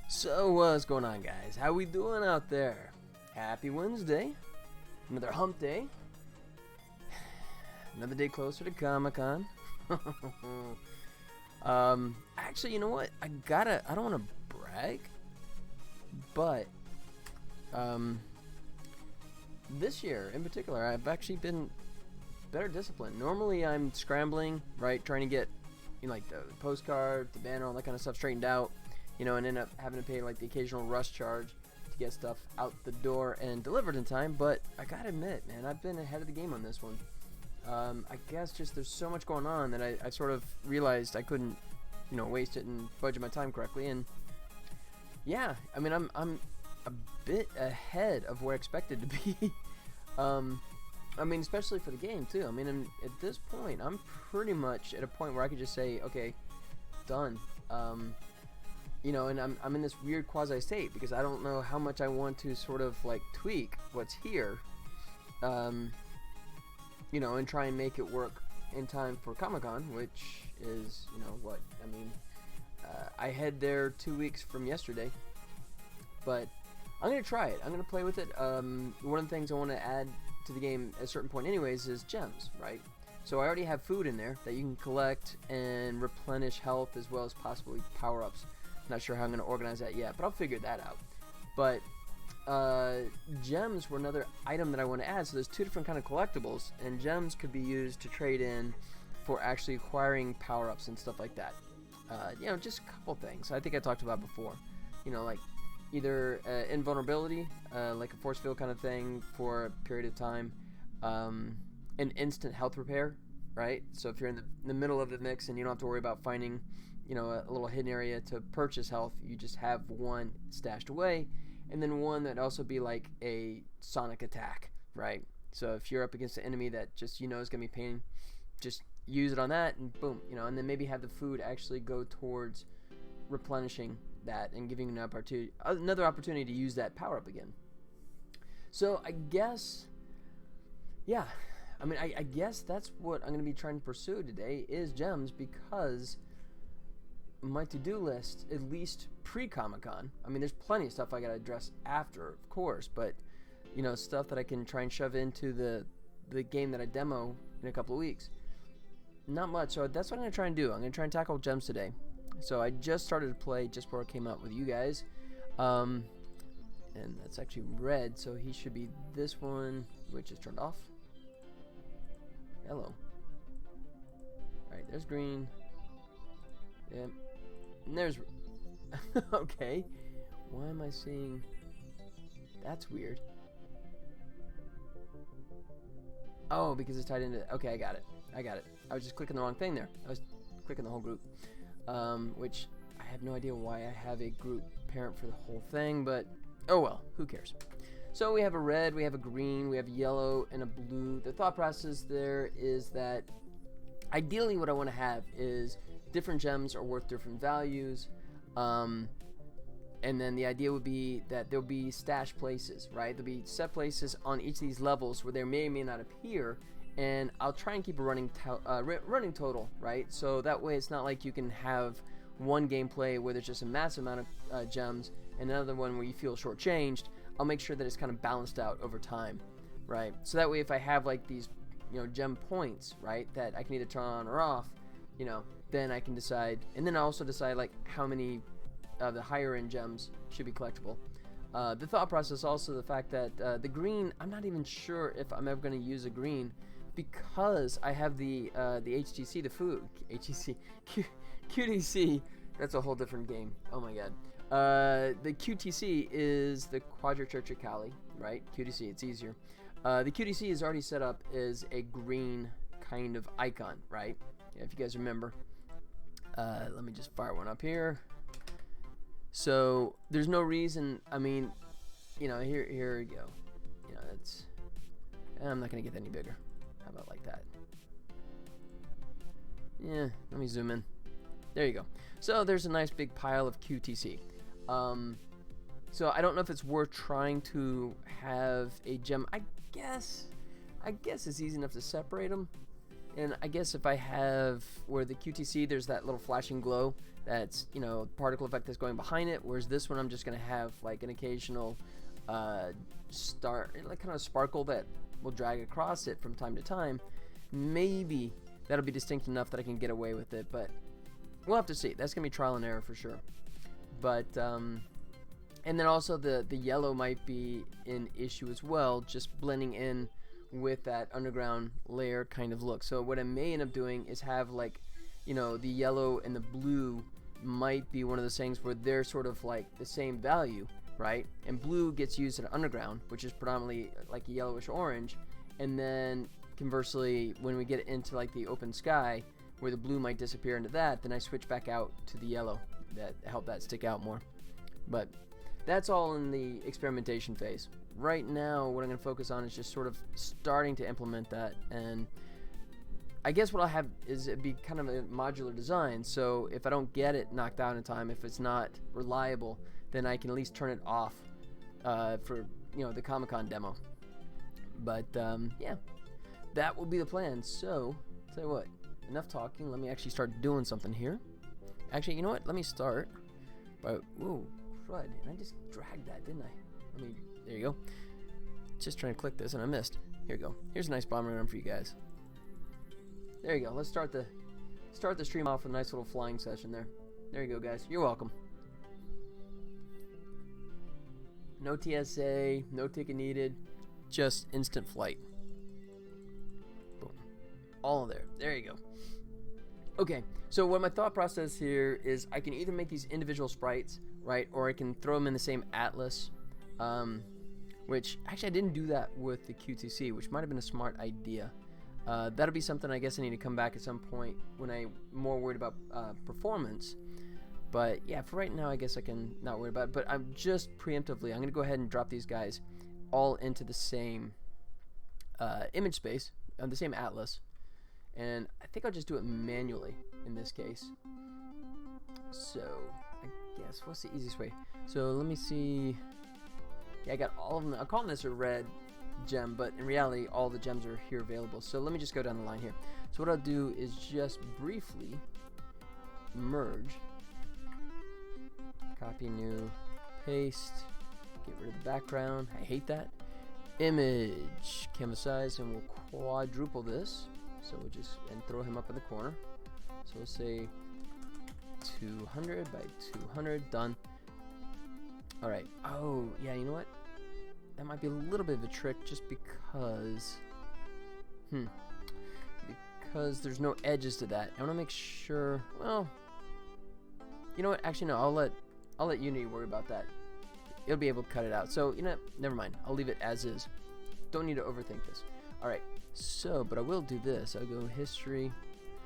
So what's going on, guys? How we doing out there? Happy Wednesday. Another hump day. Another day closer to Comic-Con. Actually, you know what? I don't want to brag, but this year in particular, I've actually been better disciplined. Normally I'm scrambling, right, trying to get, like the postcard, the banner, all that kind of stuff straightened out, and end up having to pay like the occasional rush charge to get stuff out the door and delivered in time. But I gotta admit, man, I've been ahead of the game on this one. I guess just there's so much going on that I sort of realized I couldn't, waste it and budget my time correctly. And yeah, I mean, I'm a bit ahead of where I expected to be. I mean, especially for the game too. I mean, at this point, I'm pretty much at a point where I could just say, okay, done. And I'm in this weird quasi state because I don't know how much I want to sort of like tweak what's here, and try and make it work in time for Comic-Con, which is, what I mean. I head there 2 weeks from yesterday, but I'm gonna try it. I'm gonna play with it. One of the things I want to add to the game at a certain point, anyways, is gems, right? So I already have food in there that you can collect and replenish health as well as possibly power-ups. Not sure how I'm going to organize that yet, but I'll figure that out. But gems were another item that I want to add. So there's two different kind of collectibles, and gems could be used to trade in for actually acquiring power-ups and stuff like that. Just a couple things I think I talked about before. Like either invulnerability, like a force field kind of thing for a period of time, an instant health repair, right? So if you're in the middle of the mix and you don't have to worry about finding a little hidden area to purchase health, you just have one stashed away, and then one that also be like a sonic attack, right? So if you're up against an enemy that just is gonna be pain, just use it on that and boom, and then maybe have the food actually go towards replenishing that and giving another opportunity to use that power up again. So I guess, yeah, I guess that's what I'm going to be trying to pursue today is gems, because my to-do list, at least pre-Comic-Con, there's plenty of stuff I got to address after, of course, but stuff that I can try and shove into the game that I demo in a couple of weeks. Not much, so that's what I'm going to try and do. I'm going to try and tackle gems today. So I just started to play just before I came out with you guys. And that's actually red, so he should be this one, which is turned off. Hello. Alright, there's green. Yep. And there's... okay. Why am I seeing... That's weird. Oh, because it's tied into... Okay, I got it. I was just clicking the wrong thing there. I was clicking the whole group. Which I have no idea why I have a group parent for the whole thing, but oh well, who cares? So we have a red, we have a green, we have yellow, and a blue. The thought process there is that ideally what I want to have is different gems are worth different values, and then the idea would be that there'll be stash places, right? There'll be set places on each of these levels where they may or may not appear, and I'll try and keep a running total, right? So that way it's not like you can have one gameplay where there's just a massive amount of gems and another one where you feel shortchanged. I'll make sure that it's kind of balanced out over time, right? So that way if I have like these, gem points, right, that I can either turn on or off, then I can decide, and then I also decide like how many of the higher end gems should be collectible. The thought process also the fact that the green, I'm not even sure if I'm ever going to use a green, because I have the HTC, the food, HTC, QTC, that's a whole different game. Oh my god. The QTC is the Quadricerticale, right? QTC, it's easier. The QTC is already set up as a green kind of icon, right? Yeah, if you guys remember. Let me just fire one up here. So there's no reason, here we go. That's, I'm not gonna get any bigger. How about like that? Yeah, let me zoom in. There you go. So there's a nice big pile of QTC. So I don't know if it's worth trying to have a gem. I guess it's easy enough to separate them. And I guess if I have where the QTC, there's that little flashing glow that's, particle effect that's going behind it, whereas this one I'm just going to have like an occasional star, like kind of sparkle that will drag across it from time to time. Maybe that'll be distinct enough that I can get away with it, but we'll have to see. That's going to be trial and error for sure. But, and then also the yellow might be an issue as well, just blending in with that underground layer kind of look. So what I may end up doing is have like, the yellow and the blue might be one of those things where they're sort of like the same value, right? And blue gets used in underground, which is predominantly like a yellowish orange. And then conversely, when we get into like the open sky, where the blue might disappear into that, then I switch back out to the yellow that help that stick out more. But that's all in the experimentation phase. Right now, what I'm going to focus on is just sort of starting to implement that, and I guess what I'll have is it'd be kind of a modular design, so if I don't get it knocked out in time, if it's not reliable, then I can at least turn it off for, the Comic-Con demo. But, yeah, that will be the plan. So, tell you what, enough talking, let me actually start doing something here. Actually, you know what, let me start by, whoa, crud, and I just dragged that, didn't I? There you go. Just trying to click this and I missed. Here we go. Here's a nice bomber run for you guys. There you go. Let's start the stream off with a nice little flying session there. There you go, guys. You're welcome. No TSA, no ticket needed, just instant flight. Boom. All there. There you go. Okay, so what my thought process here is I can either make these individual sprites, right, or I can throw them in the same atlas, which actually I didn't do that with the QTC, which might have been a smart idea. That'll be something I guess I need to come back at some point when I'm more worried about performance. But yeah, for right now, I guess I can not worry about it. But I'm just preemptively, I'm going to go ahead and drop these guys all into the same image space, the same atlas. And I think I'll just do it manually in this case. So I guess, what's the easiest way? So let me see. Yeah, I got all of them. I'll call this a red gem, but in reality, all the gems are here available. So let me just go down the line here. So what I'll do is just briefly merge, copy new, paste, get rid of the background. I hate that. Image, canvas size, and we'll quadruple this. So we'll just, and throw him up in the corner. So we'll say 200 by 200, done. All right. Oh, yeah, you know what? That might be a little bit of a trick just because, because there's no edges to that. I want to make sure, well, you know what? Actually, no, I'll let Unity worry about that. It'll be able to cut it out. So, you know, never mind. I'll leave it as is. Don't need to overthink this. All right. So, but I will do this. I'll go history.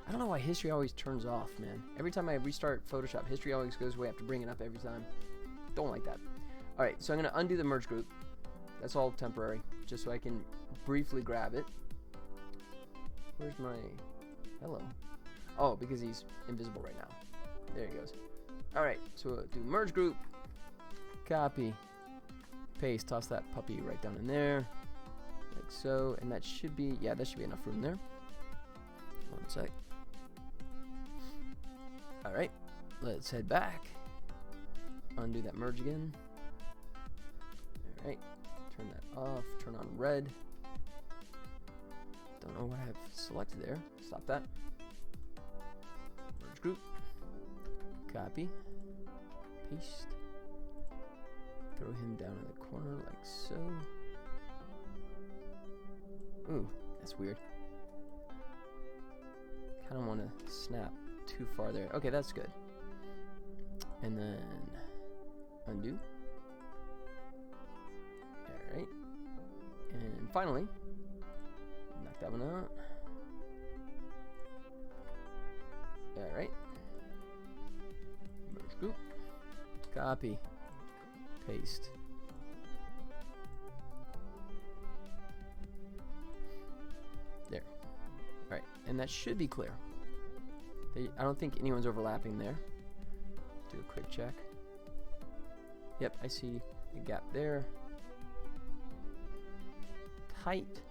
I don't know why history always turns off, man. Every time I restart Photoshop, history always goes away. I have to bring it up every time. Don't like that. All right, so I'm going to undo the merge group. That's all temporary, just so I can briefly grab it. Where's my... Hello. Oh, because he's invisible right now. There he goes. All right, so we'll do merge group, copy, paste, toss that puppy right down in there. Like so, and that should be, yeah, that should be enough room there. One sec. All right, let's head back. Undo that merge again. All right, turn that off, turn on red. Don't know what I've selected there. Stop that. Merge group, copy, paste. Throw him down in the corner like so. Ooh, that's weird. Kind of want to snap too far there. Okay, that's good. And then undo. Alright. And finally, knock that one out. Alright. Merge group. Copy. Paste. There. Alright, and that should be clear. I don't think anyone's overlapping there. Do a quick check. Yep, I see a gap there. Tight,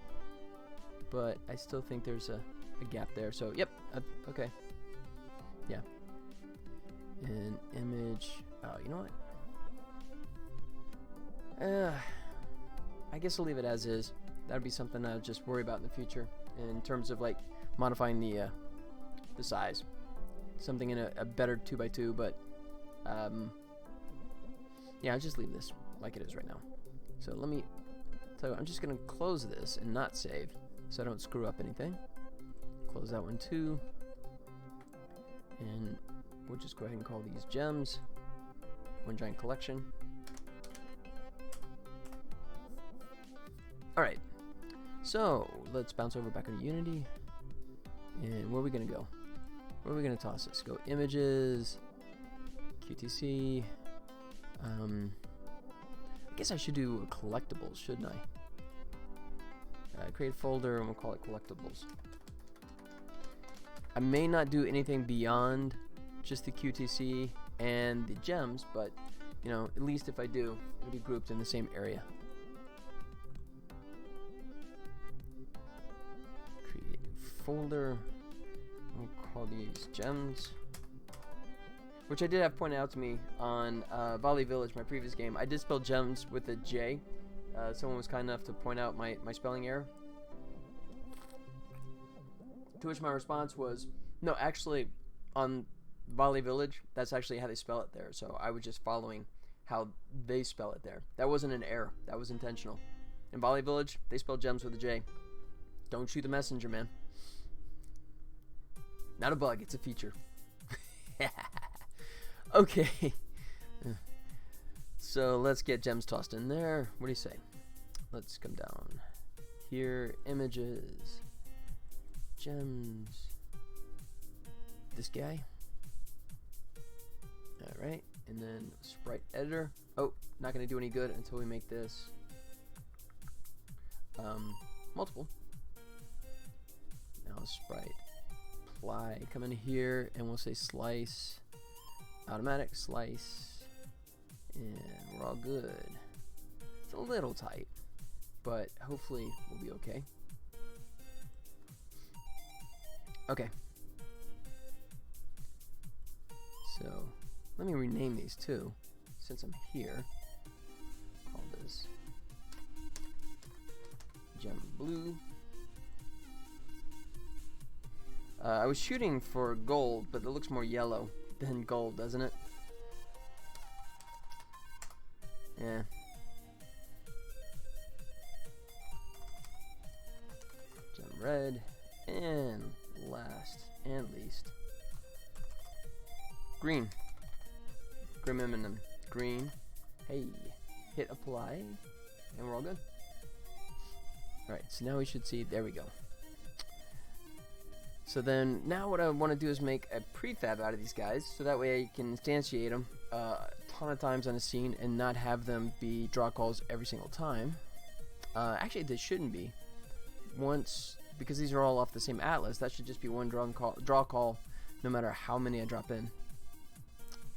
but I still think there's a gap there. So, yep, okay. Yeah. And image, oh, you know what? I guess I'll leave it as is. That'd be something I'll just worry about in the future in terms of like modifying the size. Something in a better 2x2, but yeah, I'll just leave this like it is right now. So let me tell you what, I'm just gonna close this and not save so I don't screw up anything. Close that one too. And we'll just go ahead and call these gems one giant collection. Alright, so let's bounce over back into Unity. And where are we gonna go? Where are we gonna toss this? Go images, QTC. I guess I should do collectibles, shouldn't I? Create a folder and we'll call it collectibles. I may not do anything beyond just the QTC and the gems, but you know, at least if I do, it'll be grouped in the same area. Create a folder. We'll call these gems, which I did have pointed out to me on Valley Village, my previous game. I did spell gems with a J. Someone was kind enough to point out my spelling error. To which my response was, no, actually, on Valley Village, that's actually how they spell it there. So I was just following how they spell it there. That wasn't an error. That was intentional. In Valley Village, they spell gems with a J. Don't shoot the messenger, man. Not a bug, it's a feature. Okay. So let's get gems tossed in there. What do you say? Let's come down here. Images. Gems. This guy. Alright, and then sprite editor. Oh, not going to do any good until we make this multiple. Now sprite apply, come in here and we'll say slice, automatic slice, and we're all good. It's a little tight, but hopefully we'll be okay. Okay. So let me rename these too, since I'm here. Call this gem blue. I was shooting for gold, but it looks more yellow than gold, doesn't it? Yeah. Gem red, and last and least, green. Grim Eminem. Green. Hey. Hit apply, and we're all good. Alright, so now we should see, there we go. So then, now what I want to do is make a prefab out of these guys, so that way I can instantiate them a ton of times on a scene and not have them be draw calls every single time. Actually, they shouldn't be. Once, because these are all off the same atlas, that should just be one draw call no matter how many I drop in.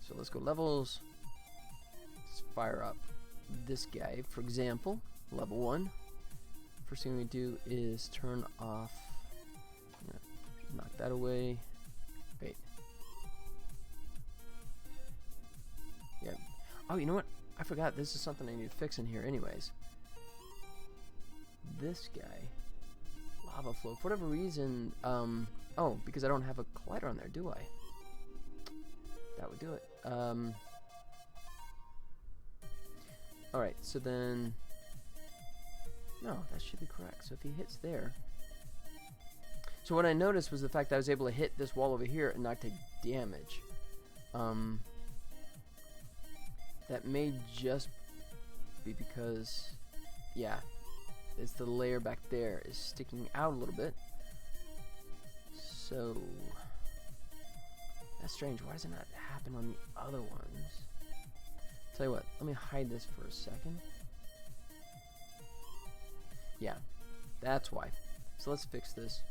So let's go levels. Let's fire up this guy, for example, level 1. First thing we do is turn off. Knock that away. Wait. Yep. Oh, you know what? I forgot. This is something I need to fix in here anyways. This guy. Lava flow. For whatever reason, oh, because I don't have a collider on there, do I? That would do it. Alright, so then... No, that should be correct. So if he hits there... So what I noticed was the fact that I was able to hit this wall over here and not take damage. That may just be because, yeah, it's the layer back there is sticking out a little bit. So that's strange. Why does it not happen on the other ones? Tell you what, let me hide this for a second. Yeah, that's why. So let's fix this.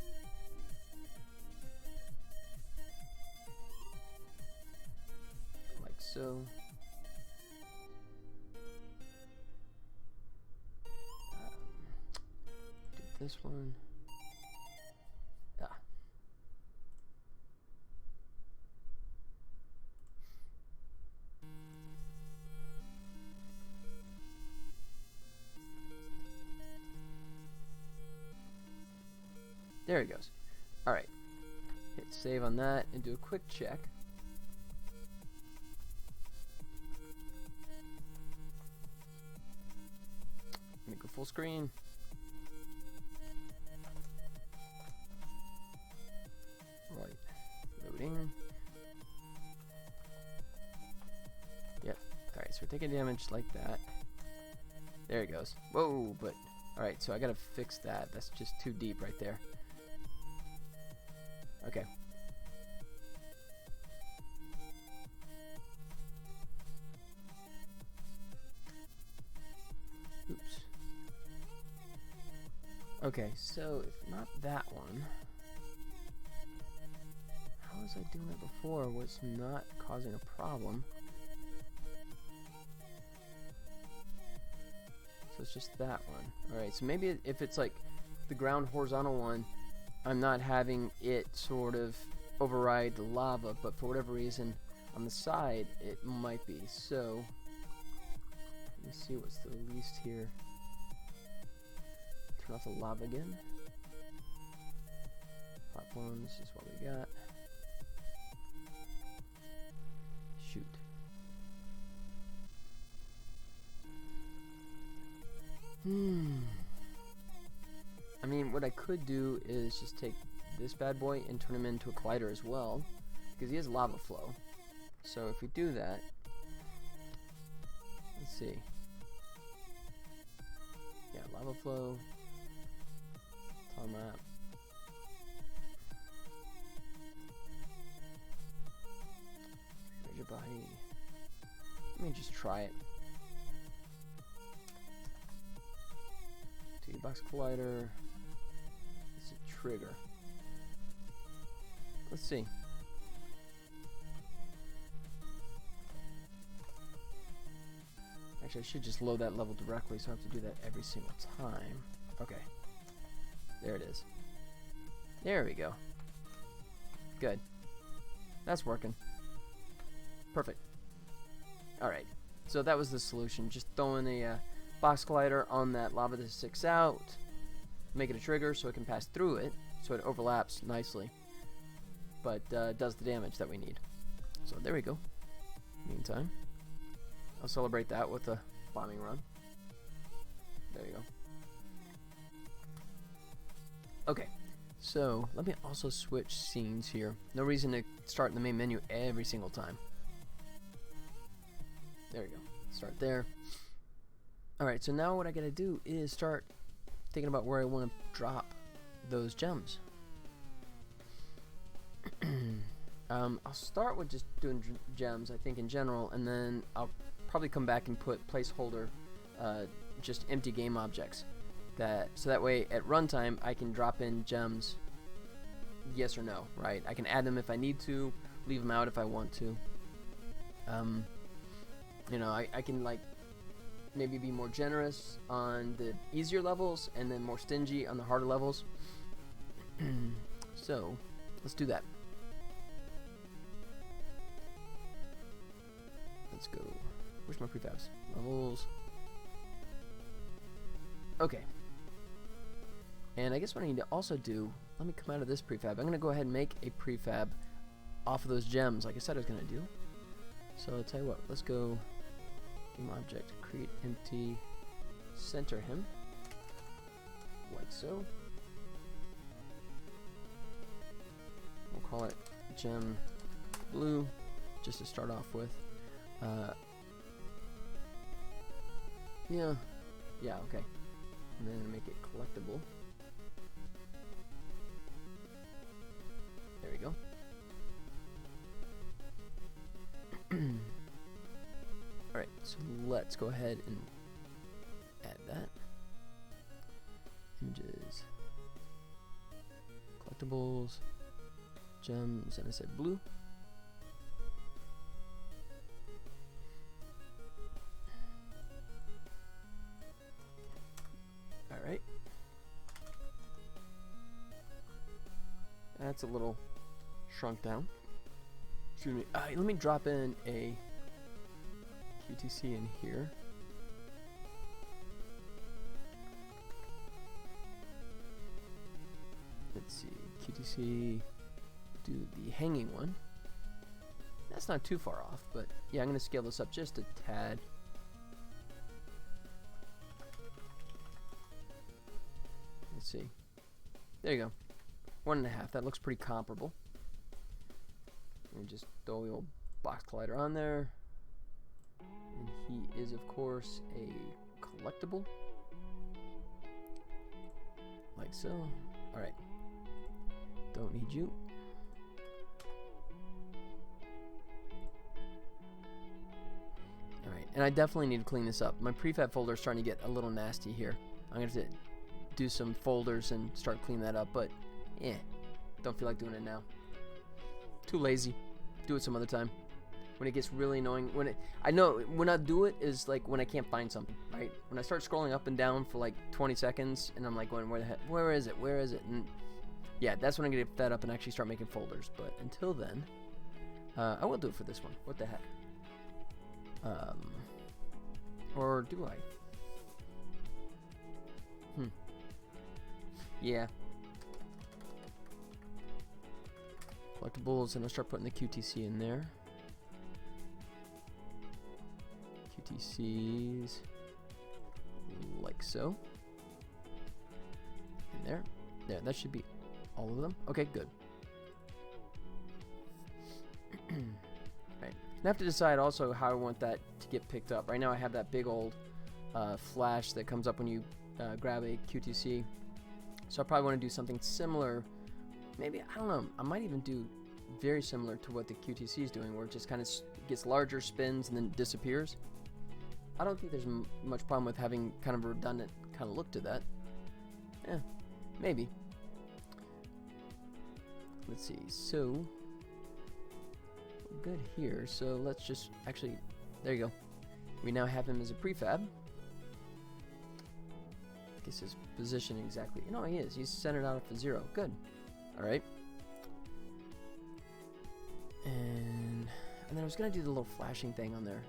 Like so. Do this one. Ah. There it goes. Alright. Hit save on that and do a quick check. Let me go full screen. Right. Loading. Yep. Alright, so we're taking damage like that. There it goes. Whoa, but... Alright, so I gotta fix that. That's just too deep right there. Okay. Oops. Okay, so if not that one, how was I doing it before? Was not causing a problem. So it's just that one. Alright, so maybe if it's like the ground horizontal one, I'm not having it sort of override the lava, but for whatever reason on the side it might be. So let me see what's the least here. Turn off the lava again. Platforms is what we got. Shoot. I mean, what I could do is just take this bad boy and turn him into a collider as well, because he has lava flow. So if we do that, let's see. Yeah, lava flow. Tile map. There's your body. try it. Box collider. It's a trigger. Let's see. Actually, I should just load that level directly, so I have to do that every single time. Okay. There it is. There we go. Good. That's working. Perfect. Alright. So that was the solution. Just throwing a box collider on that lava that sticks out. Make it a trigger so it can pass through it. So it overlaps nicely. But does the damage that we need. So there we go. Meantime, I'll celebrate that with a bombing run. There you go. Okay, so let me also switch scenes here. No reason to start in the main menu every single time. There we go. Start there. Alright, so now what I gotta do is start thinking about where I want to drop those gems. I'll start with just doing gems, I think, in general, and then I'll probably come back and put placeholder, just empty game objects. So that way, at runtime, I can drop in gems, yes or no, right? I can add them if I need to, leave them out if I want to. You know, I can, like, maybe be more generous on the easier levels, and then more stingy on the harder levels. So, let's do that. Let's go. Where's my prefabs? Levels. Okay. And I guess what I need to also do, let me come out of this prefab. I'm going to go ahead and make a prefab off of those gems like I said I was going to do. So I'll tell you what, let's go game object, create empty, center him, like so. We'll call it gem blue, just to start off with. Yeah, okay. And then make it collectible. There we go. Alright, so let's go ahead and add that. Images. Collectibles. Gems, and I said blue. Alright. That's a little shrunk down. Excuse me. Let me drop in a QTC in here. Let's see. QTC, do the hanging one. That's not too far off, but yeah, I'm going to scale this up just a tad. Let's see. There you go. 1.5. That looks pretty comparable. And just throw the old box collider on there. And he is, of course, a collectible. Like so. Alright. Don't need you. Alright, and I definitely need to clean this up. My prefab folder is starting to get a little nasty here. I'm going to do some folders and start cleaning that up, but don't feel like doing it now. Too lazy. Do it some other time. When it gets really annoying, I know when I do it is like when I can't find something, right? When I start scrolling up and down for like 20 seconds and I'm like going, where is it? And yeah, that's when I'm gonna get fed up and actually start making folders. But until then, I will do it for this one. What the heck? Or do I? Yeah. Collectibles, and I'll start putting the QTC in there. QTCs, like so. In there. There, that should be all of them. Okay, good. Right. I have to decide also how I want that to get picked up. Right now I have that big old flash that comes up when you grab a QTC. So I probably want to do something similar. Maybe, I don't know, I might even do very similar to what the QTC is doing, where it just kind of gets larger, spins, and then disappears. I don't think there's much problem with having kind of a redundant kind of look to that. Yeah, maybe. Let's see. So we're good here. So let's just actually, there you go. We now have him as a prefab. I guess his position exactly. No, he is. He's centered out of 0. Good. All right. And then I was gonna do the little flashing thing on there.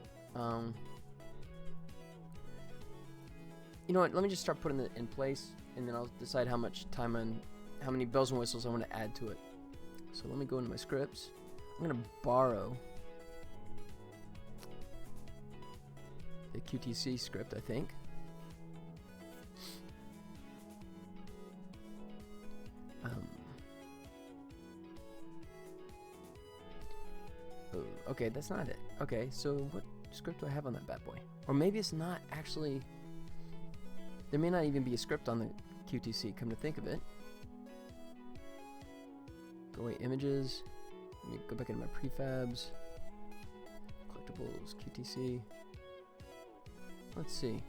You know what? Let me just start putting it in place, and then I'll decide how much time and how many bells and whistles I want to add to it. So let me go into my scripts. I'm gonna borrow the QTC script, I think. Oh, okay, that's not it. Okay, so what script do I have on that bad boy? Or maybe it's not actually. There may not even be a script on the QTC, come to think of it. Go away, images. Let me go back into my prefabs. Collectibles, QTC. Let's see.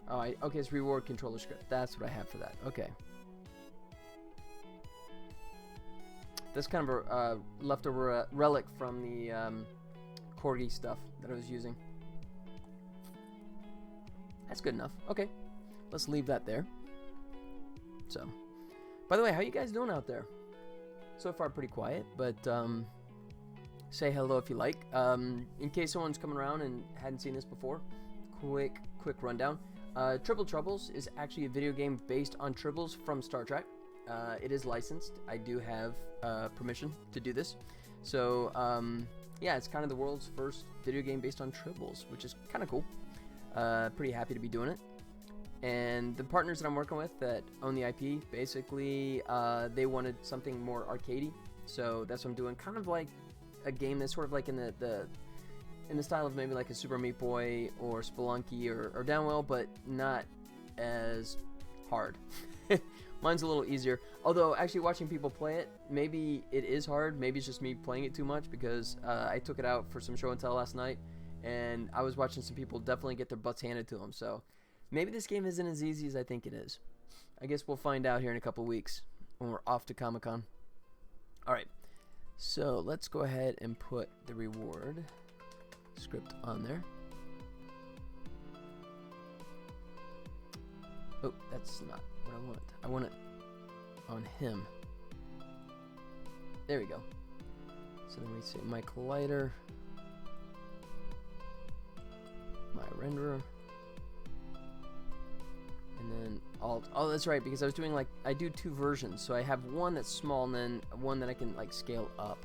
Oh, okay, it's reward controller script. That's what I have for that. Okay. That's kind of a leftover relic from the Corgi stuff that I was using. That's good enough. Okay, let's leave that there. So, by the way, how you guys doing out there? So far, pretty quiet, but say hello if you like. In case someone's coming around and hadn't seen this before, quick rundown. Tribble Troubles is actually a video game based on Tribbles from Star Trek. It is licensed. I do have permission to do this. So, yeah, it's kind of the world's first video game based on Tribbles, which is kind of cool. Pretty happy to be doing it. And the partners that I'm working with that own the IP, basically, they wanted something more arcadey. So that's what I'm doing. Kind of like a game that's sort of like in the style of maybe like a Super Meat Boy or Spelunky or Downwell, but not as hard. Mine's a little easier. Although, actually watching people play it, maybe it is hard. Maybe it's just me playing it too much because I took it out for some show and tell last night, and I was watching some people definitely get their butts handed to them. So maybe this game isn't as easy as I think it is. I guess we'll find out here in a couple weeks when we're off to Comic-Con. Alright, so let's go ahead and put the reward script on there. Oh, that's not what I want. I want it on him. There we go. So then we say my collider, my renderer, and then alt. Oh, that's right, because I was doing like, I do 2 versions. So I have one that's small and then one that I can like scale up.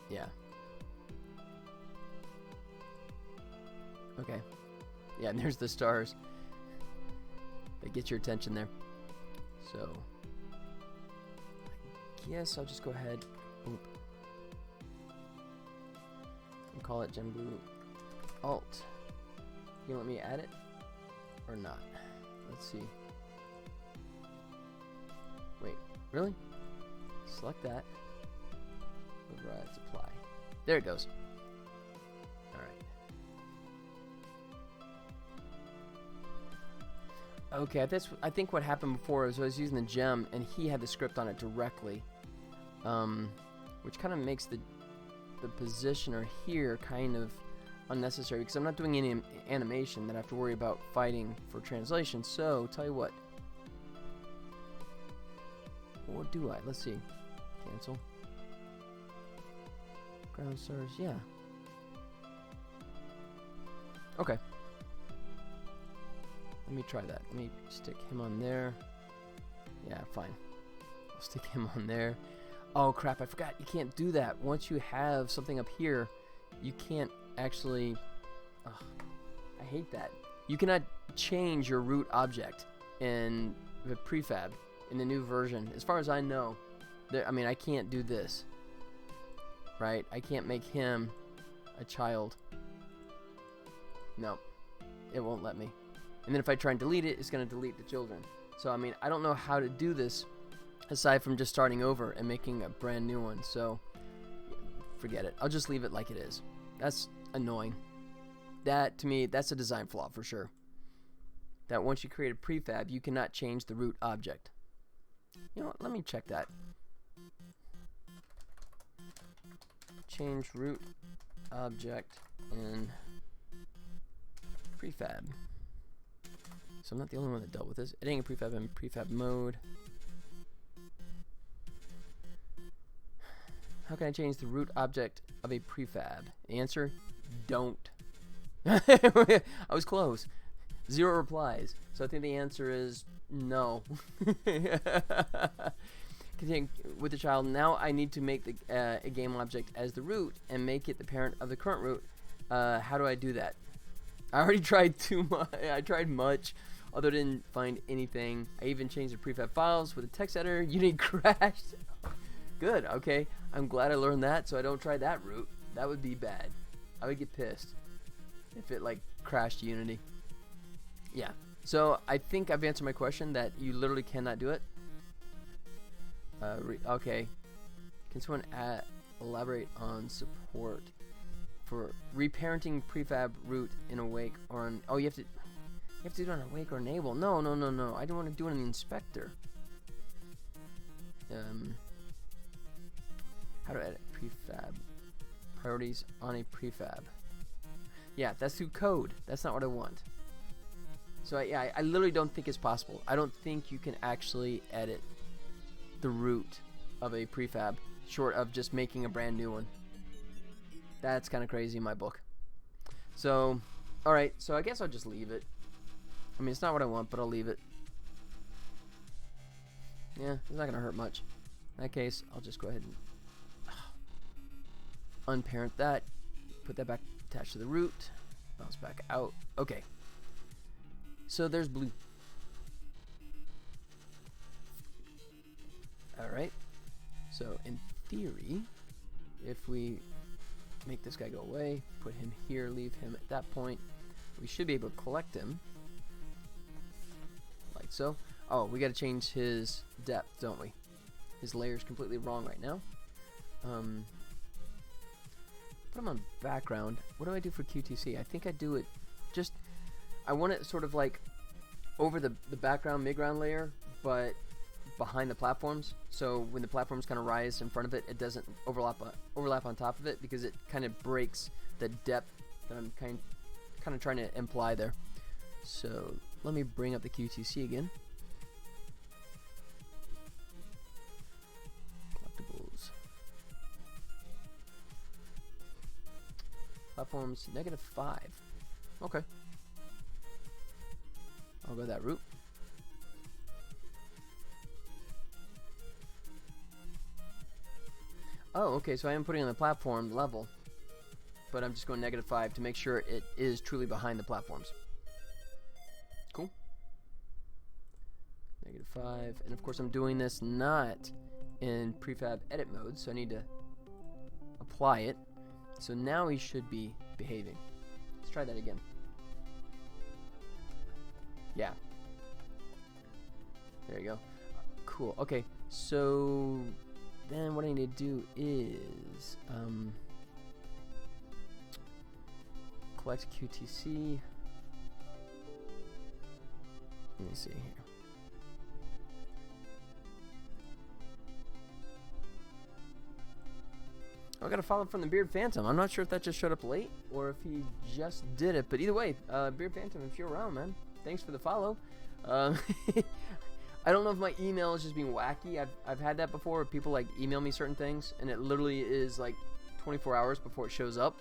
Yeah. Okay. Yeah, and there's the stars. They get your attention there. So, I guess I'll just go ahead. Oop. And call it Gen Blue Alt. You gonna let me add it or not? Let's see. Wait, really? Select that. Overrides apply. There it goes. Okay, I think what happened before is I was using the gem and he had the script on it directly, which kind of makes the positioner here kind of unnecessary because I'm not doing any animation that I have to worry about fighting for translation. So, tell you what. What do I? Let's see. Cancel. Ground stars, yeah. Okay. Let me try that. Let me stick him on there. Yeah, fine. I'll stick him on there. Oh, crap. I forgot. You can't do that. Once you have something up here, you can't actually... Ugh, I hate that. You cannot change your root object in the prefab in the new version. As far as I know, I mean, I can't do this. Right? I can't make him a child. No. It won't let me. And then if I try and delete it, it's going to delete the children. So, I mean, I don't know how to do this aside from just starting over and making a brand new one. So forget it. I'll just leave it like it is. That's annoying. That, to me, that's a design flaw for sure. That once you create a prefab, you cannot change the root object. You know what? Let me check that. Change root object in prefab. So I'm not the only one that dealt with this. Editing a prefab in prefab mode. How can I change the root object of a prefab? Answer, don't. I was close. 0 replies. So I think the answer is no. Continue with the child. Now I need to make the a game object as the root and make it the parent of the current root. How do I do that? I already tried too much. I tried much, although I didn't find anything. I even changed the prefab files with a text editor. Unity crashed. Good. Okay. I'm glad I learned that, so I don't try that route. That would be bad. I would get pissed if it like crashed Unity. Yeah. So I think I've answered my question that you literally cannot do it. Okay. Can someone elaborate on support for reparenting prefab root in awake or on? Oh, you have to do it on awake or enable. No. I don't want to do it in the inspector. How to edit prefab priorities on a prefab. Yeah, that's through code. That's not what I want. So I literally don't think it's possible. I don't think you can actually edit the root of a prefab short of just making a brand new one. That's kind of crazy in my book. So, alright, so I guess I'll just leave it. I mean, it's not what I want, but I'll leave it. Yeah, it's not going to hurt much. In that case, I'll just go ahead and unparent that. Put that back attached to the root. Bounce back out. Okay. So there's blue. Alright. So in theory, if we make this guy go away, put him here, leave him at that point, we should be able to collect him. Like so. Oh, we gotta change his depth, don't we? His layer is completely wrong right now. Put him on background. What do I do for QTC? I think I do it just, I want it sort of like over the background, midground layer, but behind the platforms. So when the platforms kind of rise in front of it, it doesn't overlap on top of it, because it kind of breaks the depth that I'm kind of trying to imply there. So let me bring up the QTC again. Collectibles. Platforms -5. Okay. I'll go that route. Oh, okay, so I am putting on the platform level, but I'm just going -5 to make sure it is truly behind the platforms. Cool. -5, and of course I'm doing this not in prefab edit mode, so I need to apply it. So now he should be behaving. Let's try that again. Yeah. There you go. Cool. Okay, so then what I need to do is collect QTC. Let me see here. Oh, I got a follow up from the Beard Phantom. I'm not sure if that just showed up late or if he just did it, but either way, Beard Phantom, if you're around, man, thanks for the follow. I don't know if my email is just being wacky. I've had that before, where people like email me certain things and it literally is like 24 hours before it shows up.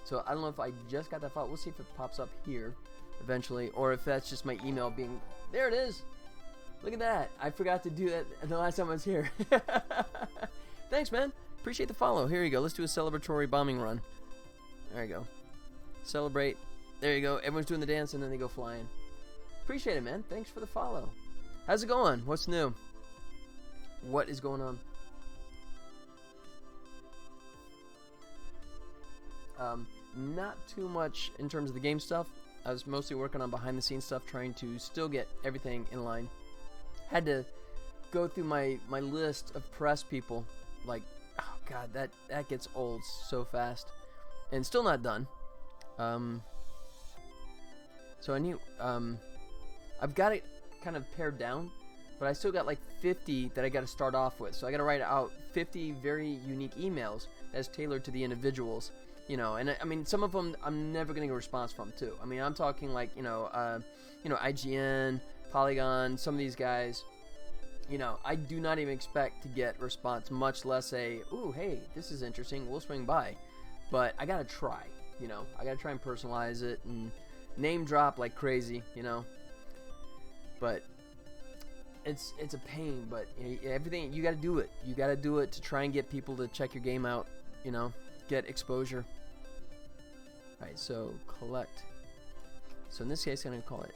So I don't know if I just got that follow. We'll see if it pops up here eventually, or if that's just my email being, there it is. Look at that. I forgot to do that the last time I was here. Thanks, man. Appreciate the follow. Here you go. Let's do a celebratory bombing run. There you go. Celebrate. There you go. Everyone's doing the dance and then they go flying. Appreciate it, man. Thanks for the follow. How's it going? What's new? What is going on? Not too much in terms of the game stuff. I was mostly working on behind the scenes stuff, trying to still get everything in line. Had to go through my list of press people. Like, oh god, that gets old so fast, and still not done. So I need I've got it kind of pared down, but I still got like 50 that I got to start off with. So I got to write out 50 very unique emails that's tailored to the individuals. You know, and I mean, some of them I'm never getting a response from too. I mean, I'm talking like, IGN, Polygon, some of these guys, I do not even expect to get response, much less a, ooh, hey, this is interesting, we'll swing by. But I gotta try, I gotta try and personalize it and name drop like crazy, But it's a pain, but everything, you gotta do it. You gotta do it to try and get people to check your game out, get exposure. Alright, so collect. So in this case, I'm going to call it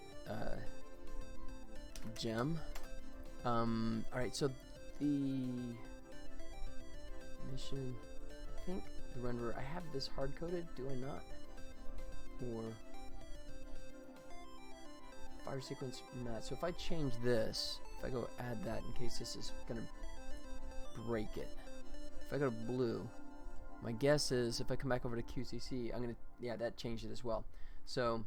gem. Alright, so the mission, I think the renderer, I have this hard-coded, do I not? Or fire sequence mat. So if I change this, if I go add that in case this is going to break it. If I go to blue, my guess is if I come back over to QCC, I'm going to, yeah, that changed it as well. So,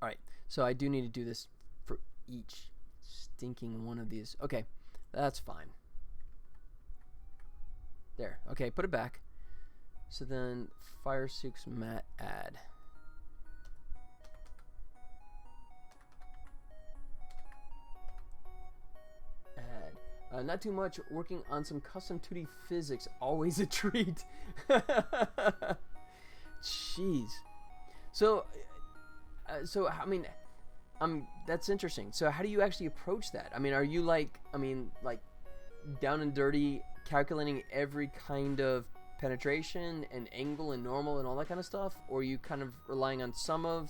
alright, so I do need to do this for each stinking one of these. Okay, that's fine. There, okay, put it back. So then, fire sequence mat add. Not too much, working on some custom 2D physics, always a treat. Jeez. So I mean, that's interesting. So how do you actually approach that? I mean, are you like down and dirty calculating every kind of penetration and angle and normal and all that kind of stuff? Or are you kind of relying on some of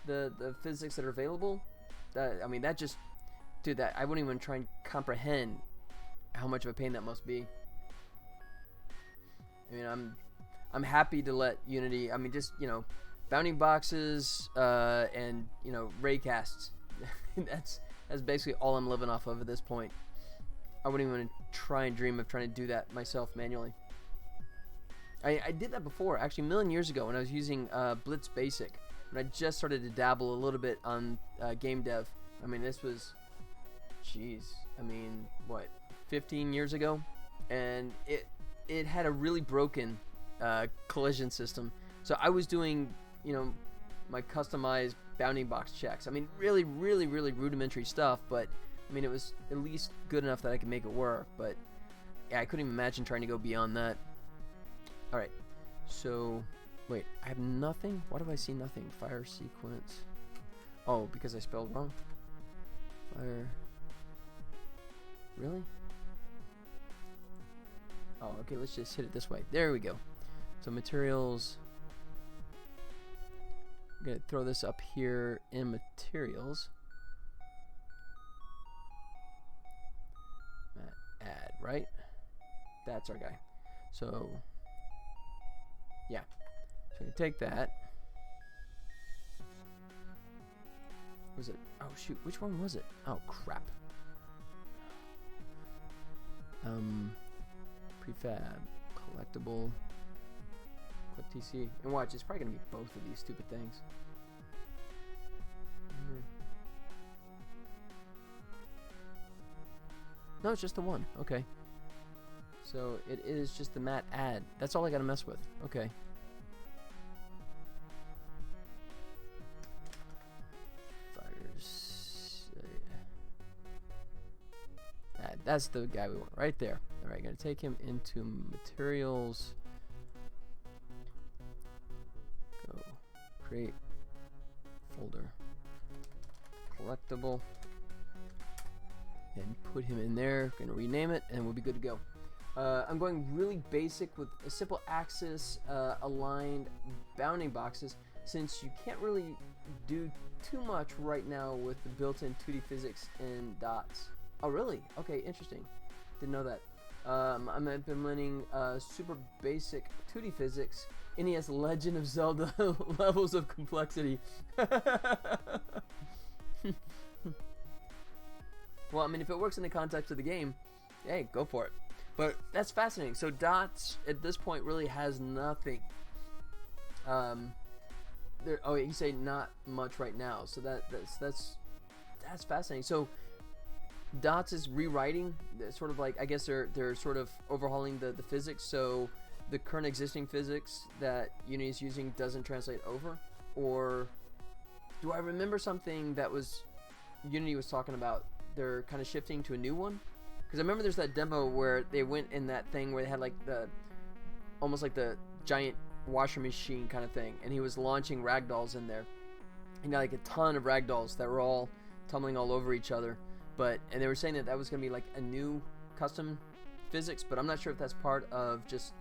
the physics that are available? I mean, that just, dude, that I wouldn't even try and comprehend how much of a pain that must be. I mean, I'm happy to let Unity, I mean, just, bounding boxes and, raycasts. that's basically all I'm living off of at this point. I wouldn't even try and dream of trying to do that myself manually. I did that before, actually, a million years ago when I was using Blitz Basic, when I just started to dabble a little bit on game dev. I mean, this was, jeez, I mean, what, 15 years ago? And it had a really broken collision system. So I was doing, my customized bounding box checks. I mean, really, really, really rudimentary stuff, but I mean, it was at least good enough that I could make it work. But yeah, I couldn't even imagine trying to go beyond that. All right, so wait, I have nothing. Why do I see nothing? Fire sequence. Oh, because I spelled wrong. Fire. Really? Oh, okay, let's just hit it this way. There we go. So materials. I'm going to throw this up here in materials. Add, right? That's our guy. So, yeah. So I'm going to take that. Was it? Oh, shoot. Which one was it? Oh, crap. Prefab, collectible, click TC, and watch, it's probably gonna be both of these stupid things. No, it's just the one. Okay. So it is just the mat add. That's all I gotta mess with. Okay. That's the guy we want right there. All right, gonna take him into materials. Go create folder, collectible, and put him in there. Gonna rename it, and we'll be good to go. I'm going really basic with a simple axis aligned bounding boxes, since you can't really do too much right now with the built-in 2D physics and dots. Oh, really? Okay, interesting. Didn't know that. I'm implementing super basic 2D physics, NES Legend of Zelda levels of complexity. Well, I mean, if it works in the context of the game, hey, go for it. But that's fascinating. So dots at this point really has nothing. Oh, you say not much right now. So that's fascinating. So dots is rewriting, sort of like, I guess they're sort of overhauling the physics. So the current existing physics that Unity is using doesn't translate over, or do I remember something that was Unity was talking about? They're kind of shifting to a new one, because I remember there's that demo where they went in that thing where they had like almost like the giant washer machine kind of thing, and he was launching ragdolls in there. He got like a ton of ragdolls that were all tumbling all over each other, and they were saying that was going to be like a new custom physics, but I'm not sure if that's part of just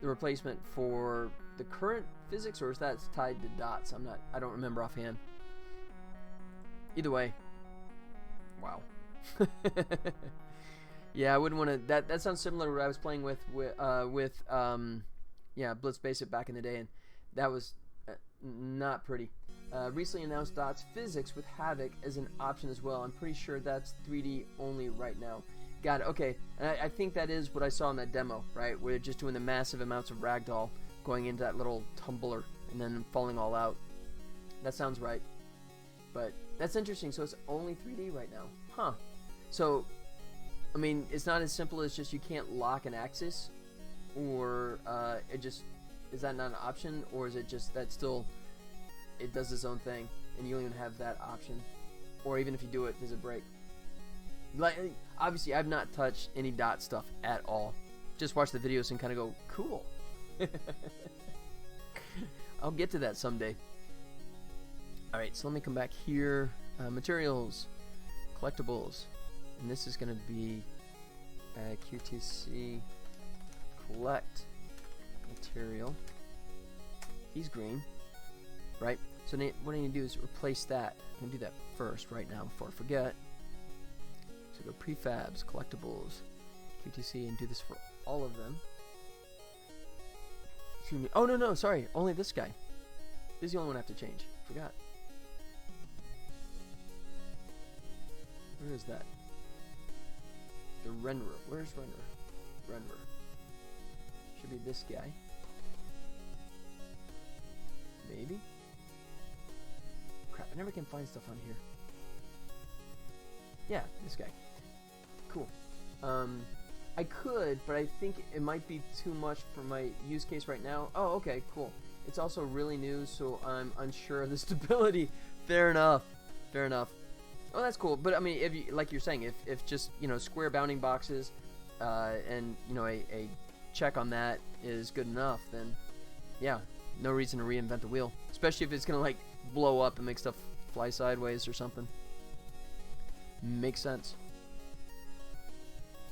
the replacement for the current physics, or if that's tied to dots. I don't remember offhand. Either way, wow. Yeah, I wouldn't want to. That sounds similar to what I was playing with Blitz Basic back in the day, and that was not pretty. Recently announced dots physics with Havoc as an option as well. I'm pretty sure that's 3D only right now. Got it. Okay, and I think that is what I saw in that demo, right? Where they're just doing the massive amounts of ragdoll going into that little tumbler and then falling all out. That sounds right. But that's interesting. So it's only 3D right now, huh? So, I mean, it's not as simple as just you can't lock an axis, or is that not an option, or is it just that still it does its own thing and you don't even have that option, or even if you do it, does it break? Like, obviously, I've not touched any dot stuff at all. Just watch the videos and kind of go, cool. I'll get to that someday. All right, so let me come back here. Materials, collectibles, and this is going to be QTC collect material. He's green, right? So what I need to do is replace that. I'm going to do that first right now before I forget. So go prefabs, collectibles, QTC, and do this for all of them. Excuse me. Oh, no, sorry. Only this guy. This is the only one I have to change. Forgot. Where is that? The renderer. Where's renderer? Renderer. Should be this guy. Maybe? Crap, I never can find stuff on here. Yeah, this guy. Cool. I could, but I think it might be too much for my use case right now. Oh, okay, cool. It's also really new, so I'm unsure of the stability. Fair enough. Fair enough. Oh, that's cool. But I mean, if you, like you're saying, if just, square bounding boxes, and a check on that is good enough, then yeah, no reason to reinvent the wheel. Especially if it's gonna like blow up and make stuff fly sideways or something. Makes sense.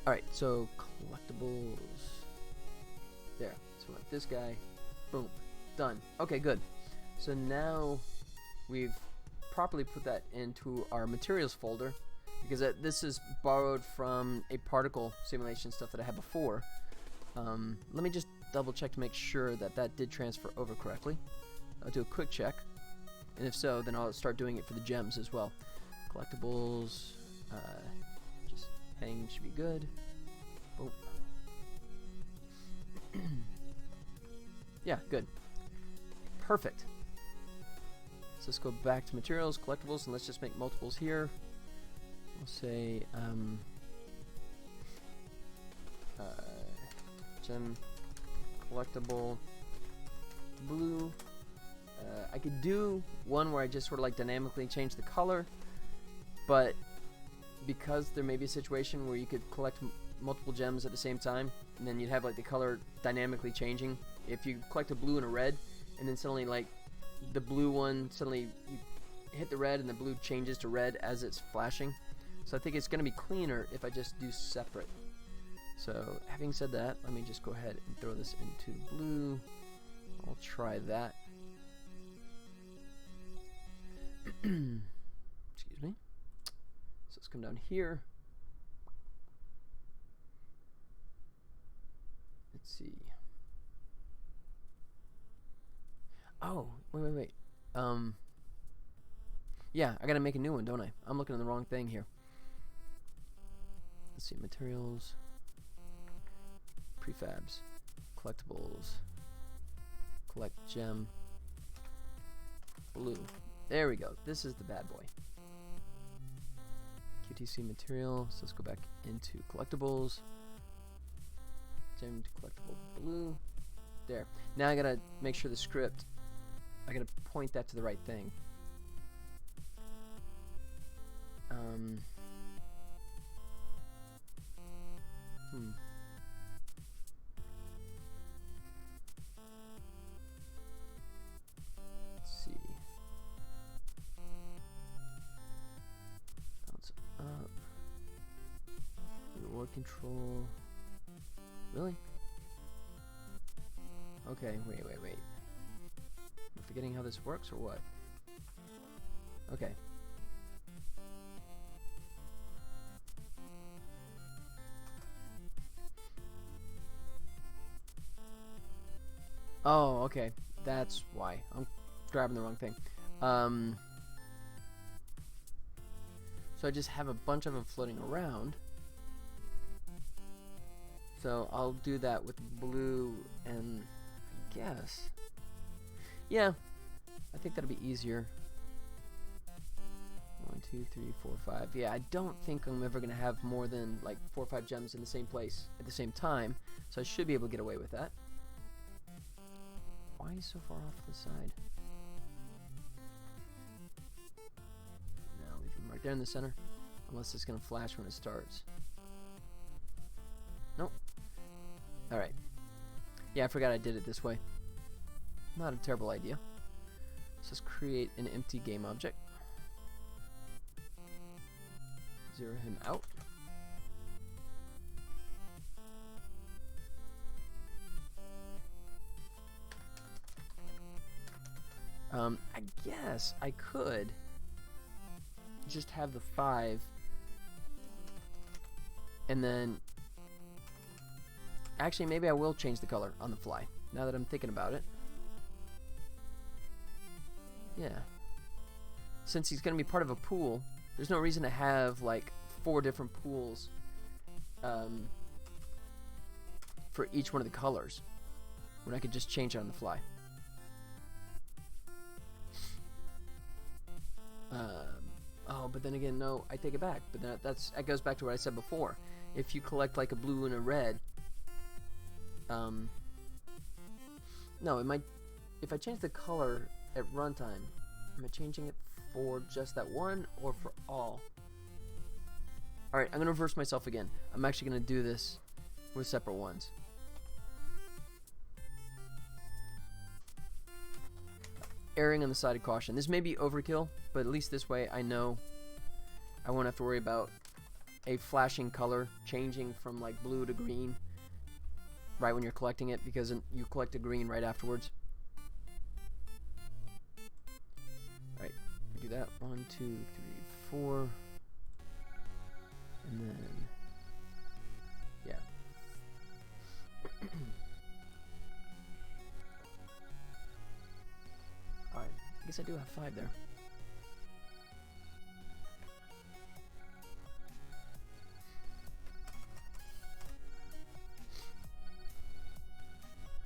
All right, so collectibles. There. So like this guy. Boom. Done. Okay, good. So now we've properly put that into our materials folder, because this is borrowed from a particle simulation stuff that I had before. Let me just double check to make sure that did transfer over correctly. I'll do a quick check, and if so, then I'll start doing it for the gems as well. Collectibles, just hang should be good. Boom. Yeah, good. Perfect. So let's go back to materials, collectibles, and let's just make multiples here. We'll say gem collectible blue. I could do one where I just sort of like dynamically change the color, but because there may be a situation where you could collect multiple gems at the same time, and then you'd have like the color dynamically changing. If you collect a blue and a red, and then suddenly like the blue one, suddenly you hit the red and the blue changes to red as it's flashing. So I think it's going to be cleaner if I just do separate. So having said that, let me just go ahead and throw this into blue. I'll try that. Excuse me. So let's come down here. Let's see. Oh, wait. Yeah, I gotta make a new one, don't I? I'm looking at the wrong thing here. let's see, materials, prefabs, collectibles, collect gem, blue. There we go. This is the bad boy. QTC material. So let's go back into collectibles. Gem to collectible blue. There. Now I gotta make sure the script, I gotta point that to the right thing. Let's see. Bounce up. Reward control. Really? Okay, wait. I'm forgetting how this works or what? Okay. Oh, okay. That's why. I'm grabbing the wrong thing. So I just have a bunch of them floating around. So I'll do that with blue and I guess. Yeah, I think that'll be easier. 1, 2, 3, 4, 5. Yeah, I don't think I'm ever gonna have more than like 4 or 5 gems in the same place at the same time. So I should be able to get away with that. Why are you so far off to the side? Now leave him right there in the center. Unless it's gonna flash when it starts. Nope. Alright. Yeah, I forgot I did it this way. Not a terrible idea. So let's create an empty game object. Zero him out. I guess I could just have the 5 and then actually maybe I will change the color on the fly now that I'm thinking about it. Yeah, since he's gonna be part of a pool, there's no reason to have like 4 different pools for each one of the colors when I could just change it on the fly. Oh, but then again, no, I take it back. But that goes back to what I said before. If you collect like a blue and a red, no, it might. If I change the color at runtime, am I changing it for just that one or for all? All right, I'm gonna reverse myself again. I'm actually gonna do this with separate ones. Erring on the side of caution. This may be overkill, but at least this way I know I won't have to worry about a flashing color changing from like blue to green right when you're collecting it, because you collect a green right afterwards. Alright, do that. 1, 2, 3, 4. And then, yeah. Alright, I guess I do have 5 there.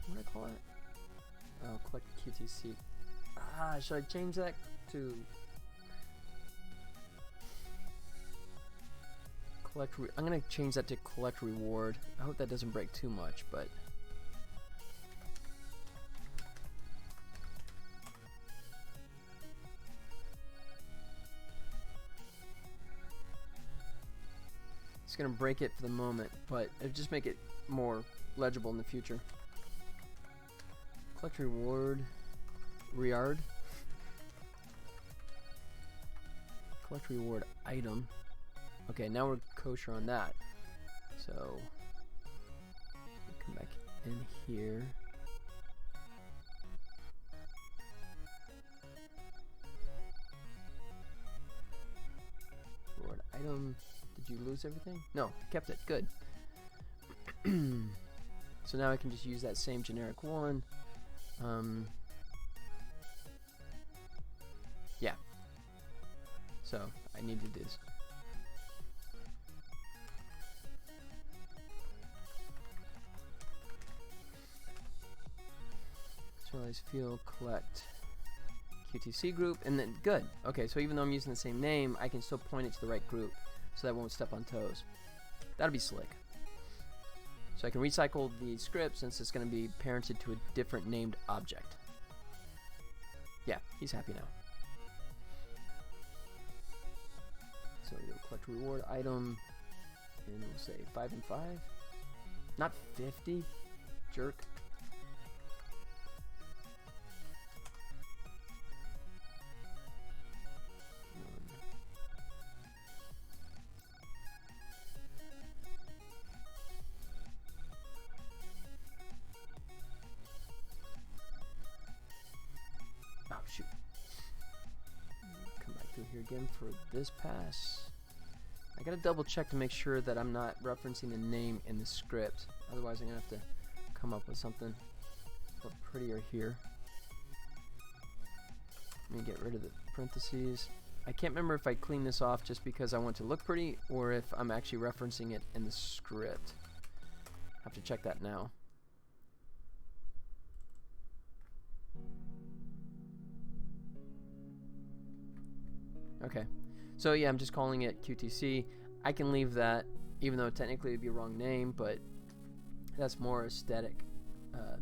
What do I call it? Oh, collect QTC. Ah, should I change that to collect? I'm gonna change that to collect reward. I hope that doesn't break too much, but it's gonna break it for the moment, but it'll just make it more legible in the future. Collect reward, Riard. Collect reward item. Okay, now we're kosher on that. So come back in here. Reward item. Did you lose everything? No, kept it. Good. So now I can just use that same generic one. Yeah. So I need to do this. Serialize field, collect QTC group, and then good. Okay, so even though I'm using the same name, I can still point it to the right group, so that won't step on toes. That'll be slick. So I can recycle the script since it's going to be parented to a different named object. Yeah, he's happy now. So we'll collect reward item, and we'll say 5 and 5. Not 50, jerk. Oh, shoot. Come back through here again for this pass. I gotta double check to make sure that I'm not referencing the name in the script. Otherwise, I'm gonna have to come up with something a little prettier here. Let me get rid of the parentheses. I can't remember if I clean this off just because I want to look pretty or if I'm actually referencing it in the script. I have to check that now. Okay, so yeah, I'm just calling it QTC. I can leave that, even though technically it'd be a wrong name, but that's more aesthetic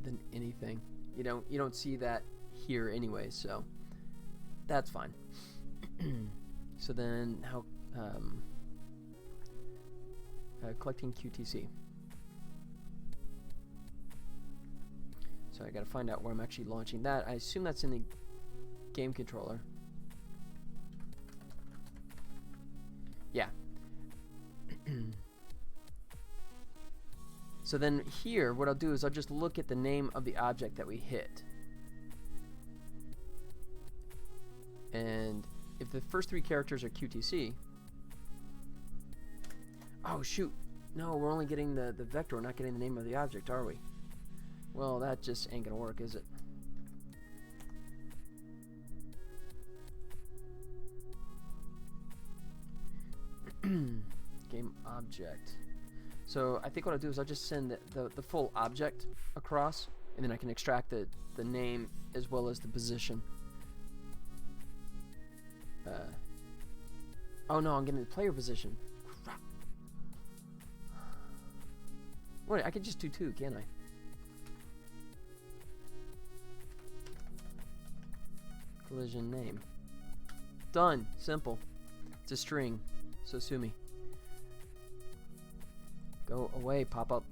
than anything. You don't see that here anyway, so that's fine. So then, how collecting QTC. So I got to find out where I'm actually launching that. I assume that's in the game controller. Yeah. So then here, what I'll do is I'll just look at the name of the object that we hit. And if the first 3 characters are QTC... Oh, shoot. No, we're only getting the vector. We're not getting the name of the object, are we? Well, that just ain't gonna work, is it? Game object. So I think what I'll do is I'll just send the full object across, and then I can extract the name as well as the position. Oh no, I'm getting the player position. Crap. Wait, I could just do 2, can't I? Collision name. Done. Simple. It's a string. So sue me. Go away, pop up.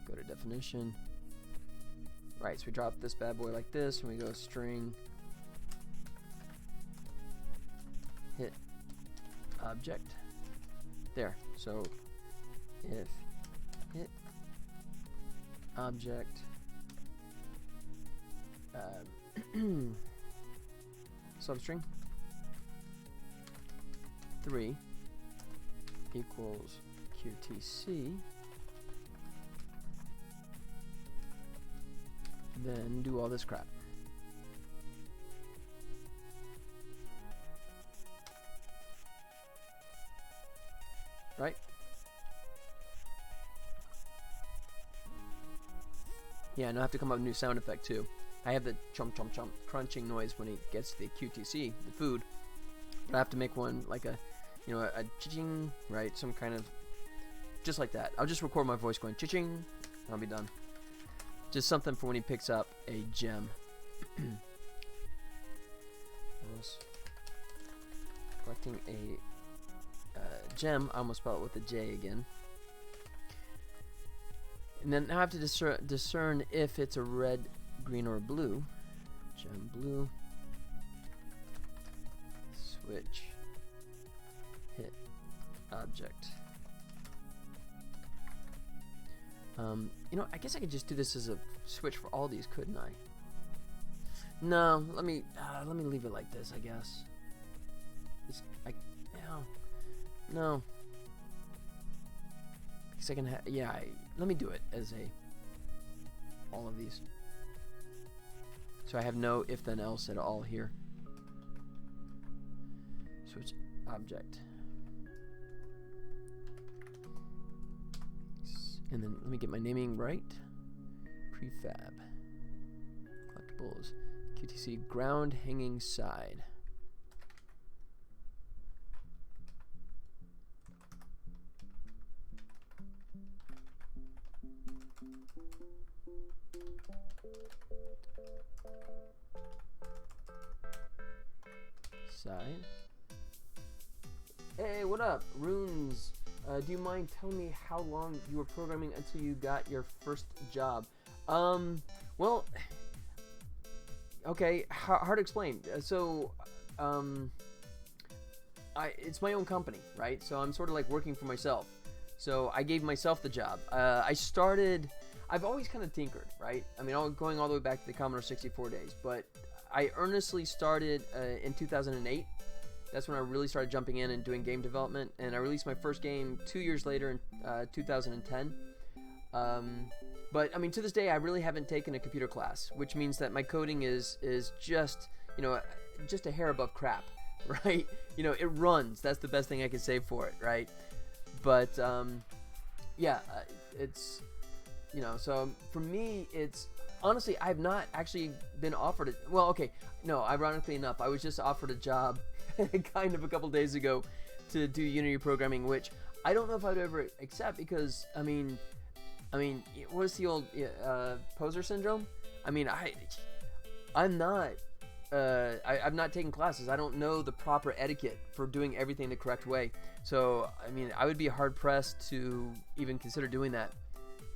Go to definition. Right, so we drop this bad boy like this, and we go string hit object. There. So if hit object substring 3 equals QTC, then do all this crap. Right? Yeah, and I have to come up with a new sound effect too. I have the chomp chomp chomp crunching noise when it gets the QTC, the food. But I have to make one like a, you know, a ching, right? Some kind of, just like that. I'll just record my voice going ching, and I'll be done. Just something for when he picks up a gem. Collecting a gem. I almost spelled it with a J again. And then I have to discern if it's a red, green, or blue. Gem blue. Switch. Hit object. You know, I guess I could just do this as a switch for all these, couldn't I? No, let me leave it like this, I guess. No. Because I can let me do it as all of these. So I have no if then else at all here. Switch object. And then let me get my naming right. Prefab. Troubles. QTC ground hanging side. Side. Hey, what up, Runes? Do you mind telling me how long you were programming until you got your first job? Well, okay, hard to explain. It's my own company, right? So I'm sort of like working for myself. So I gave myself the job. I've always kind of tinkered, right? I mean, going all the way back to the Commodore 64 days, but I earnestly started in 2008. That's when I really started jumping in and doing game development, and I released my first game 2 years later in 2010. But I mean, to this day, I really haven't taken a computer class, which means that my coding is just, you know, just a hair above crap, right? You know, it runs. That's the best thing I can say for it, right? But yeah, it's, you know, so for me, it's honestly, I've not actually been offered it. Well, okay, no, ironically enough, I was just offered a job kind of a couple days ago to do Unity programming, which I don't know if I'd ever accept because, I mean, what is the old poser syndrome? I mean, I'm not taken classes. I don't know the proper etiquette for doing everything the correct way. So, I mean, I would be hard pressed to even consider doing that.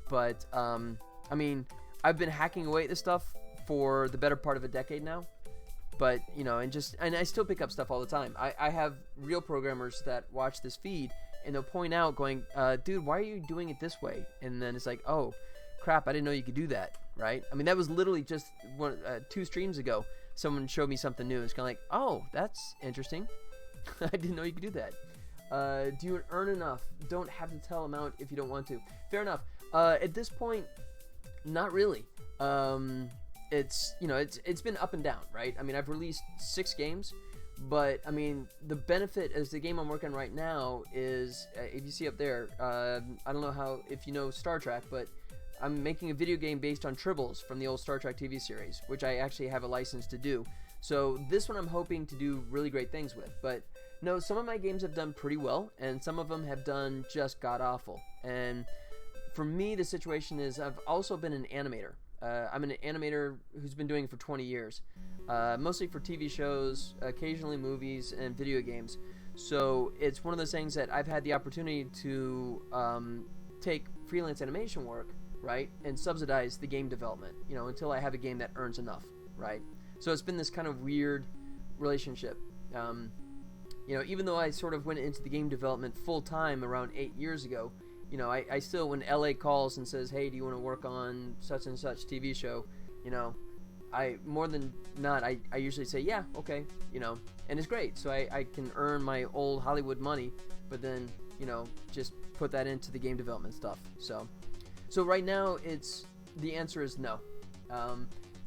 But, I mean, I've been hacking away at this stuff for the better part of a decade now. But, you know, and I still pick up stuff all the time. I have real programmers that watch this feed, and they'll point out going, dude, why are you doing it this way? And then it's like, oh, crap, I didn't know you could do that, right? I mean, that was literally just 2 streams ago. Someone showed me something new. It's kind of like, oh, that's interesting. I didn't know you could do that. Do you earn enough? Don't have to tell amount if you don't want to. Fair enough. At this point, not really. It's, you know, it's been up and down, right? I mean, I've released 6 games, but I mean, the benefit is the game I'm working on right now is, if you see up there, I don't know if you know Star Trek, but I'm making a video game based on Tribbles from the old Star Trek TV series, which I actually have a license to do. So this one I'm hoping to do really great things with. But no, some of my games have done pretty well, and some of them have done just god-awful. And for me, the situation is I've also been an animator. I'm an animator who's been doing it for 20 years, mostly for TV shows, occasionally movies, and video games. So it's one of those things that I've had the opportunity to take freelance animation work, right, and subsidize the game development, you know, until I have a game that earns enough, right? So it's been this kind of weird relationship. You know, even though I sort of went into the game development full time around 8 years ago, you know, I still, when LA calls and says, hey, do you want to work on such and such TV show, you know, more than not, I usually say, yeah, okay, you know, and it's great. So I can earn my old Hollywood money, but then, you know, just put that into the game development stuff. So right now, the answer is no.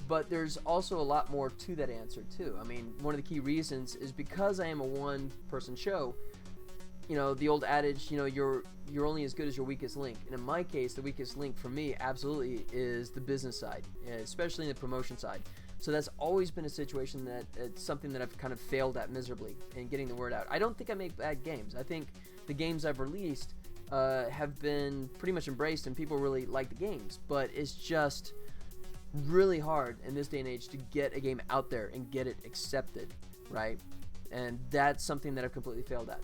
But there's also a lot more to that answer, too. I mean, one of the key reasons is because I am a one-person show. You know, the old adage, you know, you're only as good as your weakest link. And in my case, the weakest link for me absolutely is the business side, especially in the promotion side. So that's always been a situation that it's something that I've kind of failed at miserably in getting the word out. I don't think I make bad games. I think the games I've released have been pretty much embraced and people really like the games. But it's just really hard in this day and age to get a game out there and get it accepted, right? And that's something that I've completely failed at.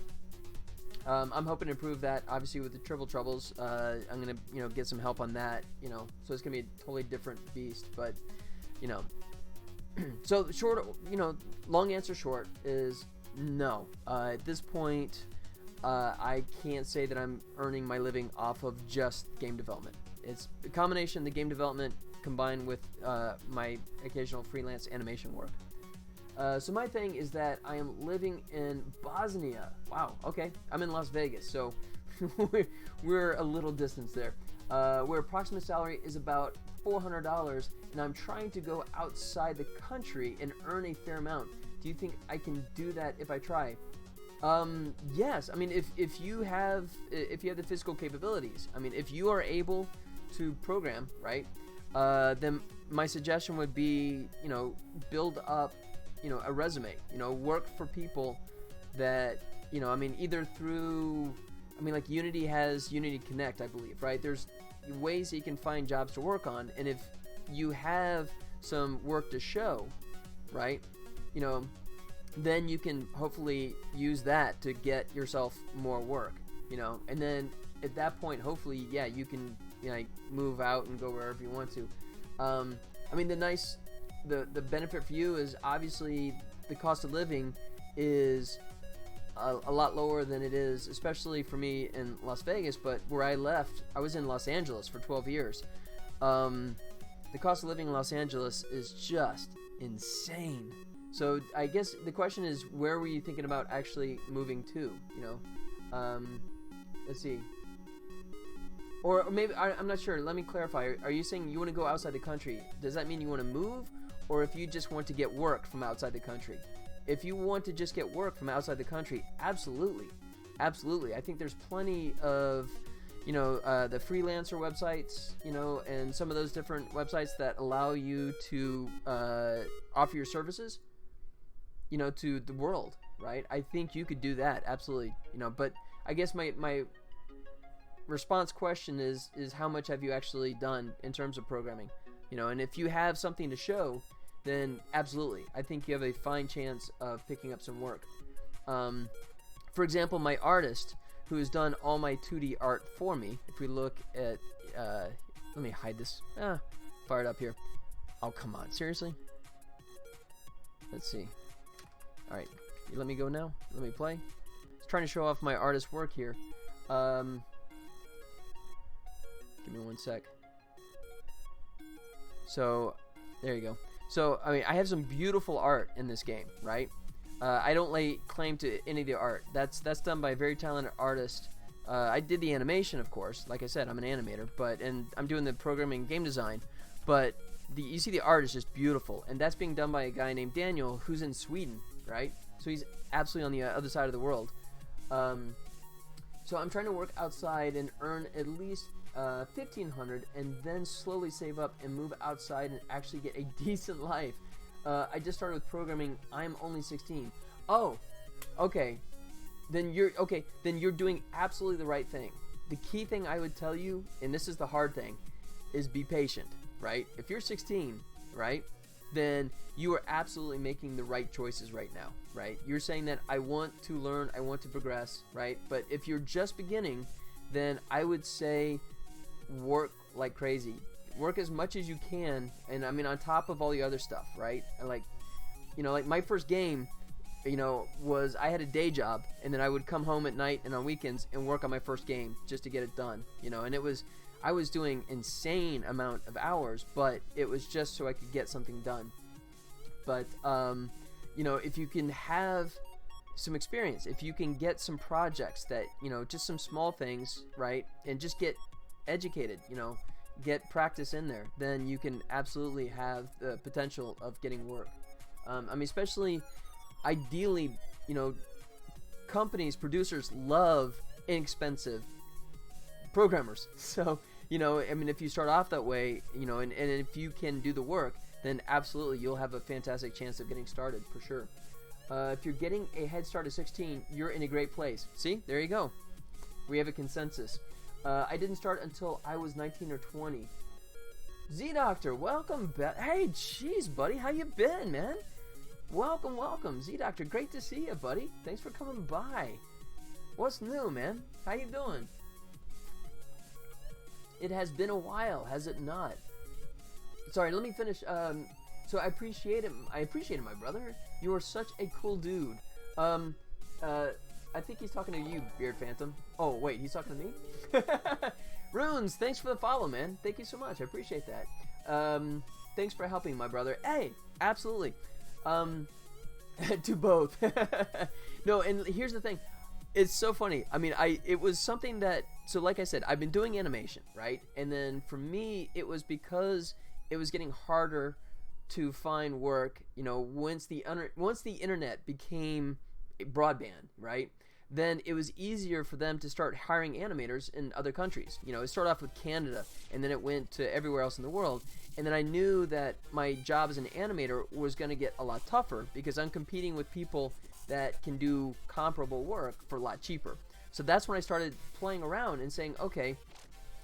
I'm hoping to improve that, obviously, with the Tribble Troubles. I'm going to, you know, get some help on that, you know, so it's going to be a totally different beast, but, you know. So, long answer short is no. At this point, I can't say that I'm earning my living off of just game development. It's a combination of the game development combined with my occasional freelance animation work. So my thing is that I am living in Bosnia. Wow, okay. I'm in Las Vegas, so we're a little distance there. Where approximate salary is about $400, and I'm trying to go outside the country and earn a fair amount. Do you think I can do that if I try? Yes. I mean, if you have the physical capabilities. I mean, if you are able to program, right? then my suggestion would be, build up, a resume. Work for people that, either through, like Unity has Unity Connect, I believe, right? There's ways that you can find jobs to work on, and if you have some work to show, right, then you can hopefully use that to get yourself more work, and then at that point, hopefully, yeah, you can move out and go wherever you want to. The benefit for you is obviously the cost of living is a lot lower than it is, especially for me in Las Vegas. But where I left, I was in Los Angeles for 12 years. The cost of living in Los Angeles is just insane. So I guess the question is, where were you thinking about actually moving to? Let's see. Or maybe, I'm not sure. Let me clarify. Are you saying you want to go outside the country? Does that mean you want to move? Or if you just want to get work from outside the country? If you want to just get work from outside the country, absolutely. Absolutely. I think there's plenty of, the freelancer websites, and some of those different websites that allow you to offer your services, to the world, right? I think you could do that, absolutely. But I guess my response question is how much have you actually done in terms of programming, and if you have something to show, then absolutely, I think you have a fine chance of picking up some work. For example, my artist who has done all my 2D art for me, if we look at, let me hide this, fire it up here. Oh, come on, seriously? Let's see. All right, you let me go now? Let me play? I was trying to show off my artist work here. Give me one sec. So, there you go. So, I have some beautiful art in this game, right? I don't lay claim to any of the art. That's done by a very talented artist. I did the animation, of course. Like I said, I'm an animator, and I'm doing the programming and game design. But you see the art is just beautiful, and that's being done by a guy named Daniel, who's in Sweden, right? So he's absolutely on the other side of the world. So I'm trying to work outside and earn at least $1,500, and then slowly save up and move outside and actually get a decent life. I just started with programming. I'm only 16. Oh, okay. Then you're doing absolutely the right thing. The key thing I would tell you, and this is the hard thing, is be patient, right? If you're 16, right, then you are absolutely making the right choices right now, right? You're saying that I want to learn, I want to progress, right? But if you're just beginning, then I would say work like crazy. Work as much as you can, and on top of all the other stuff, right? And like my first game, was I had a day job, and then I would come home at night and on weekends and work on my first game just to get it done, and I was doing insane amount of hours, but it was just so I could get something done. But if you can have some experience, if you can get some projects that, just some small things, right, and just get educated, get practice in there, then you can absolutely have the potential of getting work. Especially ideally, companies, producers love inexpensive programmers. So, if you start off that way, and if you can do the work, then absolutely you'll have a fantastic chance of getting started for sure. If you're getting a head start at 16, you're in a great place. See, there you go. We have a consensus. I didn't start until I was 19 or 20. Z-Doctor, welcome back. Hey, jeez, buddy, how you been, man? Welcome. Z-Doctor, great to see you, buddy. Thanks for coming by. What's new, man? How you doing? It has been a while, has it not? Sorry, let me finish. So I appreciate it. My brother. You are such a cool dude. I think he's talking to you, Beard Phantom. Oh, wait, he's talking to me? Runes, thanks for the follow, man. Thank you so much. I appreciate that. Thanks for helping, my brother. Hey, absolutely. To both. No, and here's the thing. It's so funny. It was something that, so like I said, I've been doing animation, right? And then for me, it was because it was getting harder to find work, once the internet became broadband, right? then it was easier for them to start hiring animators in other countries. You know, it started off with Canada, and then it went to everywhere else in the world. And then I knew that my job as an animator was going to get a lot tougher because I'm competing with people that can do comparable work for a lot cheaper. So that's when I started playing around and saying, okay,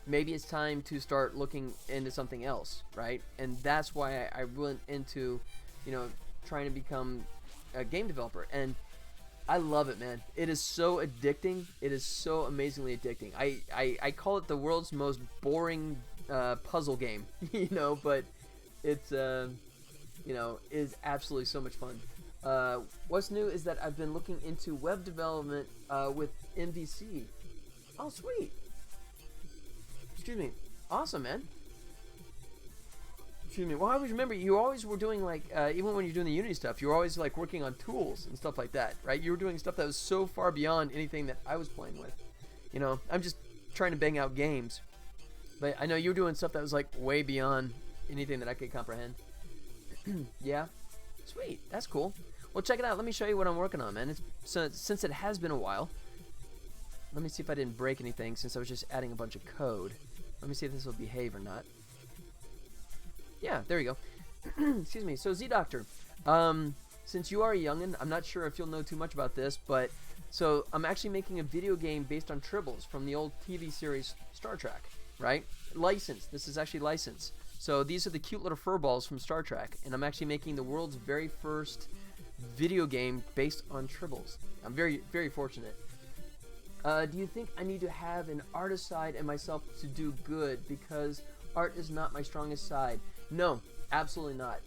maybe it's time to start looking into something else, right? And that's why I went into, you know, trying to become a game developer. And I love it, man. It is so addicting. It is so amazingly addicting. I call it the world's most boring puzzle game, you know, but it's, you know, is absolutely so much fun. What's new is that I've been looking into web development with MVC. Oh, sweet. Excuse me. Awesome, man. Excuse me. Well, I always remember you always were doing like, even when you're doing the Unity stuff, you were always like working on tools and stuff like that, right? You were doing stuff that was so far beyond anything that I was playing with. You know, I'm just trying to bang out games. But I know you were doing stuff that was like way beyond anything that I could comprehend. Yeah. Sweet. That's cool. Well, check it out. Let me show you what I'm working on, man. Since it has been a while, let me see if I didn't break anything since I was just adding a bunch of code. Let me see if this will behave or not. Yeah, there you go. Excuse me. So, Z-Doctor, since you are a youngin', I'm not sure if you'll know too much about this, but so I'm actually making a video game based on Tribbles from the old TV series Star Trek, right? Licensed. This is actually licensed. So these are the cute little furballs from Star Trek, and I'm actually making the world's very first video game based on Tribbles. I'm very, very fortunate. Do you think I need to have an artist side and myself to do good because art is not my strongest side? No, absolutely not.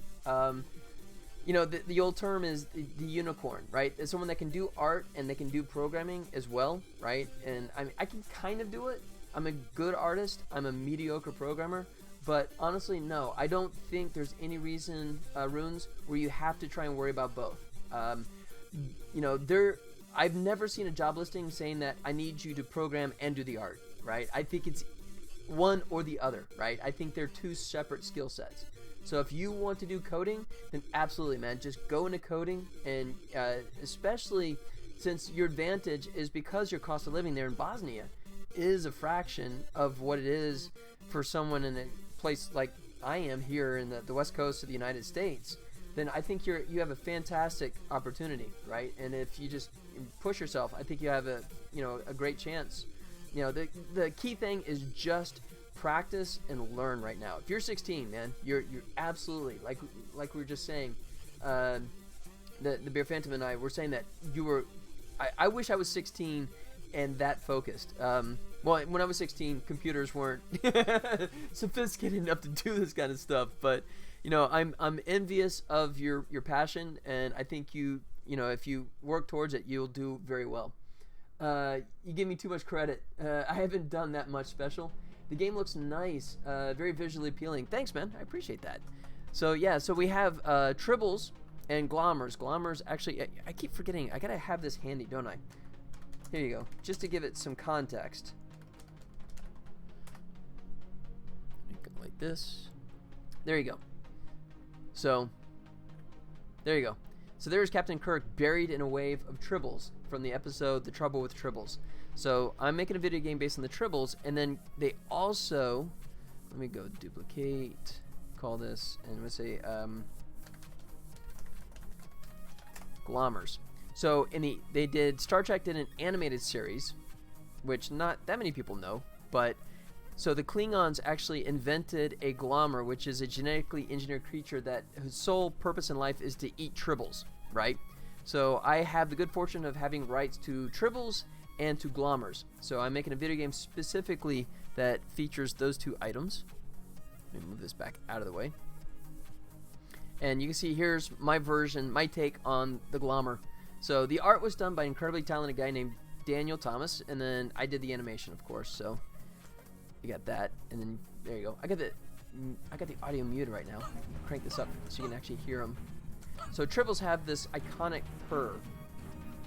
You know, the old term is the unicorn, right? It's someone that can do art and they can do programming as well, right? And I can kind of do it. I'm a good artist. I'm a mediocre programmer. But honestly, no. I don't think there's any reason, Runes, where you have to try and worry about both. You know, I've never seen a job listing saying that I need you to program and do the art, right? I think it's one or the other, right? I think they're two separate skill sets. So if you want to do coding, then absolutely, man, just go into coding, and especially since your advantage is because your cost of living there in Bosnia is a fraction of what it is for someone in a place like I am here in the west coast of the United States, then I think you have a fantastic opportunity, right? And if you just push yourself, I think you have a great chance. You know, the key thing is just practice and learn right now. If you're 16, man, you're absolutely, like we were just saying, the Beer Phantom and I were saying that you were, I wish I was 16 and that focused. Well, when I was 16, computers weren't sophisticated enough to do this kind of stuff, but you know, I'm envious of your passion, and I think you know, if you work towards it, you'll do very well. You give me too much credit. I haven't done that much special. The game looks nice, very visually appealing. Thanks, man. I appreciate that. So yeah, so we have Tribbles and Glommers. Glommers, actually, I keep forgetting. I gotta have this handy, don't I? Here you go. Just to give it some context. Go like this. There you go. So, there you go. So there's Captain Kirk buried in a wave of Tribbles from the episode The Trouble with Tribbles. So I'm making a video game based on the Tribbles, and then they also, let me go duplicate, call this, and let's say Glommers. So Star Trek did an animated series, which not that many people know, but so the Klingons actually invented a Glommer, which is a genetically engineered creature whose sole purpose in life is to eat Tribbles, right? So I have the good fortune of having rights to Tribbles and to Glommers. So I'm making a video game specifically that features those two items. Let me move this back out of the way. And you can see here's my version, my take on the Glommer. So the art was done by an incredibly talented guy named Daniel Thomas, and then I did the animation, of course. So you got that, and then there you go. I got the audio muted right now. Crank this up so you can actually hear them. So Tribbles have this iconic purr.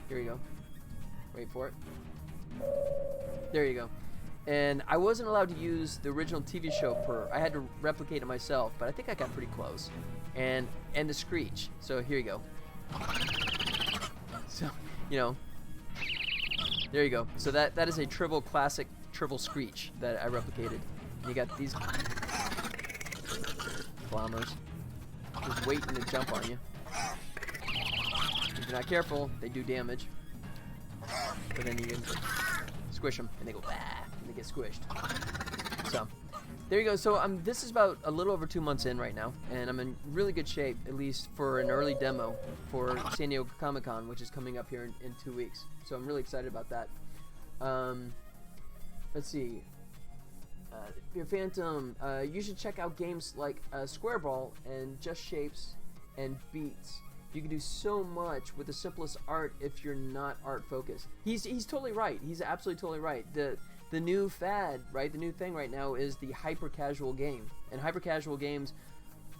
Here you go. Wait for it. There you go. And I wasn't allowed to use the original TV show purr. I had to replicate it myself, but I think I got pretty close. And the screech. So here you go. So, you know, There you go. So that is a Tribble classic Tribble screech that I replicated. And you got these bombers just waiting to jump on you. If you're not careful, they do damage. But then you can squish them, and they go bah, and they get squished. So there you go. So this is about a little over 2 months in right now, and I'm in really good shape, at least for an early demo for San Diego Comic-Con, which is coming up here in 2 weeks. So I'm really excited about that. Let's see. Your Phantom, you should check out games like Square Ball and Just Shapes and Beats. You can do so much with the simplest art if you're not art focused. He's totally right. He's absolutely totally right. The new fad, right? The new thing right now is the hyper casual game, and hyper casual games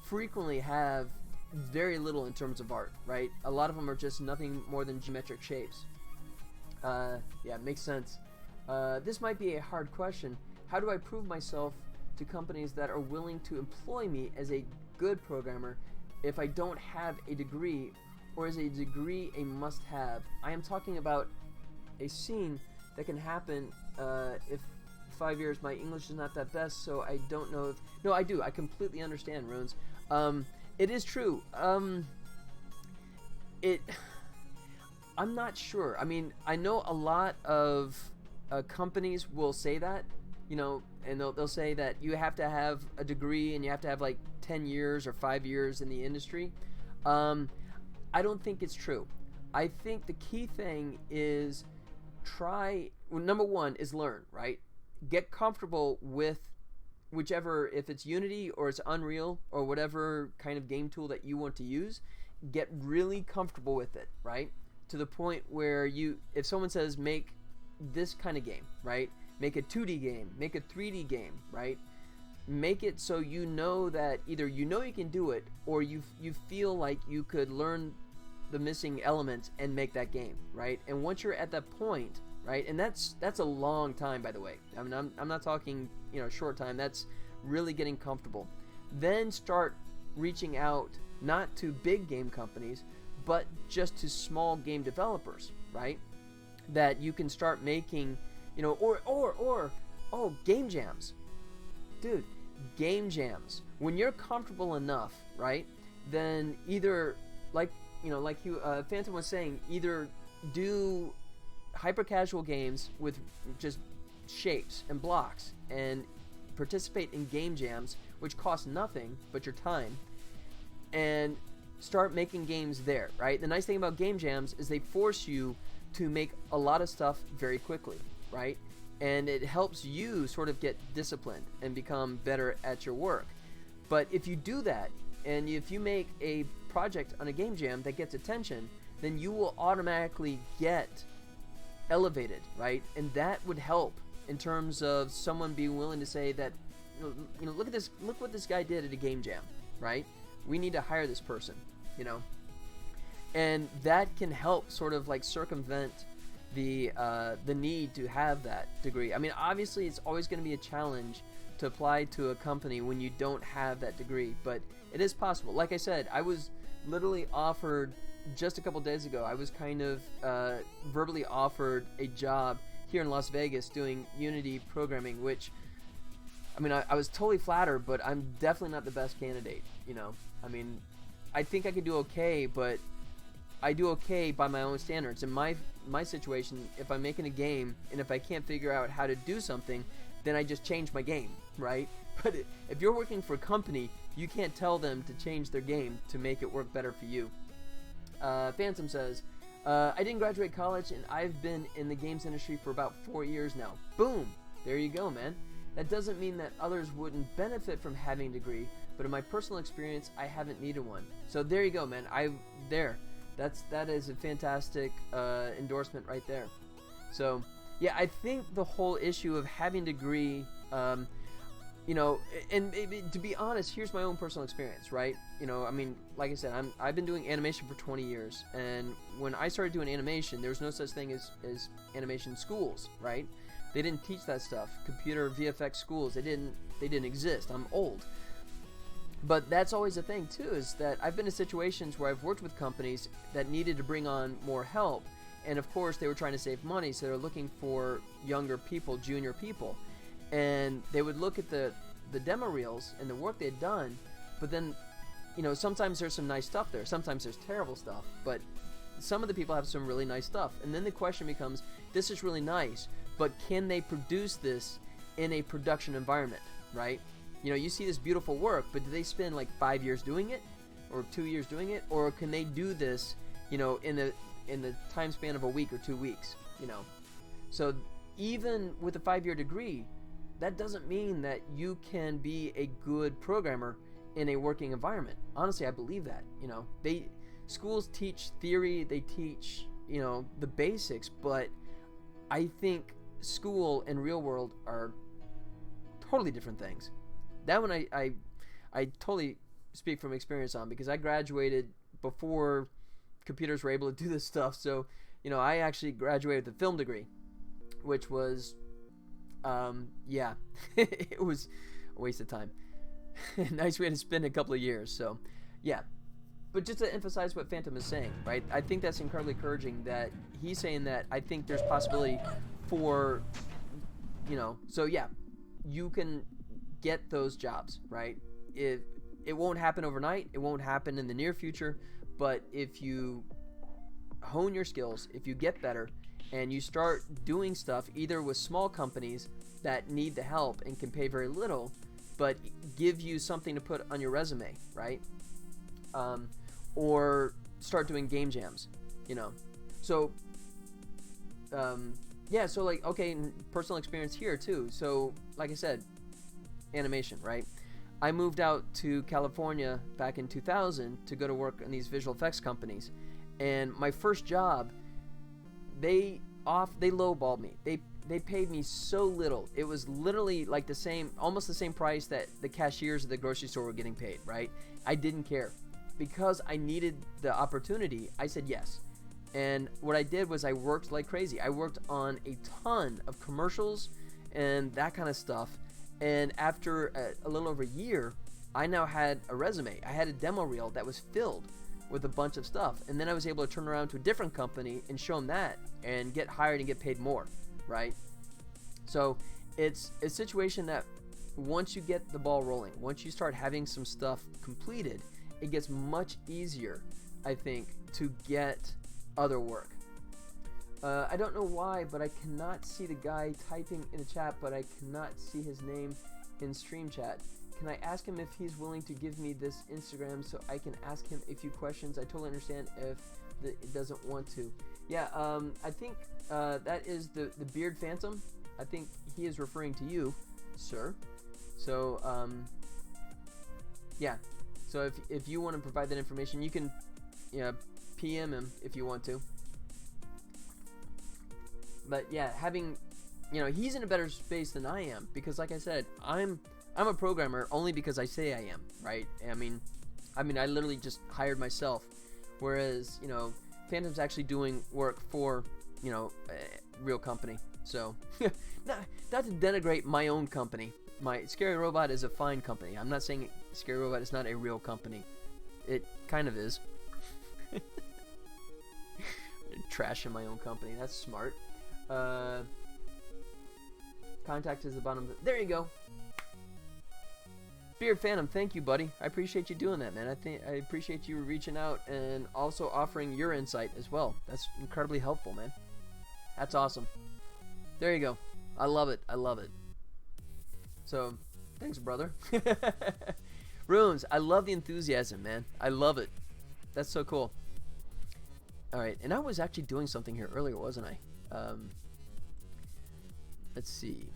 frequently have very little in terms of art, right? A lot of them are just nothing more than geometric shapes. Yeah, it makes sense. This might be a hard question. How do I prove myself to companies that are willing to employ me as a good programmer if I don't have a degree, or is a degree a must-have? I am talking about a scene that can happen if 5 years my English is not that best, so I don't know if... No, I do. I completely understand, Runes. It is true. I'm not sure. I mean, I know a lot of companies will say that, you know, and they'll say that you have to have a degree and you have to have like 10 years or 5 years in the industry. I don't think it's true. I think the key thing is number one is learn, right? Get comfortable with whichever, if it's Unity or it's Unreal or whatever kind of game tool that you want to use, get really comfortable with it, right? To the point where if someone says make this kind of game, right? Make a 2D game, make a 3D game, right? Make it so you know that either you know you can do it, or you feel like you could learn the missing elements and make that game, right? And once you're at that point, right? And that's a long time, by the way. I mean, I'm not talking, you know, short time. That's really getting comfortable. Then start reaching out not to big game companies, but just to small game developers, right? That you can start making, you know, or game jams. Dude, game jams. When you're comfortable enough, right? Then either like Phantom was saying, either do hyper casual games with just shapes and blocks and participate in game jams, which cost nothing but your time, and start making games there, right? The nice thing about game jams is they force you to make a lot of stuff very quickly, right? And it helps you sort of get disciplined and become better at your work. But if you do that, and if you make a project on a game jam that gets attention, then you will automatically get elevated, right? And that would help in terms of someone being willing to say that, you know, look at this, look what this guy did at a game jam, right? We need to hire this person, you know? And that can help sort of like circumvent the need to have that degree. I mean, obviously it's always going to be a challenge to apply to a company when you don't have that degree, but it is possible. Like I said, I was literally offered just a couple days ago, I was kind of verbally offered a job here in Las Vegas doing Unity programming, which, I mean, I was totally flattered, but I'm definitely not the best candidate, you know? I mean, I think I could do okay, but I do okay by my own standards. In my situation, if I'm making a game and if I can't figure out how to do something, then I just change my game, right? But if you're working for a company, you can't tell them to change their game to make it work better for you. Phantom says, I didn't graduate college and I've been in the games industry for about 4 years now. Boom! There you go, man. That doesn't mean that others wouldn't benefit from having a degree, but in my personal experience, I haven't needed one. So there you go, man. That is a fantastic endorsement right there. So yeah, I think the whole issue of having a degree, you know, and to be honest, here's my own personal experience, right? You know, I mean, like I said, I've been doing animation for 20 years, and when I started doing animation, there was no such thing as animation schools, right? They didn't teach that stuff. Computer VFX schools, they didn't exist. I'm old. But that's always a thing too, is that I've been in situations where I've worked with companies that needed to bring on more help, And of course, they were trying to save money, so they're looking for younger people, junior people. And they would look at the demo reels and the work they had done, but then, sometimes there's some nice stuff there. Sometimes there's terrible stuff, but some of the people have some really nice stuff. And then the question becomes, this is really nice, but can they produce this in a production environment, right? You see this beautiful work, but do they spend like 5 years doing it or 2 years doing it? Or can they do this, in the time span of a week or 2 weeks, So even with a 5-year degree, that doesn't mean that you can be a good programmer in a working environment. Honestly, I believe that, schools teach theory, they teach, the basics, but I think school and real world are totally different things. That one I totally speak from experience on, because I graduated before computers were able to do this stuff. So, I actually graduated with a film degree, which was, it was a waste of time. Nice way to spend a couple of years. So, yeah. But just to emphasize what Phantom is saying, right? I think that's incredibly encouraging that he's saying that I think there's possibility for, so yeah, you can get those jobs, right? It won't happen overnight. It won't happen in the near future. But if you hone your skills, if you get better, and you start doing stuff either with small companies that need the help and can pay very little, but give you something to put on your resume, right? Or start doing game jams, So, so like, okay, personal experience here too. So, like I said, animation, right? I moved out to California back in 2000 to go to work in these visual effects companies. And my first job, they lowballed me. They paid me so little. It was literally like almost the same price that the cashiers at the grocery store were getting paid, right? I didn't care. Because I needed the opportunity, I said yes. And what I did was I worked like crazy. I worked on a ton of commercials and that kind of stuff. And after a little over a year, I now had a resume. I had a demo reel that was filled with a bunch of stuff. And then I was able to turn around to a different company and show them that and get hired and get paid more, right? So it's a situation that once you get the ball rolling, once you start having some stuff completed, it gets much easier, I think, to get other work. I don't know why, but I cannot see the guy typing in the chat, but I cannot see his name in stream chat. Can I ask him if he's willing to give me this Instagram so I can ask him a few questions? I totally understand if it doesn't want to. Yeah, I think that is the Beard Phantom. I think he is referring to you, sir. So, yeah. So if you want to provide that information, you can PM him if you want to. But yeah, having, he's in a better space than I am, because like I said, I'm a programmer only because I say I am, right? I mean I literally just hired myself, whereas Phantom's actually doing work for a real company. So not to denigrate my own company. My Scary Robot is a fine company. I'm not saying Scary Robot is not a real company. It kind of is. Trashing my own company. That's smart. Contact is the bottom. There you go. Beard Phantom, thank you, buddy. I appreciate you doing that, man. I appreciate you reaching out and also offering your insight as well. That's incredibly helpful, man. That's awesome. There you go. I love it. I love it. So, thanks, brother. Runes, I love the enthusiasm, man. I love it. That's so cool. Alright, and I was actually doing something here earlier, wasn't I? Let's see.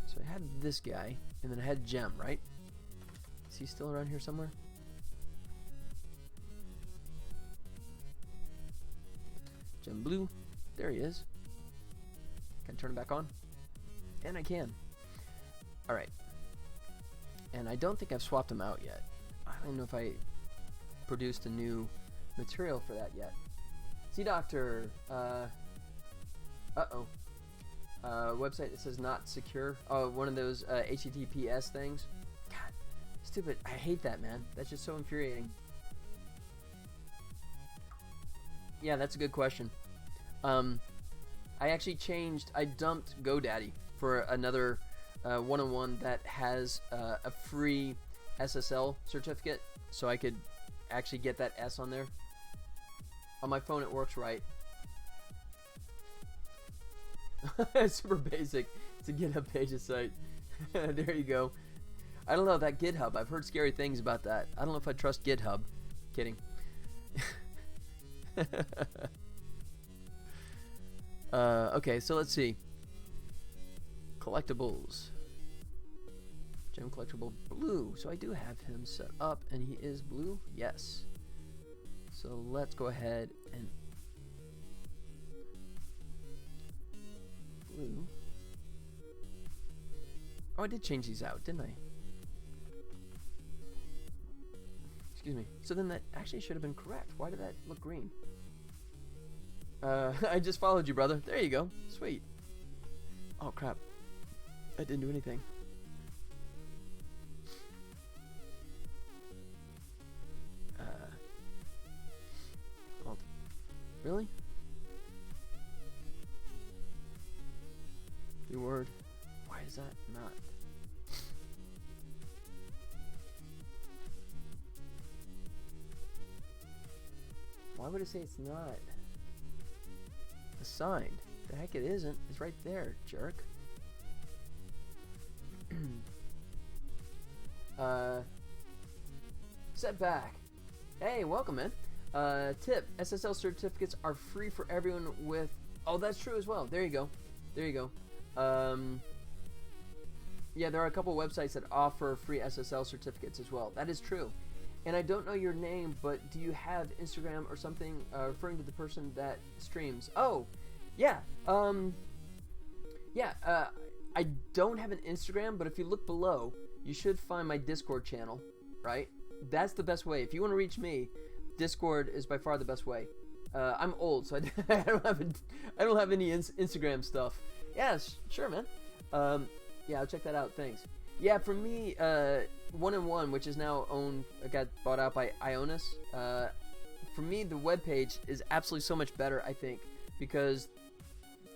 So I had this guy, and then I had Gem, right? Is he still around here somewhere? Gem Blue. There he is. Can I turn it back on? And I can. Alright. And I don't think I've swapped them out yet. I don't know if I produced a new material for that yet. Sea Doctor. Uh-oh. Website that says not secure. Oh, one of those HTTPS things. God, stupid. I hate that, man. That's just so infuriating. Yeah, that's a good question. I actually I dumped GoDaddy for another one-on-one that has a free SSL certificate, so I could actually get that S on there. On my phone, it works right. Super basic. It's a GitHub Pages site. There you go. I don't know, that GitHub. I've heard scary things about that. I don't know if I trust GitHub. Kidding. Okay, so let's see. Collectibles. Gem collectible blue. So I do have him set up, and he is blue. Yes. So let's go ahead and blue. Oh, I did change these out, didn't I? Excuse me. So then that actually should have been correct. Why did that look green? I just followed you, brother. There you go. Sweet. Oh, crap. I didn't do anything. Well, really? Reward. Why is that not? Why would it say it's not assigned? The heck it isn't. It's right there, jerk. Setback. Hey, welcome, man. Tip: SSL certificates are free for everyone with. Oh, that's true as well. There you go. There you go. Yeah, there are a couple websites that offer free SSL certificates as well. That is true. And I don't know your name, but do you have Instagram or something referring to the person that streams? Oh, yeah. I don't have an Instagram, but if you look below, you should find my Discord channel, right? That's the best way. If you want to reach me, Discord is by far the best way. I'm old, so I don't have any Instagram stuff. Yeah, sure, man. Yeah, I'll check that out. Thanks. Yeah, for me, 1&1, which is now got bought out by Ionis. For me, the webpage is absolutely so much better, I think, because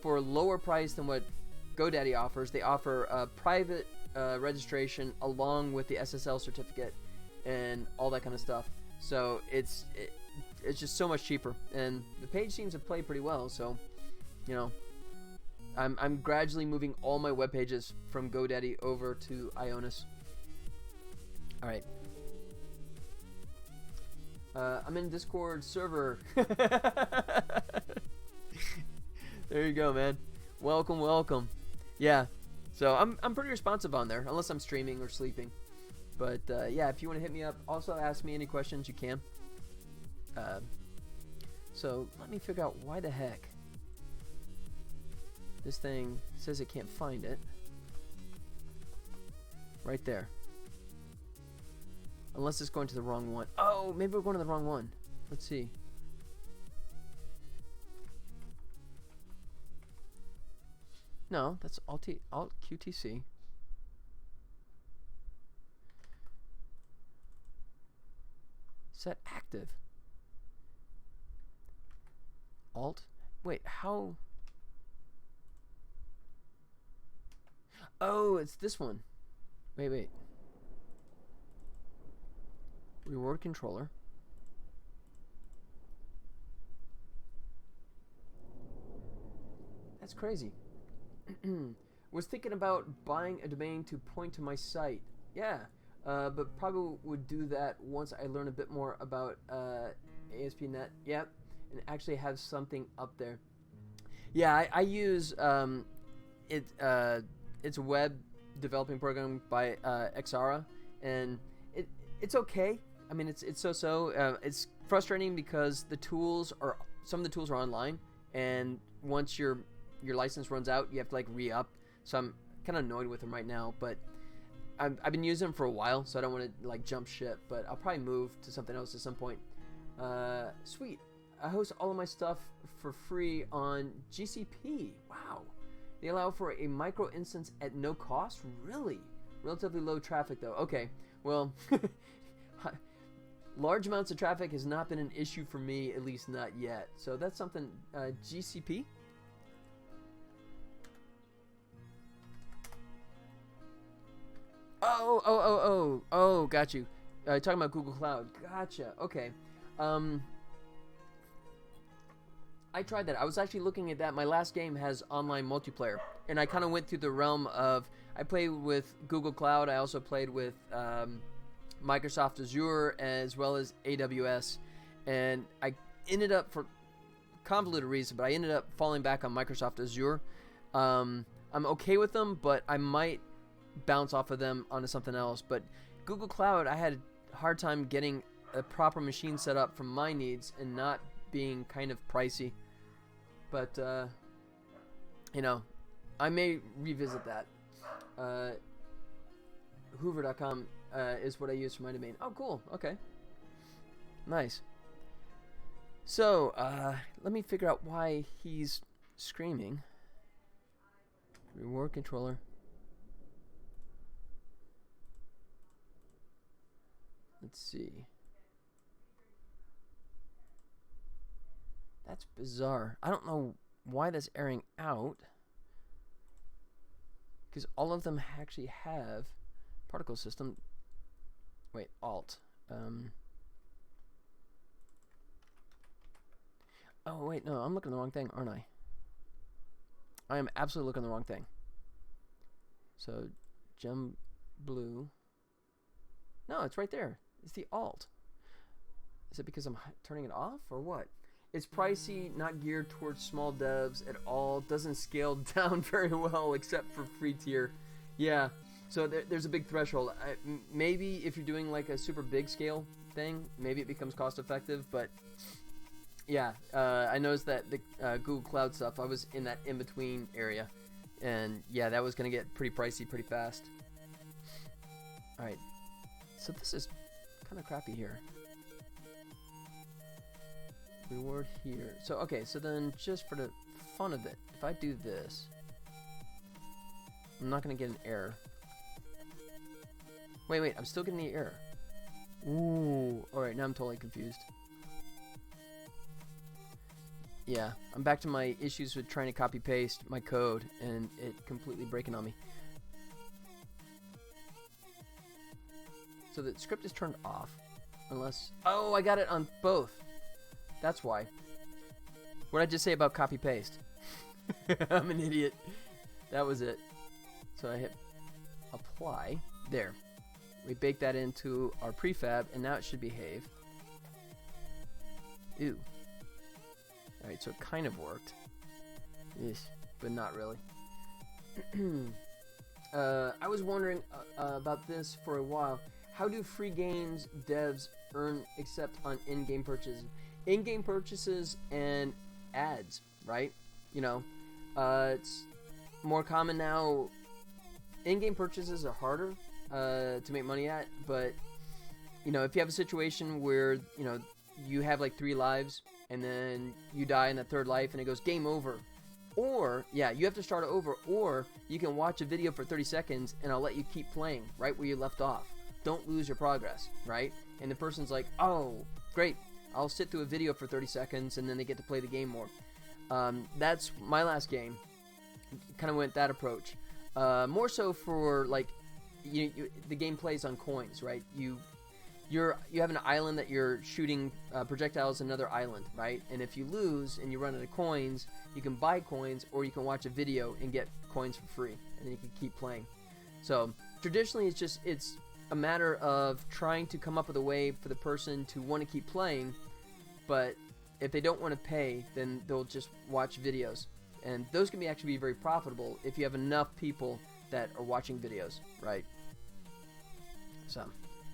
for a lower price than what GoDaddy offers, they offer a private registration along with the SSL certificate and all that kind of stuff. So it's just so much cheaper, and the page seems to play pretty well. So, you know, I'm gradually moving all my web pages from GoDaddy over to Ionis. All right. I'm in Discord server. There you go, man. Welcome, welcome. Yeah. So I'm pretty responsive on there, unless I'm streaming or sleeping. But yeah, if you want to hit me up, also ask me any questions you can. So let me figure out why the heck this thing says it can't find it. Right there. Unless it's going to the wrong one. Oh, maybe we're going to the wrong one. Let's see. No, that's Alt QTC. Set active. Alt. Wait, how? Oh, it's this one. Wait. Reward controller. That's crazy. Was thinking about buying a domain to point to my site. Yeah, but probably would do that once I learn a bit more about ASP.NET. Yep, and actually have something up there. Yeah, I use it's a web developing program by Xara, and it's okay. I mean, it's so. It's frustrating because some of the tools are online, and once your license runs out, you have to like re-up. So I'm kind of annoyed with them right now, but I've been using them for a while, so I don't want to like jump ship. But I'll probably move to something else at some point. Sweet. I host all of my stuff for free on GCP. Wow. They allow for a micro instance at no cost. Really? Relatively low traffic though. Okay. Well, Large amounts of traffic has not been an issue for me, at least not yet. So that's something. GCP. Oh, got you. Talking about Google Cloud. Gotcha. Okay. I tried that. I was actually looking at that. My last game has online multiplayer, and I kind of went through the realm of, I played with Google Cloud. I also played with Microsoft Azure as well as AWS, and I ended up, for convoluted reason, but I ended up falling back on Microsoft Azure. I'm okay with them, but I might bounce off of them onto something else. But Google Cloud, I had a hard time getting a proper machine set up for my needs and not being kind of pricey. But you know, I may revisit that. Hoover.com is what I use for my domain. Oh, cool. Okay, nice. So let me figure out why he's screaming. Reward controller. Let's see. That's bizarre. I don't know why that's airing out, because all of them actually have particle system. Wait, alt. Oh wait, no, I'm looking at the wrong thing, aren't I? I am absolutely looking at the wrong thing. So, gem blue. No, it's right there. It's the alt. Is it because I'm turning it off or what? It's pricey, not geared towards small devs at all. Doesn't scale down very well except for free tier. Yeah, so there's a big threshold. Maybe if you're doing like a super big scale thing, maybe it becomes cost effective. But yeah, I noticed that the Google Cloud stuff, I was in that in-between area. And yeah, that was going to get pretty pricey pretty fast. Alright, so this is kind of crappy here. Reward here. So, okay, so then just for the fun of it, if I do this, I'm not going to get an error. Wait, I'm still getting the error. Ooh, alright, now I'm totally confused. Yeah, I'm back to my issues with trying to copy-paste my code, and it completely breaking on me. So the script is turned off, unless... Oh, I got it on both. That's why. What did I just say about copy-paste? I'm an idiot. That was it. So I hit apply. There. We bake that into our prefab, and now it should behave. Ew. Alright, so it kind of worked. Eesh, but not really. I was wondering about this for a while. How do free games devs earn except on in-game purchases? In-game purchases and ads, right? You know, it's more common now. In-game purchases are harder to make money at, but you know, if you have a situation where you know you have like 3 lives and then you die in that 3rd life and it goes game over, or yeah, you have to start over, or you can watch a video for 30 seconds and I'll let you keep playing right where you left off. Don't lose your progress, right? And the person's like, oh, great. I'll sit through a video for 30 seconds and then they get to play the game more. That's my last game. Kind of went that approach. More so for like, the game plays on coins, right? You have an island that you're shooting projectiles in another island, right? And if you lose and you run out of coins, you can buy coins or you can watch a video and get coins for free, and then you can keep playing. So traditionally, it's a matter of trying to come up with a way for the person to want to keep playing, but if they don't want to pay, then they'll just watch videos. And those can actually be very profitable if you have enough people that are watching videos, right? So,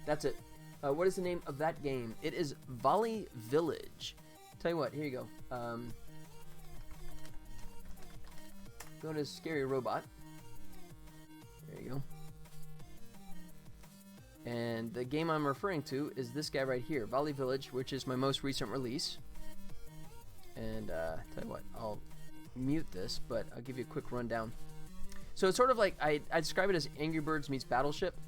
that's it. What is the name of that game? It is Volley Village. Tell you what, here you go. Go to Scary Robot. There you go. And the game I'm referring to is this guy right here, Volley Village, which is my most recent release. And tell you what, I'll mute this, but I'll give you a quick rundown. So it's sort of like, I describe it as Angry Birds meets Battleship.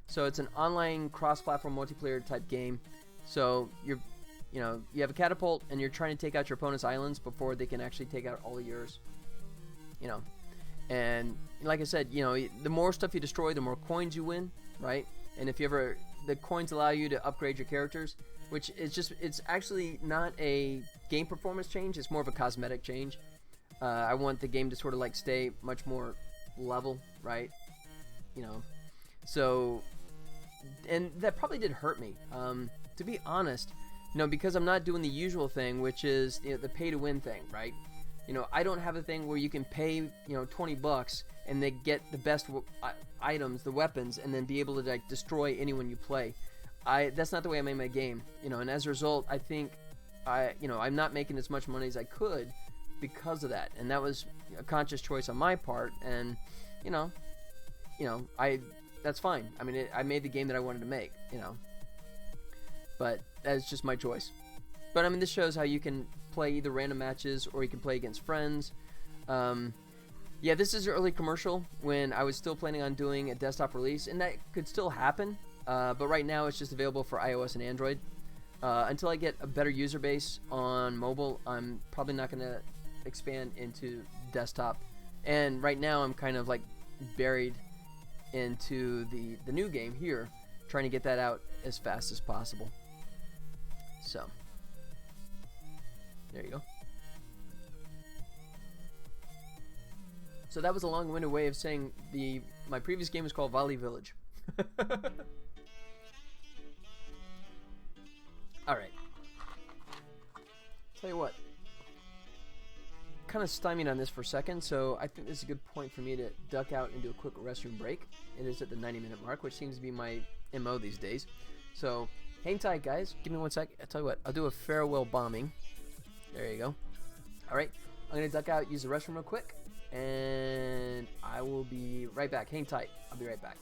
So it's an online cross-platform multiplayer type game So you have a catapult and you're trying to take out your opponent's islands before they can actually take out all of yours. And like I said, the more stuff you destroy, the more coins you win, right? And if the coins allow you to upgrade your characters, which it's actually not a game performance change, it's more of a cosmetic change. I want the game to sort of like stay much more level, right? So, and that probably did hurt me, to be honest, because I'm not doing the usual thing, which is the pay to win thing, right? I don't have a thing where you can pay, $20 and they get the best items, the weapons, and then be able to like destroy anyone you play. That's not the way I made my game, and as a result, I think I'm not making as much money as I could because of that, and that was a conscious choice on my part, and that's fine. I mean, I made the game that I wanted to make, but that's just my choice. But I mean, this shows how you can play either random matches or you can play against friends. Yeah, this is an early commercial when I was still planning on doing a desktop release, and that could still happen, but right now it's just available for iOS and Android. Until I get a better user base on mobile, I'm probably not going to expand into desktop. And right now I'm kind of like buried into the new game here, trying to get that out as fast as possible. So there you go. So that was a long-winded way of saying my previous game was called Volley Village. Alright. Tell you what. Kind of stymied on this for a second, so I think this is a good point for me to duck out and do a quick restroom break. It is at the 90-minute mark, which seems to be my MO these days. So hang tight, guys. Give me 1 sec. I'll tell you what. I'll do a farewell bombing. There you go. Alright. I'm going to duck out, use the restroom real quick, and I will be right back. Hang tight. I'll be right back.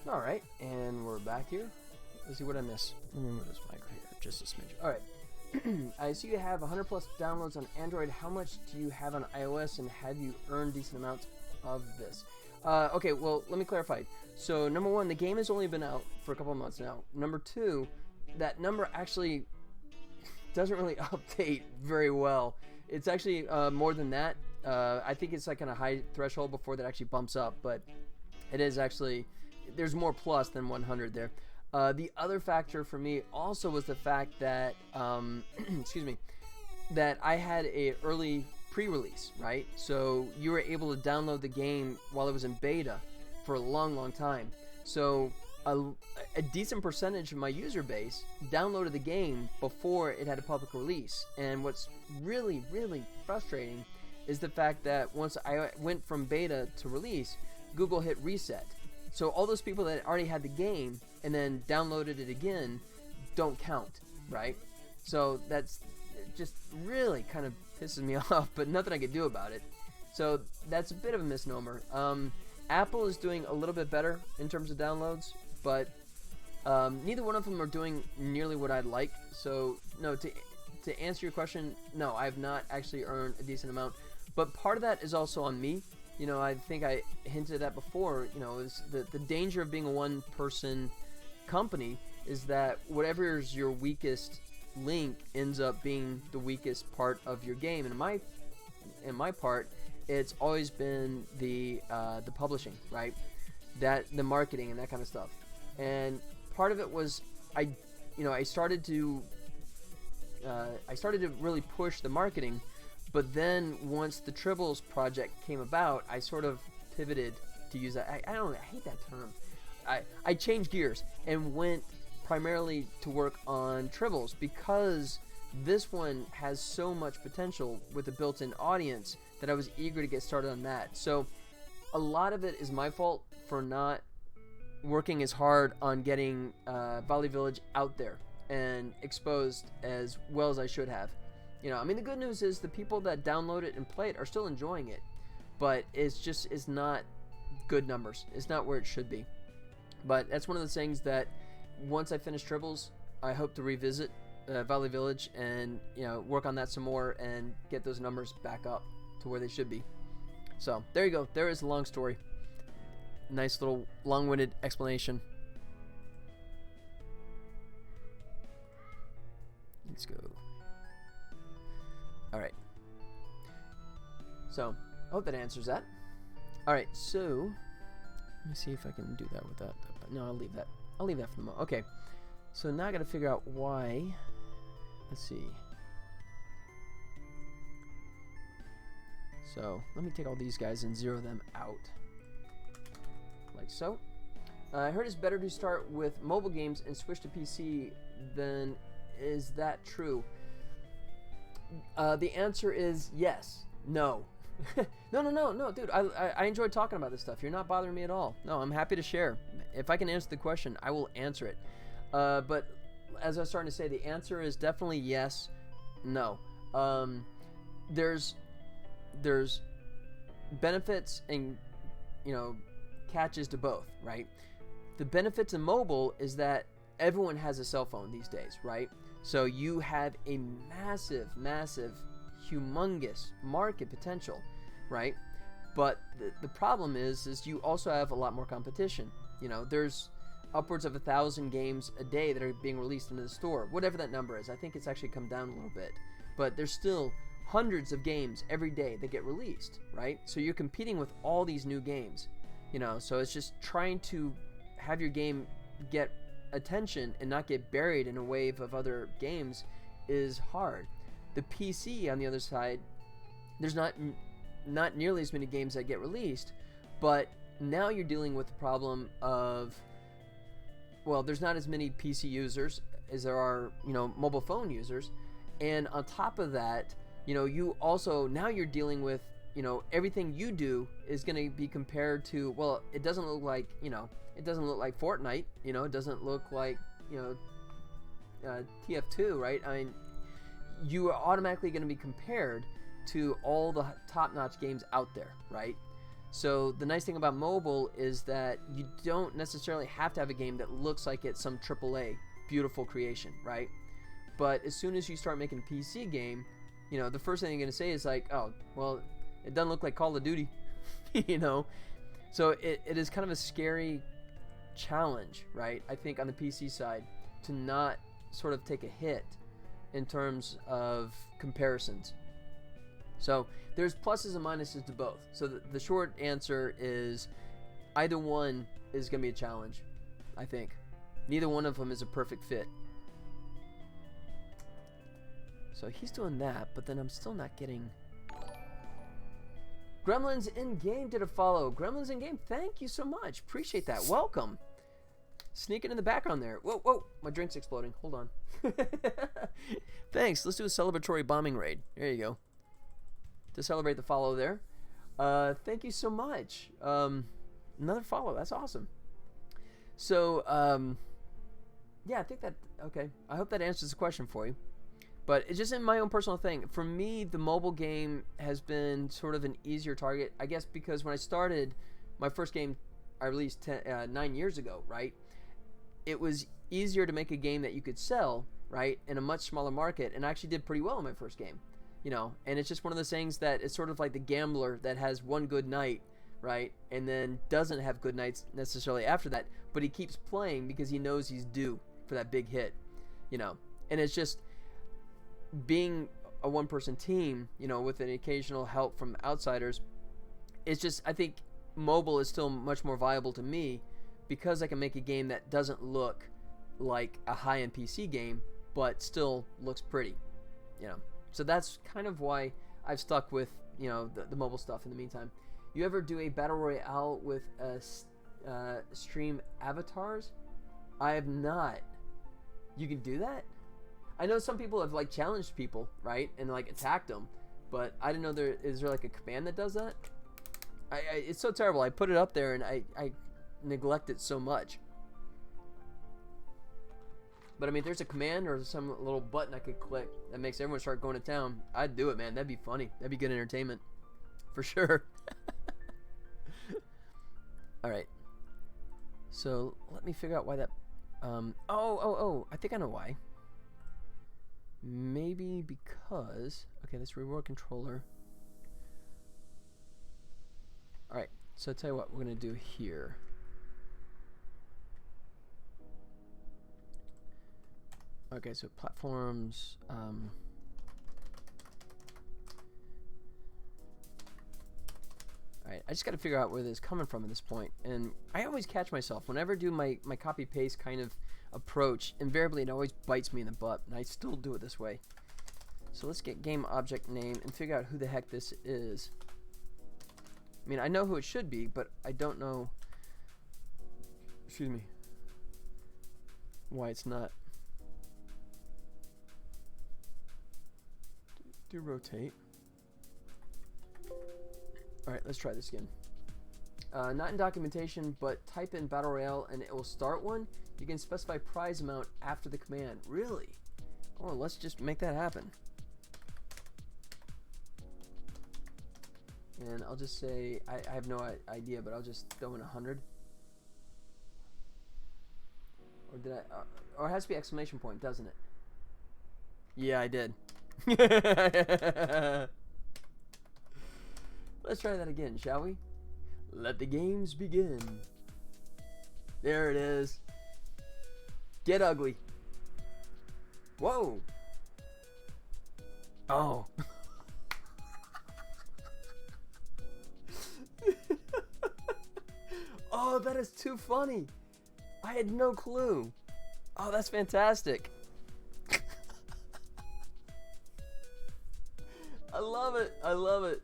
Alright, and we're back here. Let's see what I missed. Let me move this mic right here, just a smidge. Alright. I see you have 100 plus downloads on Android. How much do you have on iOS, and have you earned decent amounts of this? Okay, well, let me clarify. So, number one, the game has only been out for a couple of months now. Number two, that number actually doesn't really update very well. It's actually more than that. I think it's like on a high threshold before that actually bumps up, but it is actually... There's more plus than 100 there. The other factor for me also was the fact that, excuse me, that I had a early pre-release, right? So you were able to download the game while it was in beta for a long, long time. So a decent percentage of my user base downloaded the game before it had a public release. And what's really, really frustrating is the fact that once I went from beta to release, Google hit reset. So all those people that already had the game and then downloaded it again don't count, right? So that's just really kind of pisses me off, but nothing I could do about it. So that's a bit of a misnomer. Apple is doing a little bit better in terms of downloads, but neither one of them are doing nearly what I'd like. So no, to answer your question, no, I have not actually earned a decent amount. But part of that is also on me. You know, I think I hinted at that before. You know, is the danger of being a one-person company is that whatever is your weakest link ends up being the weakest part of your game. And in my part, it's always been the publishing, right? That the marketing and that kind of stuff. And part of it was I started to really push the marketing, but then once the Tribbles project came about, I sort of pivoted to use that. I hate that term. I changed gears and went primarily to work on Tribbles because this one has so much potential with a built-in audience that I was eager to get started on that. So a lot of it is my fault for not working as hard on getting Valley Village out there and exposed as well as I should have. You know, I mean, the good news is the people that download it and play it are still enjoying it, but it's not good numbers. It's not where it should be. But that's one of the things that once I finish Tribbles, I hope to revisit Valley Village and, you know, work on that some more and get those numbers back up to where they should be. So there you go. There is a long story. Nice little long-winded explanation. Let's go. All right. So I hope that answers that. All right. So let me see if I can do that with that. No, I'll leave that. I'll leave that for the moment. Okay. So now I got to figure out why. Let's see. So let me take all these guys and zero them out. Like so. I heard it's better to start with mobile games and switch to PC. Then is that true? The answer is yes. No. No, dude. I enjoy talking about this stuff. You're not bothering me at all. No, I'm happy to share. If I can answer the question, I will answer it. But as I was starting to say, the answer is definitely yes. No. There's benefits and, you know, catches to both, right? The benefit to mobile is that everyone has a cell phone these days, right? So you have a massive, humongous market potential, right? But the problem is you also have a lot more competition. You know, there's upwards of 1,000 games a day that are being released into the store, whatever that number is. I think it's actually come down a little bit, but there's still hundreds of games every day that get released, right? So you're competing with all these new games, you know, so it's just trying to have your game get attention and not get buried in a wave of other games is hard. The PC, on the other side, there's not nearly as many games that get released, but now you're dealing with the problem of, well, there's not as many PC users as there are, you know, mobile phone users, and on top of that, you know, you also, now you're dealing with, you know, everything you do is going to be compared to, well, it doesn't look like, you know, it doesn't look like Fortnite, you know, it doesn't look like, you know, TF2, right? I mean, you are automatically going to be compared to all the top-notch games out there, right? So the nice thing about mobile is that you don't necessarily have to have a game that looks like it's some AAA beautiful creation, right? But as soon as you start making a PC game, you know, the first thing you're going to say is like, oh, well, it doesn't look like Call of Duty, you know? So it is kind of a scary challenge, right? I think on the PC side to not sort of take a hit in terms of comparisons. So there's pluses and minuses to both. So the short answer is either one is going to be a challenge, I think. Neither one of them is a perfect fit. So he's doing that, but then I'm still not getting... Gremlins in Game did a follow. Gremlins in Game, thank you so much. Appreciate that. Welcome. Sneaking in the background there. Whoa, my drink's exploding. Hold on. Thanks. Let's do a celebratory bombing raid. There you go. To celebrate the follow there. Thank you so much. Another follow. That's awesome. So, yeah, I think that, okay. I hope that answers the question for you. But it's just in my own personal thing. For me, the mobile game has been sort of an easier target, I guess, because when I started my first game, I released 9 years ago, right? It was easier to make a game that you could sell, right, in a much smaller market, and I actually did pretty well in my first game, you know. And it's just one of those things that it's sort of like the gambler that has one good night, right, and then doesn't have good nights necessarily after that, but he keeps playing because he knows he's due for that big hit, you know. And it's just being a one-person team, you know, with an occasional help from outsiders. It's just, I think mobile is still much more viable to me because I can make a game that doesn't look like a high-end PC game, but still looks pretty, you know. So that's kind of why I've stuck with, you know, the mobile stuff in the meantime. You ever do a battle royale with stream avatars? I have not. You can do that? I know some people have like challenged people, right, and like attacked them, but I didn't know is there like a command that does that? It's so terrible. I put it up there and I neglect it so much. But I mean, if there's a command or some little button I could click that makes everyone start going to town, I'd do it, man. That'd be funny. That'd be good entertainment, for sure. All right. So let me figure out why that. Oh! I think I know why. Maybe because, okay, this reward controller. Alright, so I'll tell you what we're going to do here. Okay, so platforms, alright, I just got to figure out where this is coming from at this point. And I always catch myself, whenever I do my copy-paste kind of approach, invariably it always bites me in the butt, and I still do it this way. So let's get game object name and figure out who the heck this is. I mean, I know who it should be, but I don't know, excuse me, why it's not. Do rotate. Alright, let's try this again. Not in documentation, but type in Battle Royale and it will start one. You can specify prize amount after the command. Really? Oh, let's just make that happen. And I'll just say, I have no idea, but I'll just throw in 100. Or did I? Or it has to be exclamation point, doesn't it? Yeah, I did. Let's try that again, shall we? Let the games begin. There it is. Get ugly. Whoa. Oh. Oh, that is too funny. I had no clue. Oh, that's fantastic. I love it. I love it.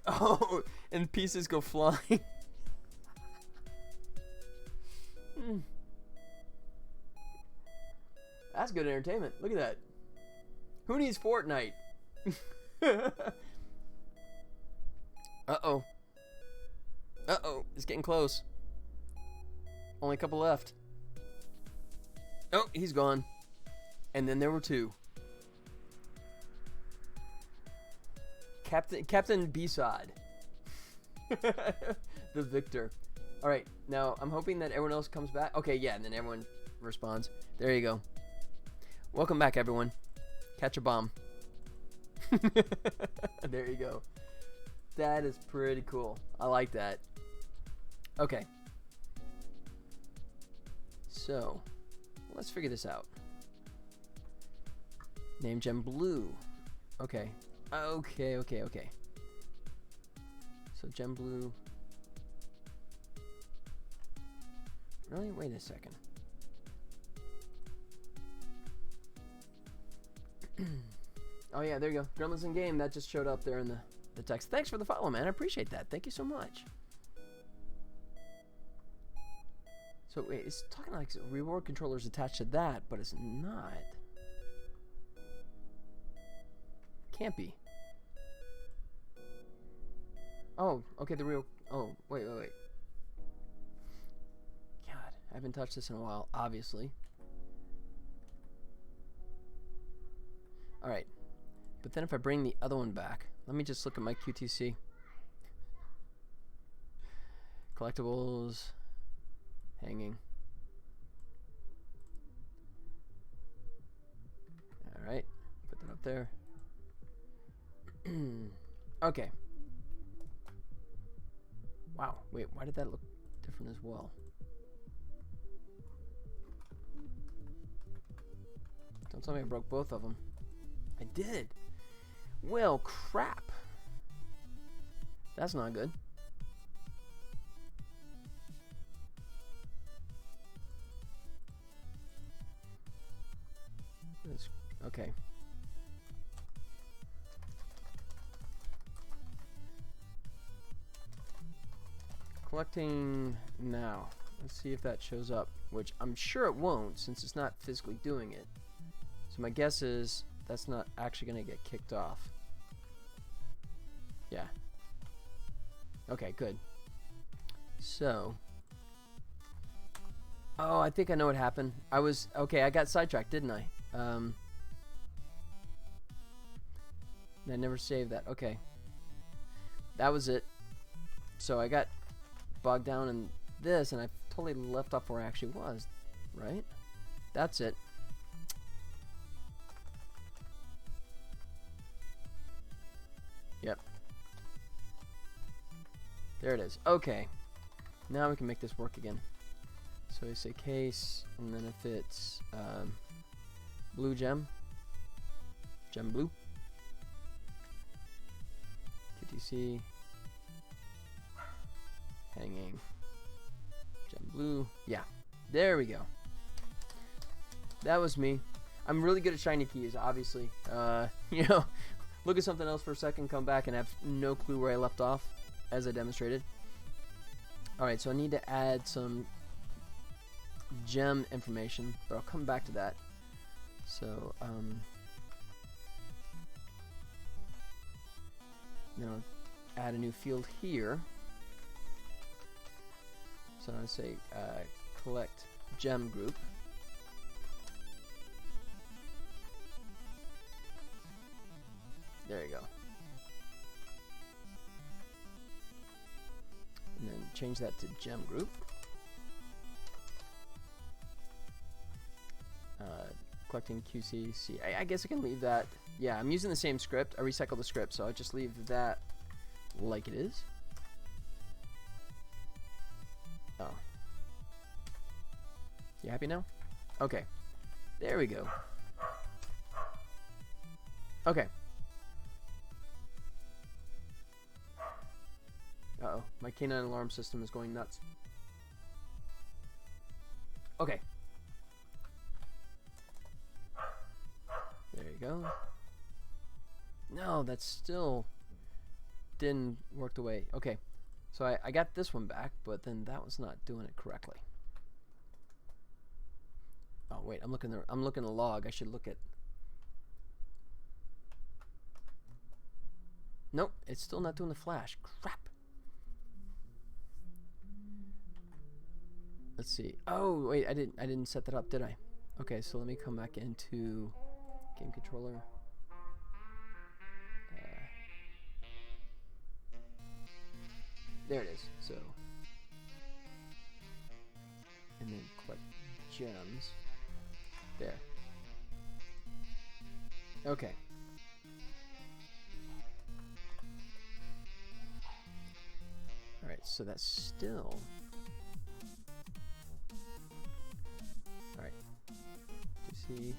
Oh, and pieces go flying. That's good entertainment. Look at that. Who needs Fortnite? Uh-oh. Uh-oh. It's getting close. Only a couple left. Oh, he's gone. And then there were two. Captain B-Side. The victor. Alright, now I'm hoping that everyone else comes back. Okay, yeah, and then everyone responds. There you go. Welcome back, everyone. Catch a bomb. There you go. That is pretty cool. I like that. Okay. So, let's figure this out. Name gem blue. Okay. Okay. So gem blue. Really? Wait a second. Oh yeah, there you go. Gremlins in game. That just showed up there in the text. Thanks for the follow, man. I appreciate that. Thank you so much. So wait, it's talking like reward controllers attached to that, but it's not. Can't be. Oh, okay, the real. Oh, wait. God, I haven't touched this in a while, obviously. Alright. But then if I bring the other one back, let me just look at my QTC. Collectibles. Hanging. Alright. Put that up there. Okay. Wow. Wait, why did that look different as well? Don't tell me I broke both of them. I did. Well, crap. That's not good. Okay. Collecting now. Let's see if that shows up, which I'm sure it won't since it's not physically doing it. So my guess is that's not actually going to get kicked off. Yeah. Okay, good. So. Oh, I think I know what happened. Okay, I got sidetracked, didn't I? I never saved that. Okay. That was it. So I got bogged down in this, and I totally left off where I actually was, right? That's it. Yep. There it is. Okay. Now we can make this work again. So we say case, and then if it's blue gem blue, QTC, hanging, gem blue. Yeah, there we go. That was me. I'm really good at shiny keys, obviously. You know, look at something else for a second, come back, and have no clue where I left off, as I demonstrated. Alright, so I need to add some gem information, but I'll come back to that. So, then I'll add a new field here. So I'm going to say collect gem group. There you go. And then change that to gem group. Collecting QCC. I guess I can leave that. Yeah, I'm using the same script. I recycled the script, so I'll just leave that like it is. Oh. You happy now? Okay. There we go. Okay. Uh-oh. My canine alarm system is going nuts. Okay. There you go. No, that still didn't work the way. Okay. So I got this one back, but then that was not doing it correctly. Oh wait, I'm looking at the log. I should look at. Nope, it's still not doing the flash. Crap. Let's see. Oh wait, I didn't set that up, did I? Okay, so let me come back into game controller. There it is. So, and then collect gems. There. Okay. All right. So that's still. All right. To see.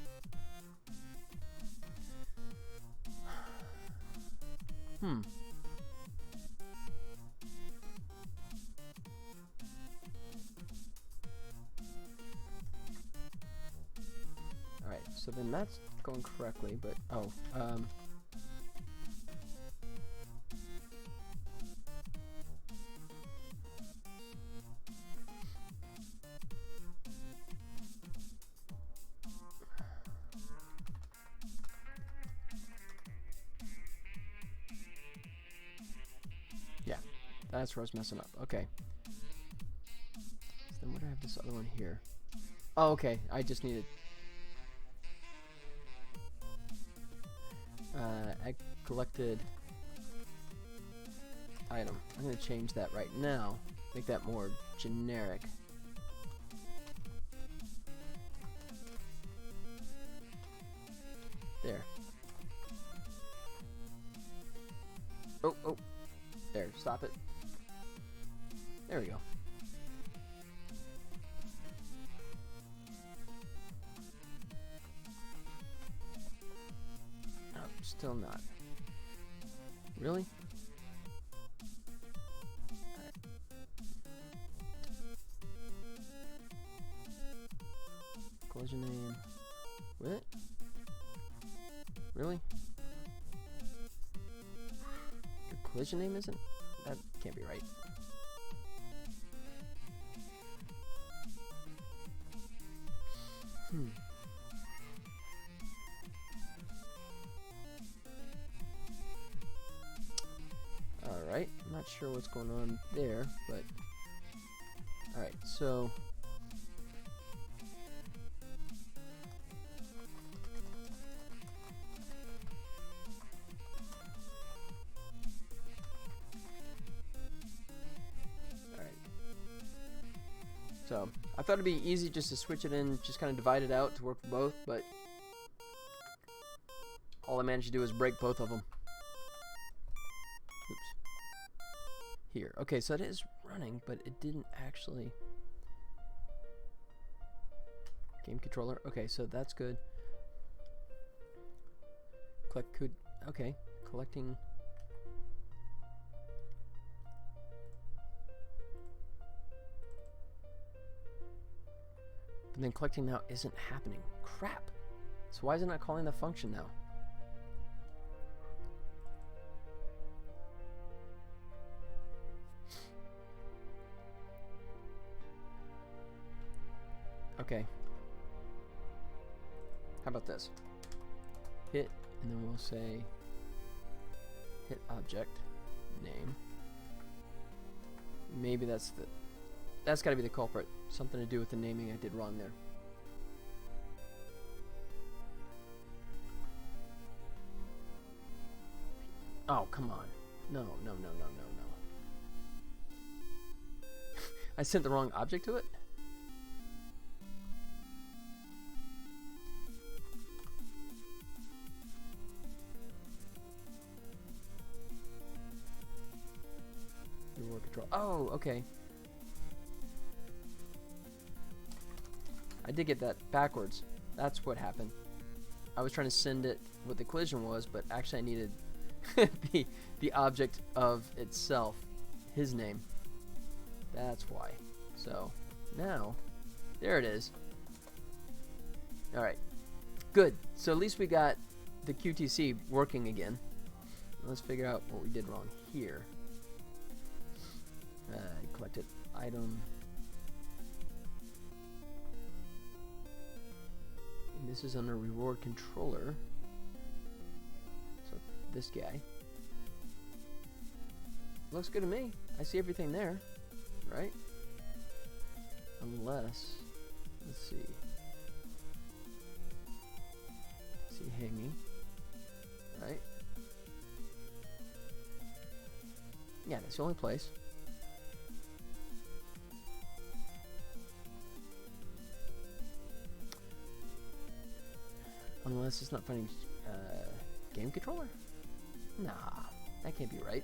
Alright, so then that's going correctly, but yeah, that's where I was messing up. Okay. So then what do I have put this other one here. Oh, okay. I just needed I collected item. I'm going to change that right now. Make that more generic. There. Oh, oh. There, stop it. There we go. Oh, still not. Really? Alright. Collision name. What? Really? Your collision name isn't? That can't be right. Alright, I'm not sure what's going on there, but alright, so I thought it'd be easy just to switch it in, just kind of divide it out to work for both, but all I managed to do is break both of them. Oops. Here. Okay, so it is running, but it didn't actually... Game controller. Okay, so that's good. Collect code. Okay, collecting... And then collecting now isn't happening. Crap. So why is it not calling the function now? Okay. How about this? Hit, and then we'll say hit object name. Maybe that's got to be the culprit. Something to do with the naming I did wrong there. Oh, come on. No, no, no, no, no, no. I sent the wrong object to it? Reward control. Oh, okay. I did get that backwards. That's what happened. I was trying to send it what the collision was, but actually I needed the object of itself, his name. That's why. So now, there it is. All right, good. So at least we got the QTC working again. Let's figure out what we did wrong here. Collected item. And this is under reward controller. So this guy. Looks good to me. I see everything there, right? Unless, let's see. See hanging, right? Yeah, that's the only place. Unless it's not finding game controller? Nah, that can't be right.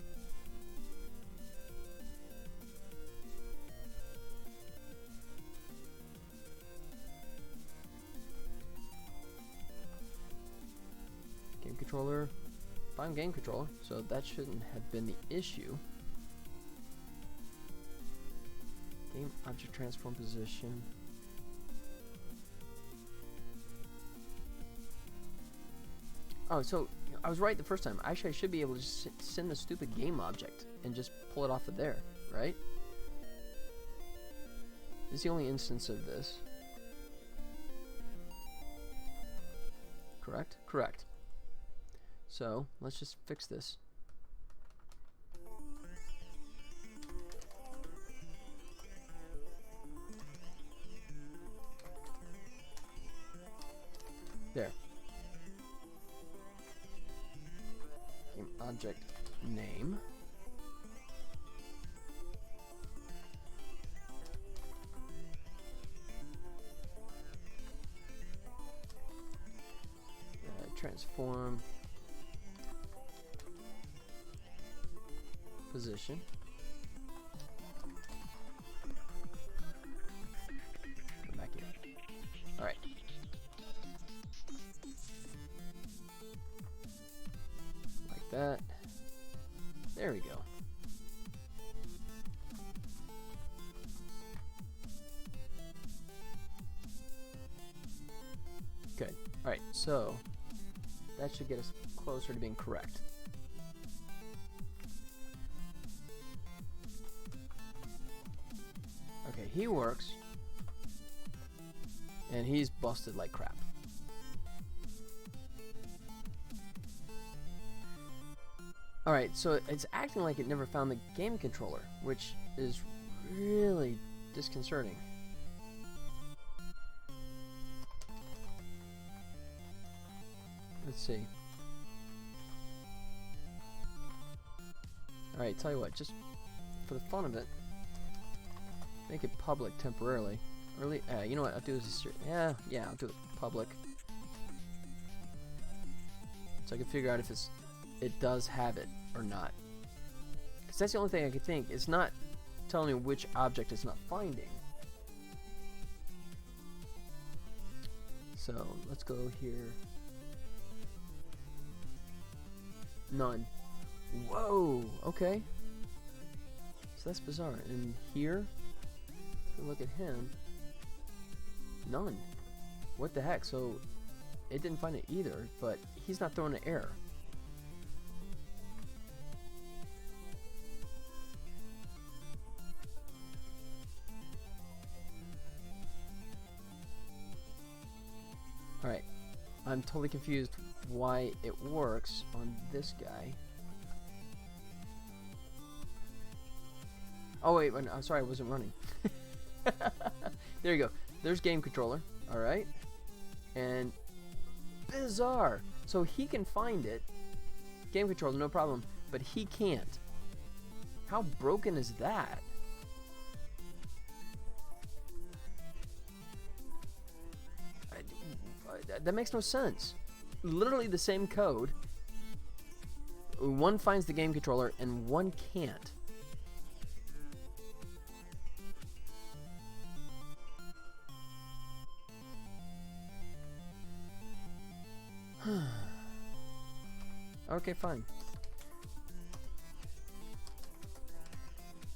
Game controller, found game controller, so that shouldn't have been the issue. Game object transform position. Oh, so I was right the first time. Actually, I should be able to just send the stupid game object and just pull it off of there, right? This is the only instance of this. Correct? Correct. So, let's just fix this. There. Game object name. Transform position. Come back here. All right. Like that. There we go. Good. All right. So that should get us closer to being correct. Okay, he works. And he's busted like crap. Alright, so it's acting like it never found the game controller, which is really disconcerting. Let's see. Alright, tell you what, just for the fun of it, make it public temporarily. Early, you know what, I'll do this, yeah, I'll do it public. So I can figure out if it does have it or not. Because that's the only thing I could think. It's not telling me which object it's not finding. So let's go here. None. Whoa, okay. So that's bizarre. And here, if we look at him, none. What the heck? So it didn't find it either, but he's not throwing an error. Alright, I'm totally confused why it works on this guy. Oh wait, I'm sorry, I wasn't running. There you go. There's game controller. Alright. And bizarre. So he can find it. Game controller, no problem. But he can't. How broken is that? That makes no sense. Literally the same code. One finds the game controller and one can't. Okay, fine.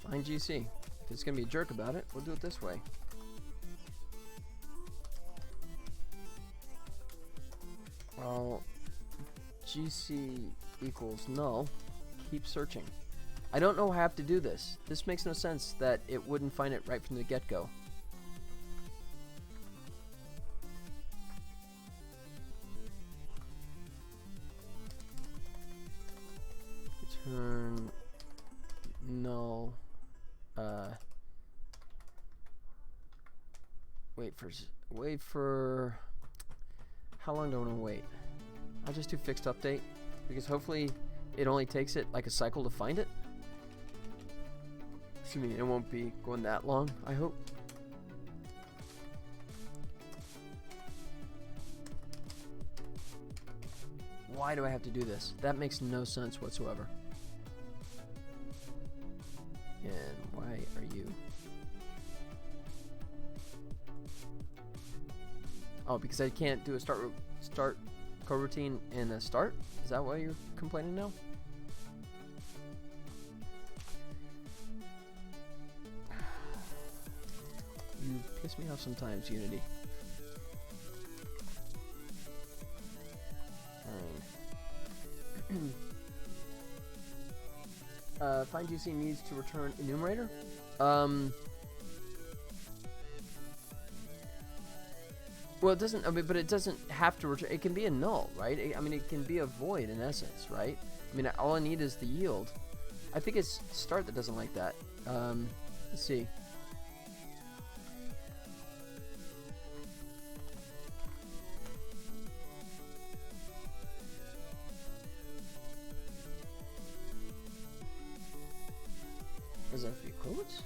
Fine GC. If it's gonna be a jerk about it, we'll do it this way. Well, GC equals null. Keep searching. I don't know how I have to do this. This makes no sense that it wouldn't find it right from the get-go. Return null. Wait for. How long do I want to wait? I'll just do fixed update because hopefully it only takes it like a cycle to find it. Excuse me, it won't be going that long, I hope. Why do I have to do this? That makes no sense whatsoever. And why are you? Oh, because I can't do a start coroutine in a start? Is that why you're complaining now? You piss me off sometimes, Unity. Find GC needs to return enumerator. Well, it doesn't. I mean, but it doesn't have to return. It can be a null, right? I mean, it can be a void in essence, right? I mean, all I need is the yield. I think it's start that doesn't like that. Let's see. Is that the quotes?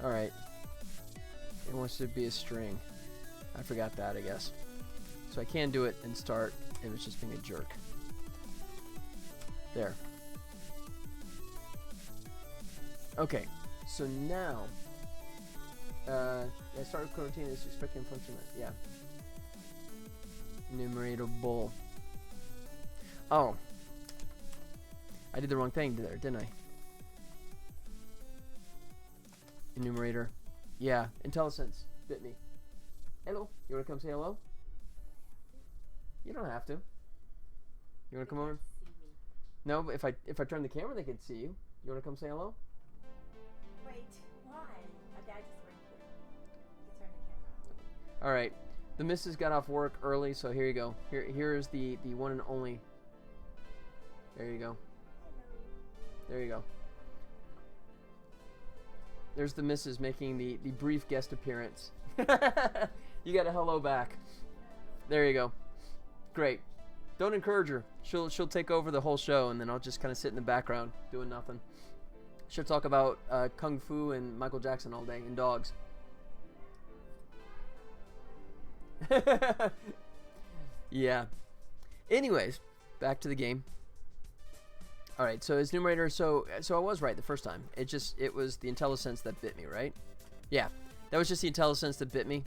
Alright. It wants to be a string. I forgot that, I guess. So I can do it and start. It was just being a jerk. There. Okay. So now, yeah, start with coroutine is expecting function. Yeah. Numerator bowl. Oh. I did the wrong thing there, didn't I? Enumerator. Yeah, IntelliSense bit me. Hello. You want to come say hello? You don't have to. You want to come over? No, but if I turn the camera, they can see you. You want to come say hello? Wait, why? Okay, I just went here. You turn the camera on. All right. The missus got off work early, so here you go. Here is the one and only. There you go. There you go. There's the missus making the brief guest appearance. You got a hello back. There you go. Great. Don't encourage her. She'll take over the whole show, and then I'll just kind of sit in the background doing nothing. She'll talk about Kung Fu and Michael Jackson all day and dogs. Yeah. Anyways, back to the game. All right, so his numerator. So I was right the first time. It was the IntelliSense that bit me, right? Yeah, that was just the IntelliSense that bit me.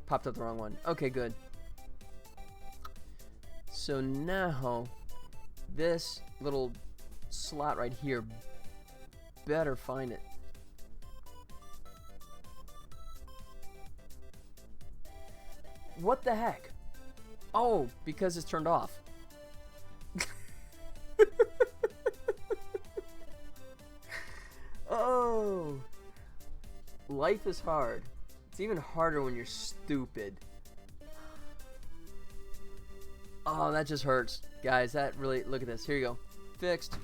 Popped up the wrong one. Okay, good. So now this little slot right here better find it. What the heck? Oh, because it's turned off. Oh, life is hard. It's even harder when you're stupid. Oh, that just hurts. Guys, that really, look at this. Here you go. Fixed.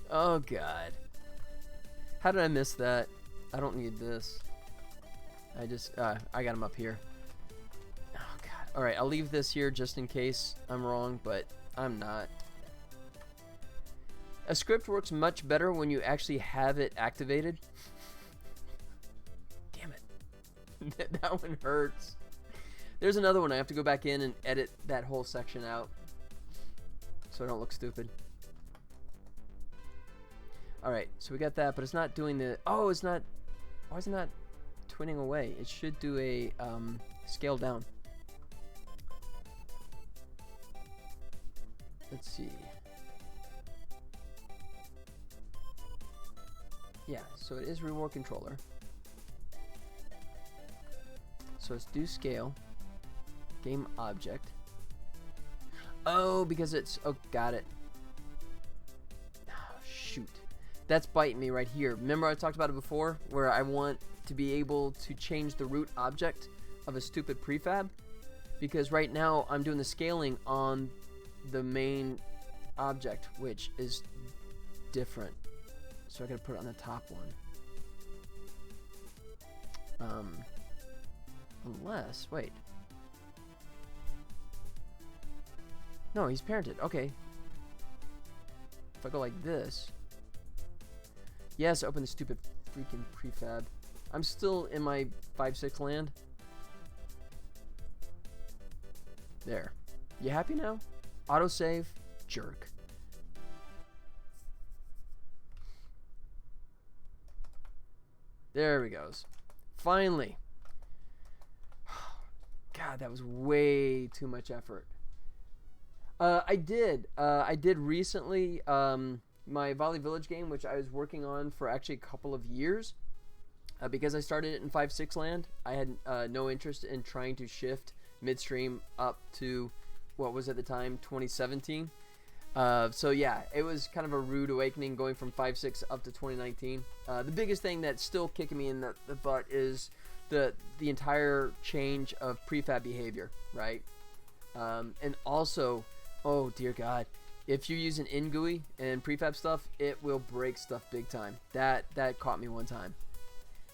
Oh, God. How did I miss that? I don't need this. I got him up here. Oh, God. All right, I'll leave this here just in case I'm wrong, but I'm not. A script works much better when you actually have it activated. Damn it. That one hurts. There's another one. I have to go back in and edit that whole section out so I don't look stupid. Alright, so we got that, but it's not doing the... Oh, it's not... Why is it not twinning away? It should do a scale down. Let's see. Yeah, so it is reward controller. So it's do scale. Game object. Oh, because it's... Oh, got it. Oh, shoot. That's biting me right here. Remember I talked about it before? Where I want to be able to change the root object of a stupid prefab? Because right now I'm doing the scaling on the main object, which is different. So I gotta put it on the top one. Unless, wait. No, he's parented. Okay. If I go like this. Yes, open the stupid freaking prefab. I'm still in my 5.6 land. There. You happy now? Autosave. Jerk. There we goes. Finally. God, that was way too much effort. I did recently my Volley Village game, which I was working on for actually a couple of years. Because I started it in 5.6 land, I had no interest in trying to shift midstream up to what was at the time 2017. So yeah, it was kind of a rude awakening going from 5.6 up to 2019. The biggest thing that's still kicking me in the butt is the entire change of prefab behavior, right? And also, oh dear God, if you use an in-GUI and prefab stuff, it will break stuff big time. That caught me one time.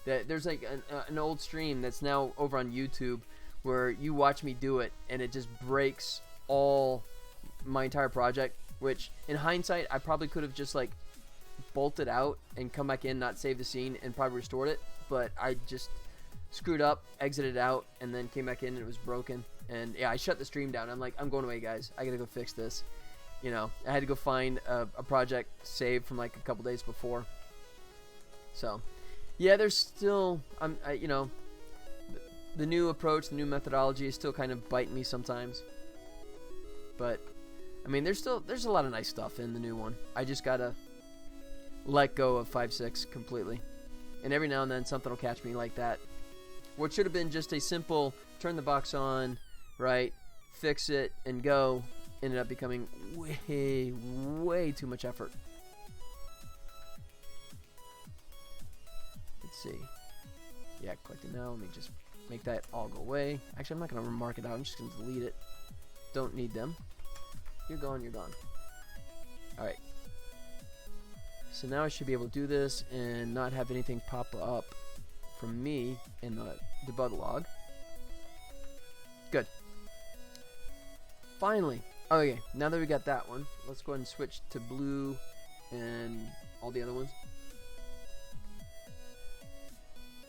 There's like an old stream that's now over on YouTube where you watch me do it and it just breaks all my entire project, which in hindsight I probably could have just like bolted out and come back in, not save the scene, and probably restored it, but I just screwed up, exited out, and then came back in and it was broken. And yeah, I shut the stream down. I'm like, I'm going away, guys. I gotta go fix this. You know, I had to go find a project saved from like a couple days before. So yeah, there's still you know, the new approach, the new methodology is still kind of biting me sometimes. But I mean, there's a lot of nice stuff in the new one. I just gotta let go of 5.6 completely. And every now and then something will catch me like that. What should have been just a simple turn the box on, right, fix it, and go, ended up becoming way too much effort. Let's see. Yeah, clicked it now. Let me just make that all go away. Actually, I'm not going to mark it out. I'm just going to delete it. Don't need them. You're gone, you're gone. Alright. So now I should be able to do this and not have anything pop up from me in the debug log. Good. Finally. Okay, now that we got that one, let's go ahead and switch to blue and all the other ones.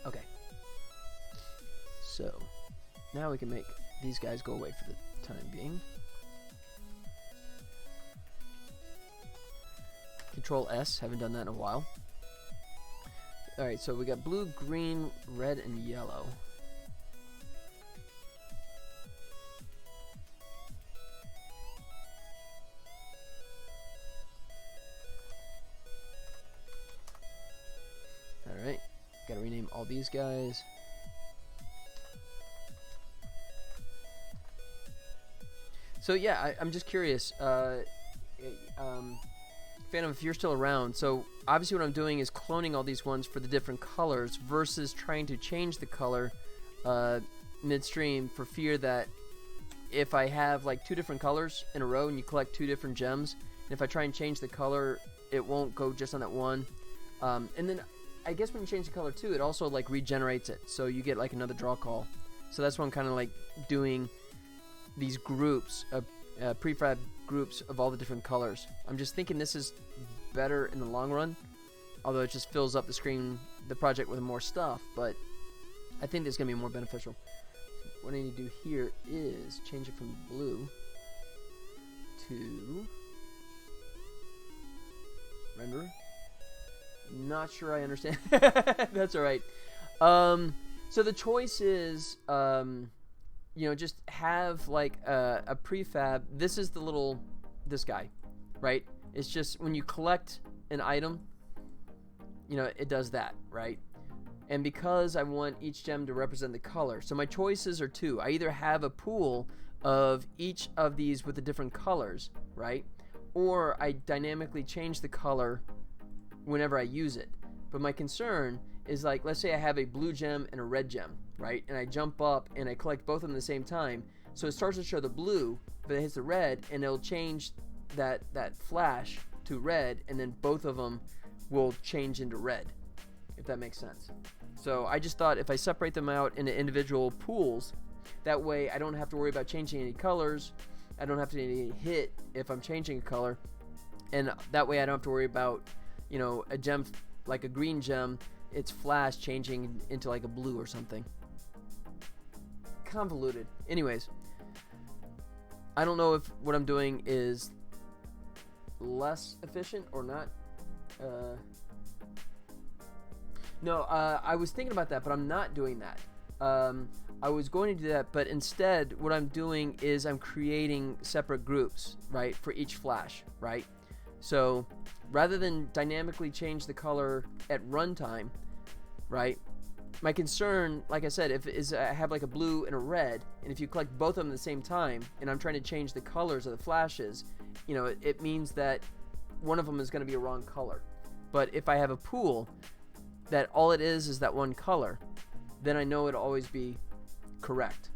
Okay. So, now we can make these guys go away for the time being. Control S, haven't done that in a while. Alright, so we got blue, green, red, and yellow. Alright, gotta rename all these guys. So yeah, I'm just curious, Phantom, if you're still around, so obviously what I'm doing is cloning all these ones for the different colors versus trying to change the color midstream, for fear that if I have like 2 different colors in a row and you collect 2 different gems, and if I try and change the color, it won't go just on that one. And then I guess when you change the color too, it also like regenerates it, so you get like another draw call. So that's why I'm kind of like doing these groups of prefab groups of all the different colors. I'm just thinking this is better in the long run, although it just fills up the screen, the project, with more stuff, but I think this is going to be more beneficial. What I need to do here is change it from blue to render. Not sure I understand. That's alright. So the choice is you know, just have like a prefab. This is the little, this guy, right? It's just when you collect an item, you know, it does that, right? And because I want each gem to represent the color, so my choices are 2. I either have a pool of each of these with the different colors, right? Or I dynamically change the color whenever I use it. But my concern is, like, let's say I have a blue gem and a red gem, right? And I jump up and I collect both of them at the same time. So it starts to show the blue, but it hits the red, and it'll change that flash to red, and then both of them will change into red, if that makes sense. So I just thought if I separate them out into individual pools, that way I don't have to worry about changing any colors. I don't have to get hit if I'm changing a color, and that way I don't have to worry about, you know, a gem like a green gem, its flash changing into like a blue or something. Convoluted. Anyways, I don't know if what I'm doing is less efficient or not. No, I was thinking about that, but I'm not doing that. I was going to do that, but instead what I'm doing is I'm creating separate groups, right, for each flash, right? So rather than dynamically change the color at runtime, right, my concern, like I said, is I have like a blue and a red, and if you collect both of them at the same time, and I'm trying to change the colors of the flashes, you know, it means that one of them is going to be a wrong color. But if I have a pool that all it is that one color, then I know it'll always be correct.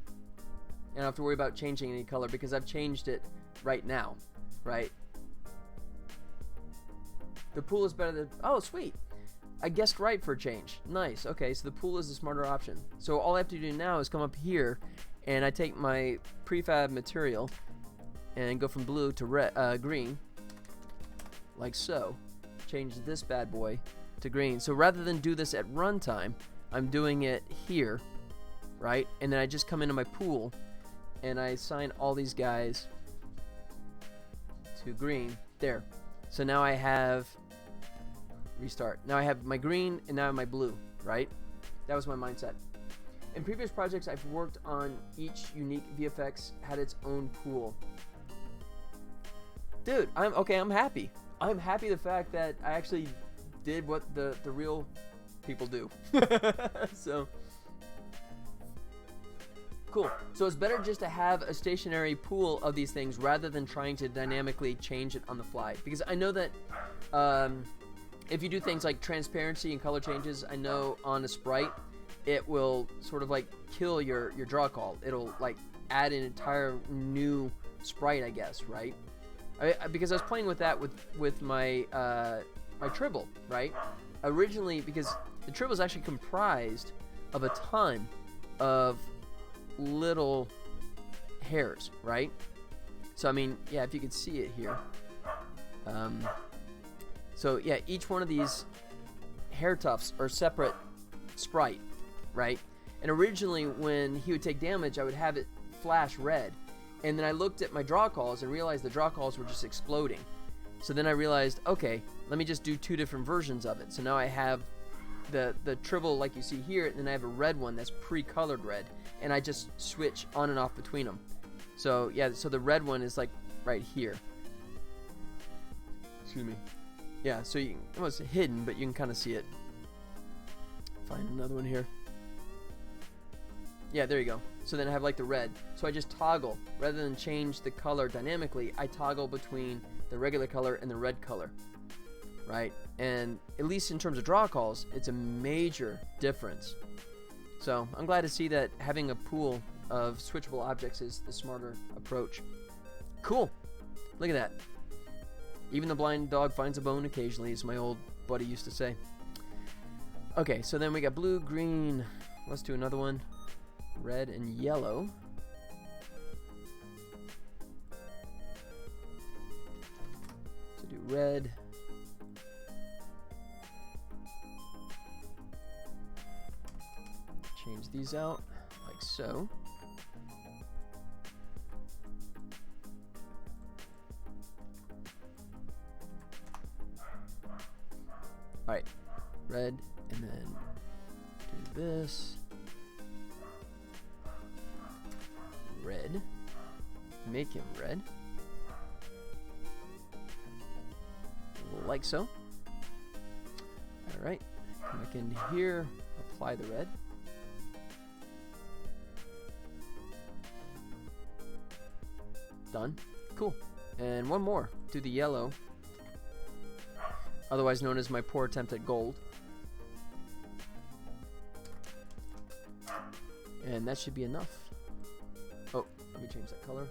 And I don't have to worry about changing any color because I've changed it right now, right? The pool is better than... Oh, sweet. I guessed right for a change. Nice. Okay, so the pool is the smarter option. So all I have to do now is come up here and I take my prefab material and go from blue to green, like so. Change this bad boy to green. So rather than do this at runtime, I'm doing it here, right? And then I just come into my pool and I assign all these guys to green. There. So now I have, restart. Now I have my green and now I have my blue, right? That was my mindset. In previous projects I've worked on, each unique VFX had its own pool. Dude, I'm happy. I'm happy the fact that I actually did what the real people do. So cool. So it's better just to have a stationary pool of these things rather than trying to dynamically change it on the fly. Because I know that if you do things like transparency and color changes, I know on a sprite, it will sort of like kill your draw call. It'll like add an entire new sprite, I guess, right? Because I was playing with that with my my Tribble, right? Originally, because the Tribble is actually comprised of a ton of little hairs, right? So I mean, yeah, if you could see it here. So yeah, each one of these hair tufts are separate sprite, right? And originally, when he would take damage, I would have it flash red. And then I looked at my draw calls and realized the draw calls were just exploding. So then I realized, okay, let me just do two different versions of it. So now I have the Tribble like you see here, and then I have a red one that's pre-colored red, and I just switch on and off between them. So yeah, so the red one is like right here. Excuse me. Yeah, so you can, well, it's hidden, but you can kind of see it. Find another one here. Yeah, there you go. So then I have like the red. So I just toggle. Rather than change the color dynamically, I toggle between the regular color and the red color. Right? And at least in terms of draw calls, it's a major difference. So I'm glad to see that having a pool of switchable objects is the smarter approach. Cool. Look at that. Even the blind dog finds a bone occasionally, as my old buddy used to say. Okay, so then we got blue, green. Let's do another one. Red and yellow. So do red. Change these out like so. Alright, red, and then do this. Red. Make him red. Like so. Alright, come back in here, apply the red. Done. Cool. And one more. Do the yellow. Otherwise known as my poor attempt at gold. And that should be enough. Oh, let me change that color.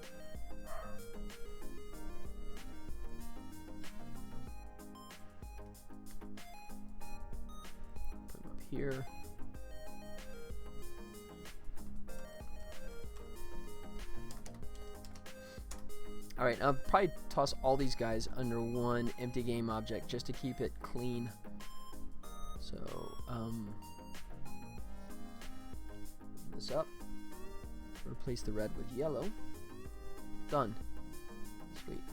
Put them up here. Alright, I'll probably toss all these guys under one empty game object just to keep it clean. So, this up. Replace the red with yellow. Done. Sweet.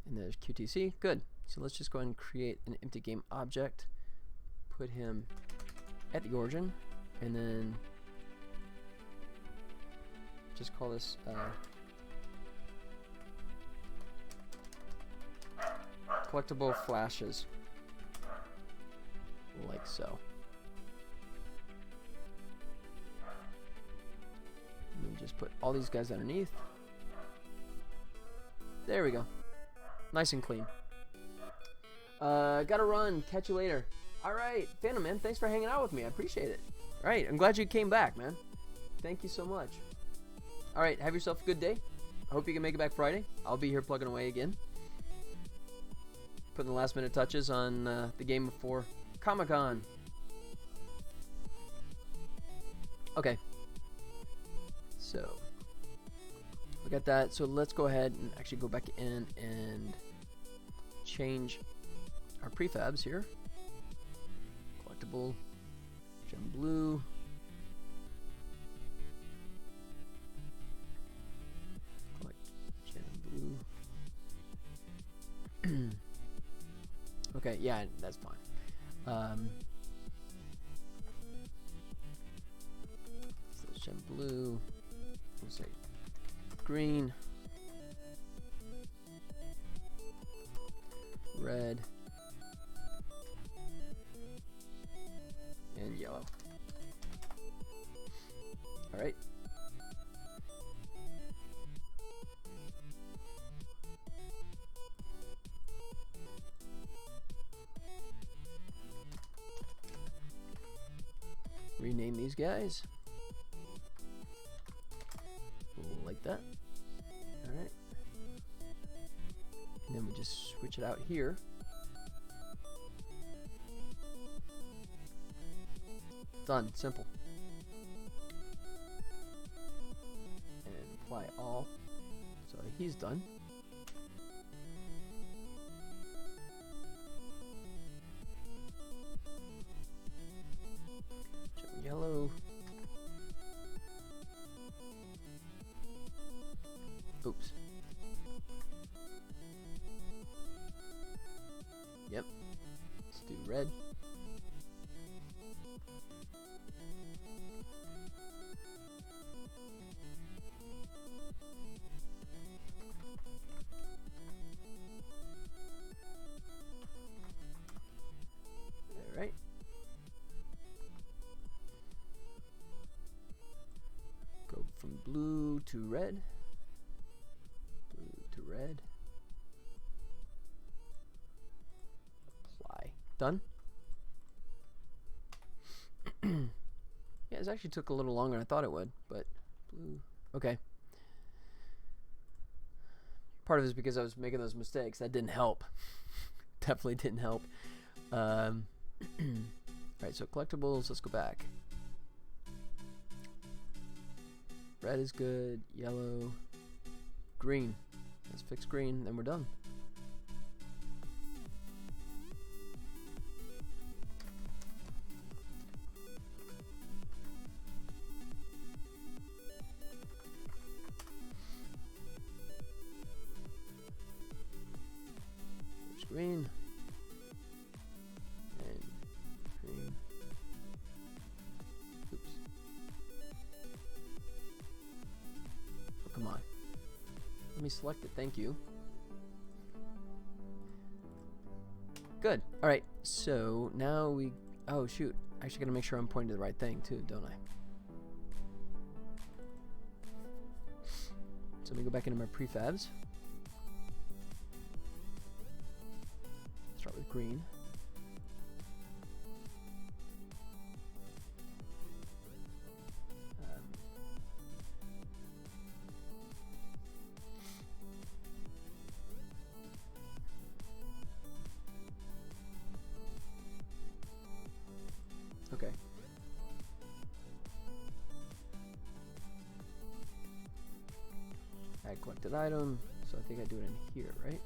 And there's QTC. Good. So let's just go ahead and create an empty game object. Put him at the origin. And then just call this collectible flashes, like so. And then just put all these guys underneath. There we go. Nice and clean. Gotta run. Catch you later. Alright, Phantom, man. Thanks for hanging out with me. I appreciate it. Alright, I'm glad you came back, man. Thank you so much. Alright, have yourself a good day. I hope you can make it back Friday. I'll be here plugging away again. Putting the last minute touches on the game before Comic-Con. Okay. So we got that. So let's go ahead and actually go back in and change our prefabs here. Collectible, gem blue. Gem blue. Okay, yeah, that's fine. So gem blue. We'll say green, red, and yellow. All right. Rename these guys. Like that. All right. And then we just switch it out here. Done. Simple. And apply all. So he's done. Yellow. Oops. Yep. Let's do red. All right. Go from blue to red. Blue to red. Apply. Done. Yeah, it actually took a little longer than I thought it would, but blue. Okay. Part of it is because I was making those mistakes. That didn't help. Definitely didn't help. Alright, so collectibles, let's go back. Red is good, yellow, green. Let's fix green, then we're done. There's green. And green. Oops. Oh, come on. Let me select it, thank you. Good. Alright, so now we... Oh, shoot. I actually gotta make sure I'm pointing to the right thing, too, don't I? So let me go back into my prefabs. Start with green. Okay. Add collected item. So I think I do it in here, right?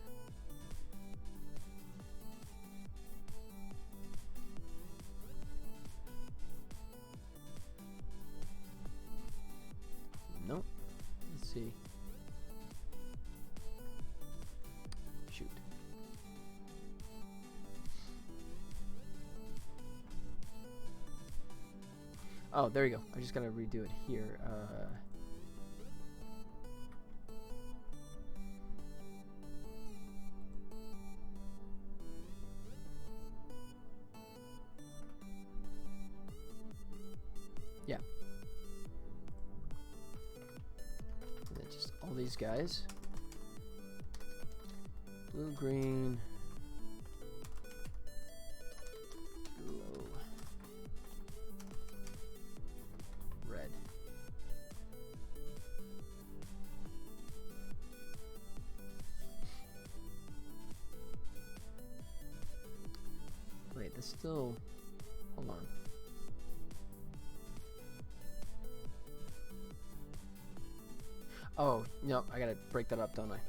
Nope. Let's see. Shoot. Oh, there you go. I just gotta redo it here. Yeah. And then just all these guys. Blue, green. Yellow. Red. Wait, that's still... Hold on. Oh, no, I gotta break that up, don't I?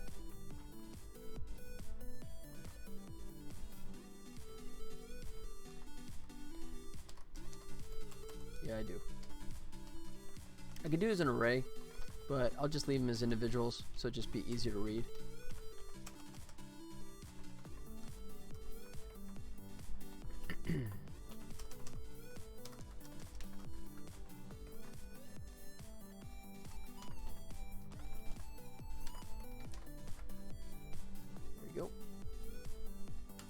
Yeah, I do. I could do as an array, but I'll just leave them as individuals, so it'll just be easier to read. There we go.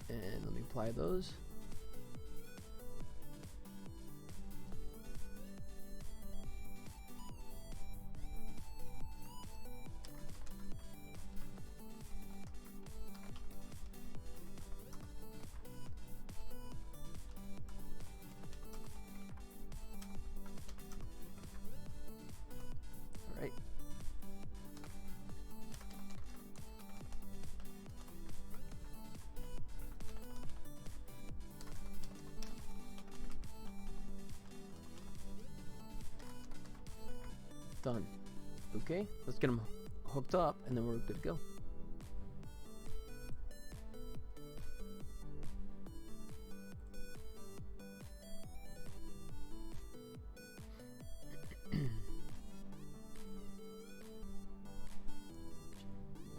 And let me apply those. All right. Done. Okay, let's get them hooked up and then we're good to go.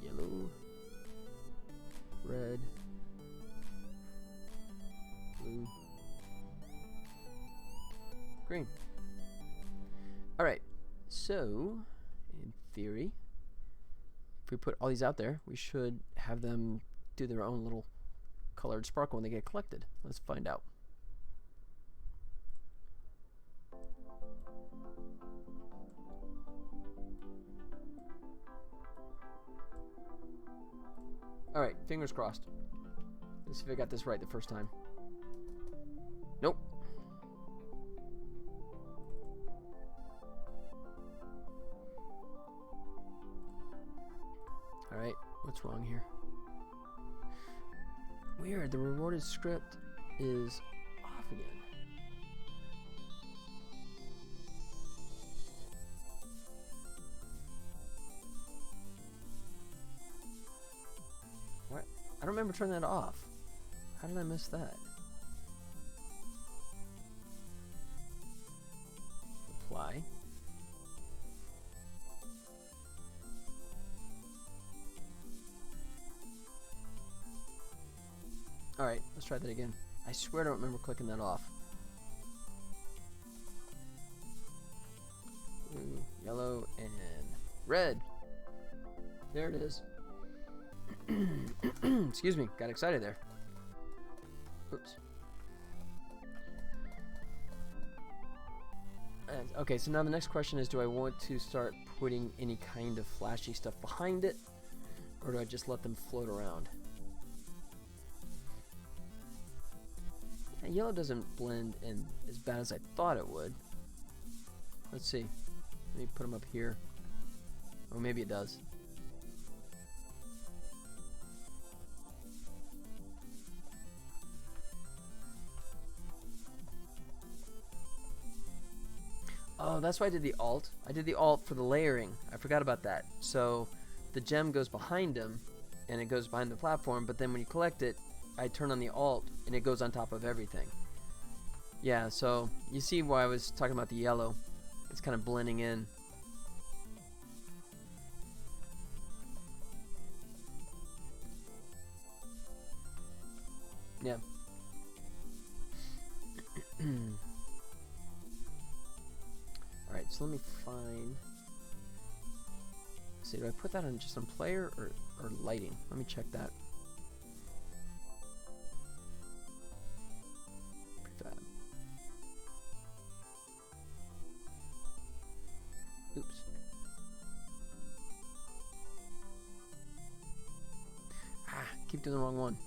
Yellow, red, blue, green. All right. So, in theory, if we put all these out there, we should have them do their own little colored sparkle when they get collected. Let's find out. All right, fingers crossed. Let's see if I got this right the first time. Nope. Alright, what's wrong here? Weird, the rewarded script is off again. What? I don't remember turning that off. How did I miss that? Apply. Alright, let's try that again. I swear I don't remember clicking that off. Blue, yellow, and red. There it is. Excuse me, got excited there. Oops. Okay, so now the next question is, do I want to start putting any kind of flashy stuff behind it, or do I just let them float around? Yellow doesn't blend in as bad as I thought it would. Let's see. Let me put them up here. Or maybe it does. Oh, that's why I did the alt. I did the alt for the layering. I forgot about that. So the gem goes behind him, and it goes behind the platform, but then when you collect it, I turn on the alt and it goes on top of everything. Yeah, so you see why I was talking about the yellow. It's kind of blending in. Yeah. Alright, so let me find... Let's see, do I put that on just on player or lighting? Let me check that. Oops. Ah, keep doing the wrong one.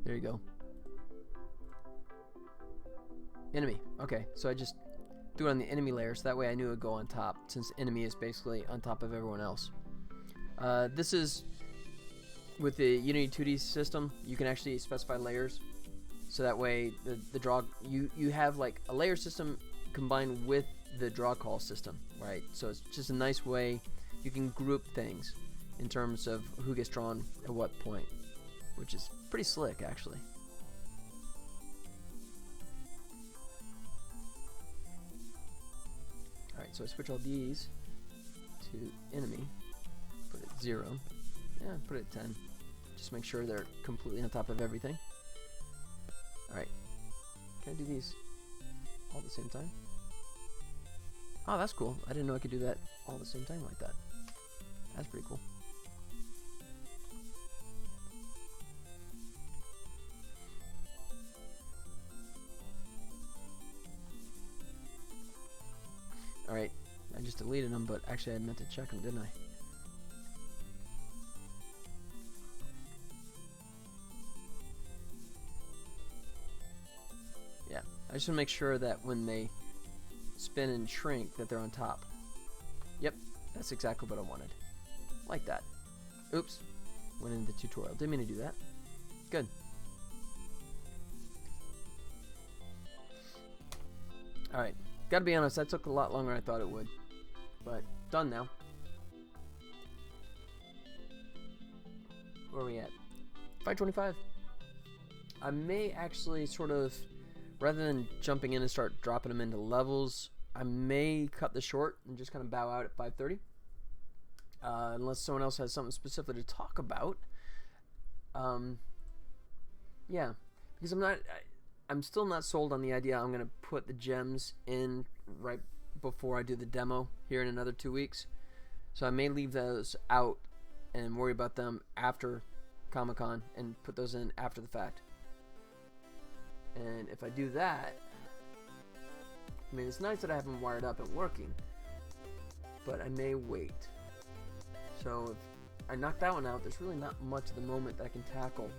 There you go. Enemy. Okay, so I just do it on the enemy layer, so that way I knew it would go on top, since enemy is basically on top of everyone else. This is with the Unity 2D system. You can actually specify layers. So that way, the draw you have like a layer system combined with the draw call system, right? So it's just a nice way you can group things in terms of who gets drawn at what point, which is pretty slick, actually. Alright, so I switch all these to enemy, put it 0, yeah, put it 10, just make sure they're completely on top of everything. Alright, can I do these all at the same time? Oh, that's cool. I didn't know I could do that all at the same time like that. That's pretty cool. Alright, I just deleted them, but actually I meant to check them, didn't I? Yeah, I just want to make sure that when they spin and shrink that they're on top. Yep, that's exactly what I wanted. Like that. Oops, went into the tutorial. Didn't mean to do that. Good. Alright, gotta be honest, that took a lot longer than I thought it would. But, done now. Where are we at? 525. I may actually sort of, rather than jumping in and start dropping them into levels, I may cut this short and just kind of bow out at 5:30. Unless someone else has something specific to talk about. Yeah, because I'm still not sold on the idea I'm going to put the gems in right before I do the demo here in another 2 weeks. So I may leave those out and worry about them after Comic-Con and put those in after the fact. And if I do that, I mean, it's nice that I have them wired up and working, but I may wait. So if I knock that one out, there's really not much at the moment that I can tackle,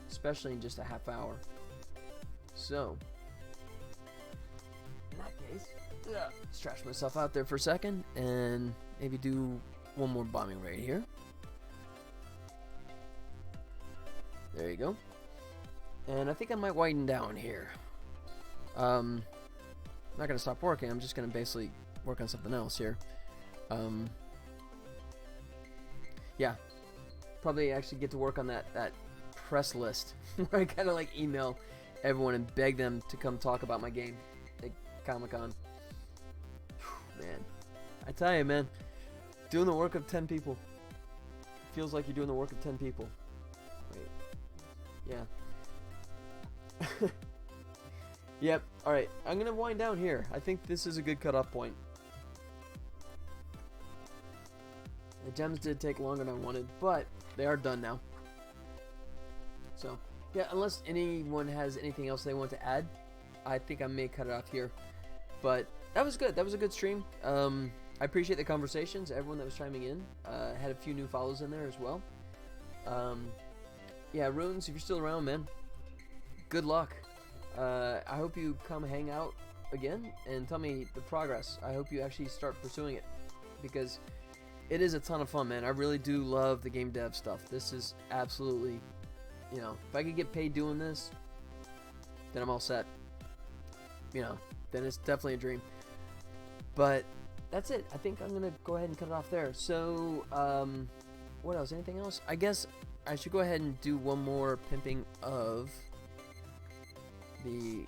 especially in just a half hour. So, in that case, stretch myself out there for a second and maybe do one more bombing raid here. There you go. And I think I might widen down here. I'm not going to stop working. I'm just going to basically work on something else here. Yeah. Probably actually get to work on that press list where I kind of like email everyone and beg them to come talk about my game at Comic-Con. Man. I tell you, man. Doing the work of 10 people. Feels like you're doing the work of 10 people. Wait. Yeah. Yep, alright, I'm gonna wind down here. I think this is a good cutoff point. The gems did take longer than I wanted, but they are done now. So, yeah, unless anyone has anything else they want to add, I think I may cut it off here. But that was good. That was a good stream. I appreciate the conversations, everyone that was chiming in. Had a few new follows in there as well. Yeah, Runes, if you're still around, man, good luck. I hope you come hang out again and tell me the progress. I hope you actually start pursuing it, because it is a ton of fun, man. I really do love the game dev stuff. This is absolutely, you know, if I could get paid doing this, then I'm all set. You know, then it's definitely a dream. But that's it. I think I'm gonna go ahead and cut it off there. So, what else? Anything else? I guess I should go ahead and do one more pimping of the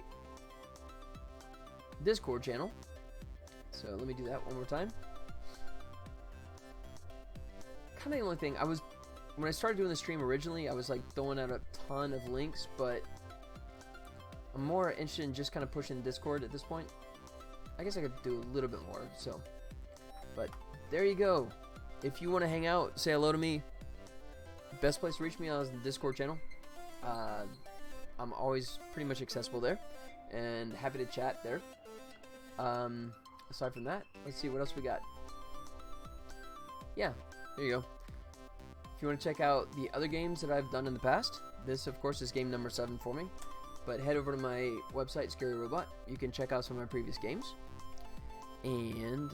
Discord channel. So let me do that one more time. Kind of the only thing when I started doing the stream originally, I was like throwing out a ton of links, but I'm more interested in just kind of pushing Discord at this point. I guess I could do a little bit more, so. But there you go. If you want to hang out, say hello to me. Best place to reach me is the Discord channel. I'm always pretty much accessible there, and happy to chat there. Aside from that, let's see what else we got. Yeah, there you go. If you want to check out the other games that I've done in the past, this of course is game number 7 for me, but head over to my website, Scary Robot. You can check out some of my previous games. And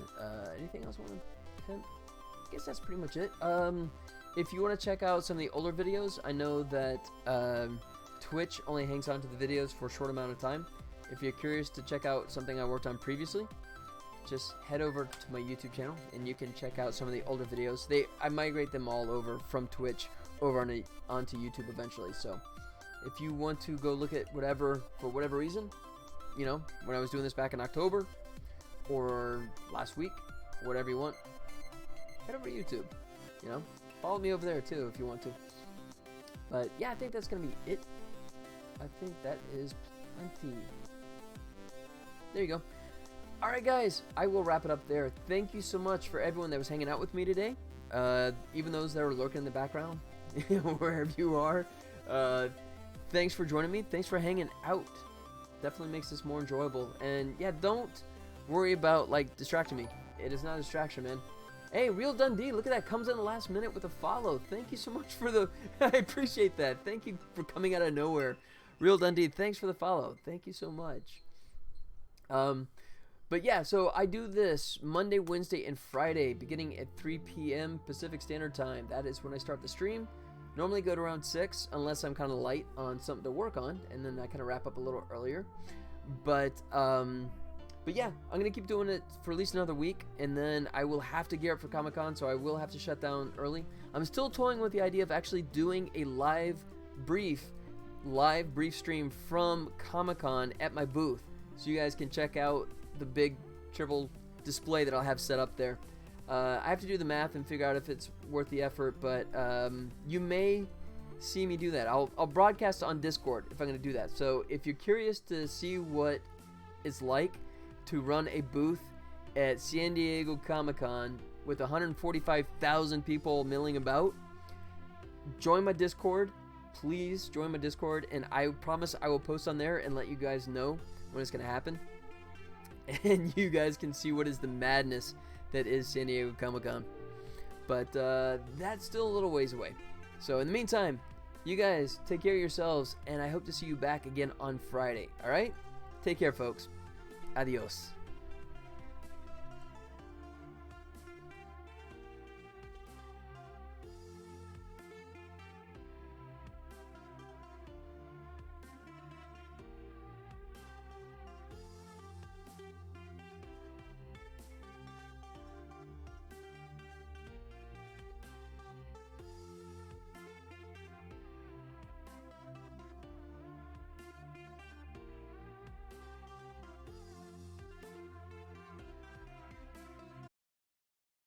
anything else I want to pimp? I guess that's pretty much it. If you want to check out some of the older videos, I know that Twitch only hangs on to the videos for a short amount of time. If you're curious to check out something I worked on previously, just head over to my YouTube channel and you can check out some of the older videos. I migrate them all over from Twitch over onto YouTube eventually. So if you want to go look at whatever, for whatever reason, you know, when I was doing this back in October or last week, whatever you want, head over to YouTube. You know, follow me over there too if you want to. But yeah, I think that's gonna be it. I think that is plenty. There you go. Alright guys, I will wrap it up there. Thank you so much for everyone that was hanging out with me today. Even those that were lurking in the background, wherever you are. Thanks for joining me. Thanks for hanging out. Definitely makes this more enjoyable. And yeah, don't worry about like distracting me. It is not a distraction, man. Hey, Real Dundee, look at that. Comes in the last minute with a follow. Thank you so much for the... I appreciate that. Thank you for coming out of nowhere. Real Dundee, thanks for the follow. Thank you so much. But yeah, so I do this Monday, Wednesday, and Friday beginning at 3 p.m. Pacific Standard Time. That is when I start the stream. Normally go to around 6 unless I'm kind of light on something to work on, and then I kind of wrap up a little earlier. But yeah, I'm going to keep doing it for at least another week, and then I will have to gear up for Comic-Con, so I will have to shut down early. I'm still toying with the idea of actually doing a live brief stream from Comic-Con at my booth, so you guys can check out the big Tribble display that I'll have set up there. I have to do the math and figure out if it's worth the effort, but you may see me do that. I'll broadcast on Discord if I'm going to do that. So if you're curious to see what it's like to run a booth at San Diego Comic-Con with 145,000 people milling about, join my Discord. Please join my Discord, and I promise I will post on there and let you guys know when it's going to happen. And you guys can see what is the madness that is San Diego Comic-Con. But that's still a little ways away. So in the meantime, you guys take care of yourselves, and I hope to see you back again on Friday. Alright? Take care, folks. Adios.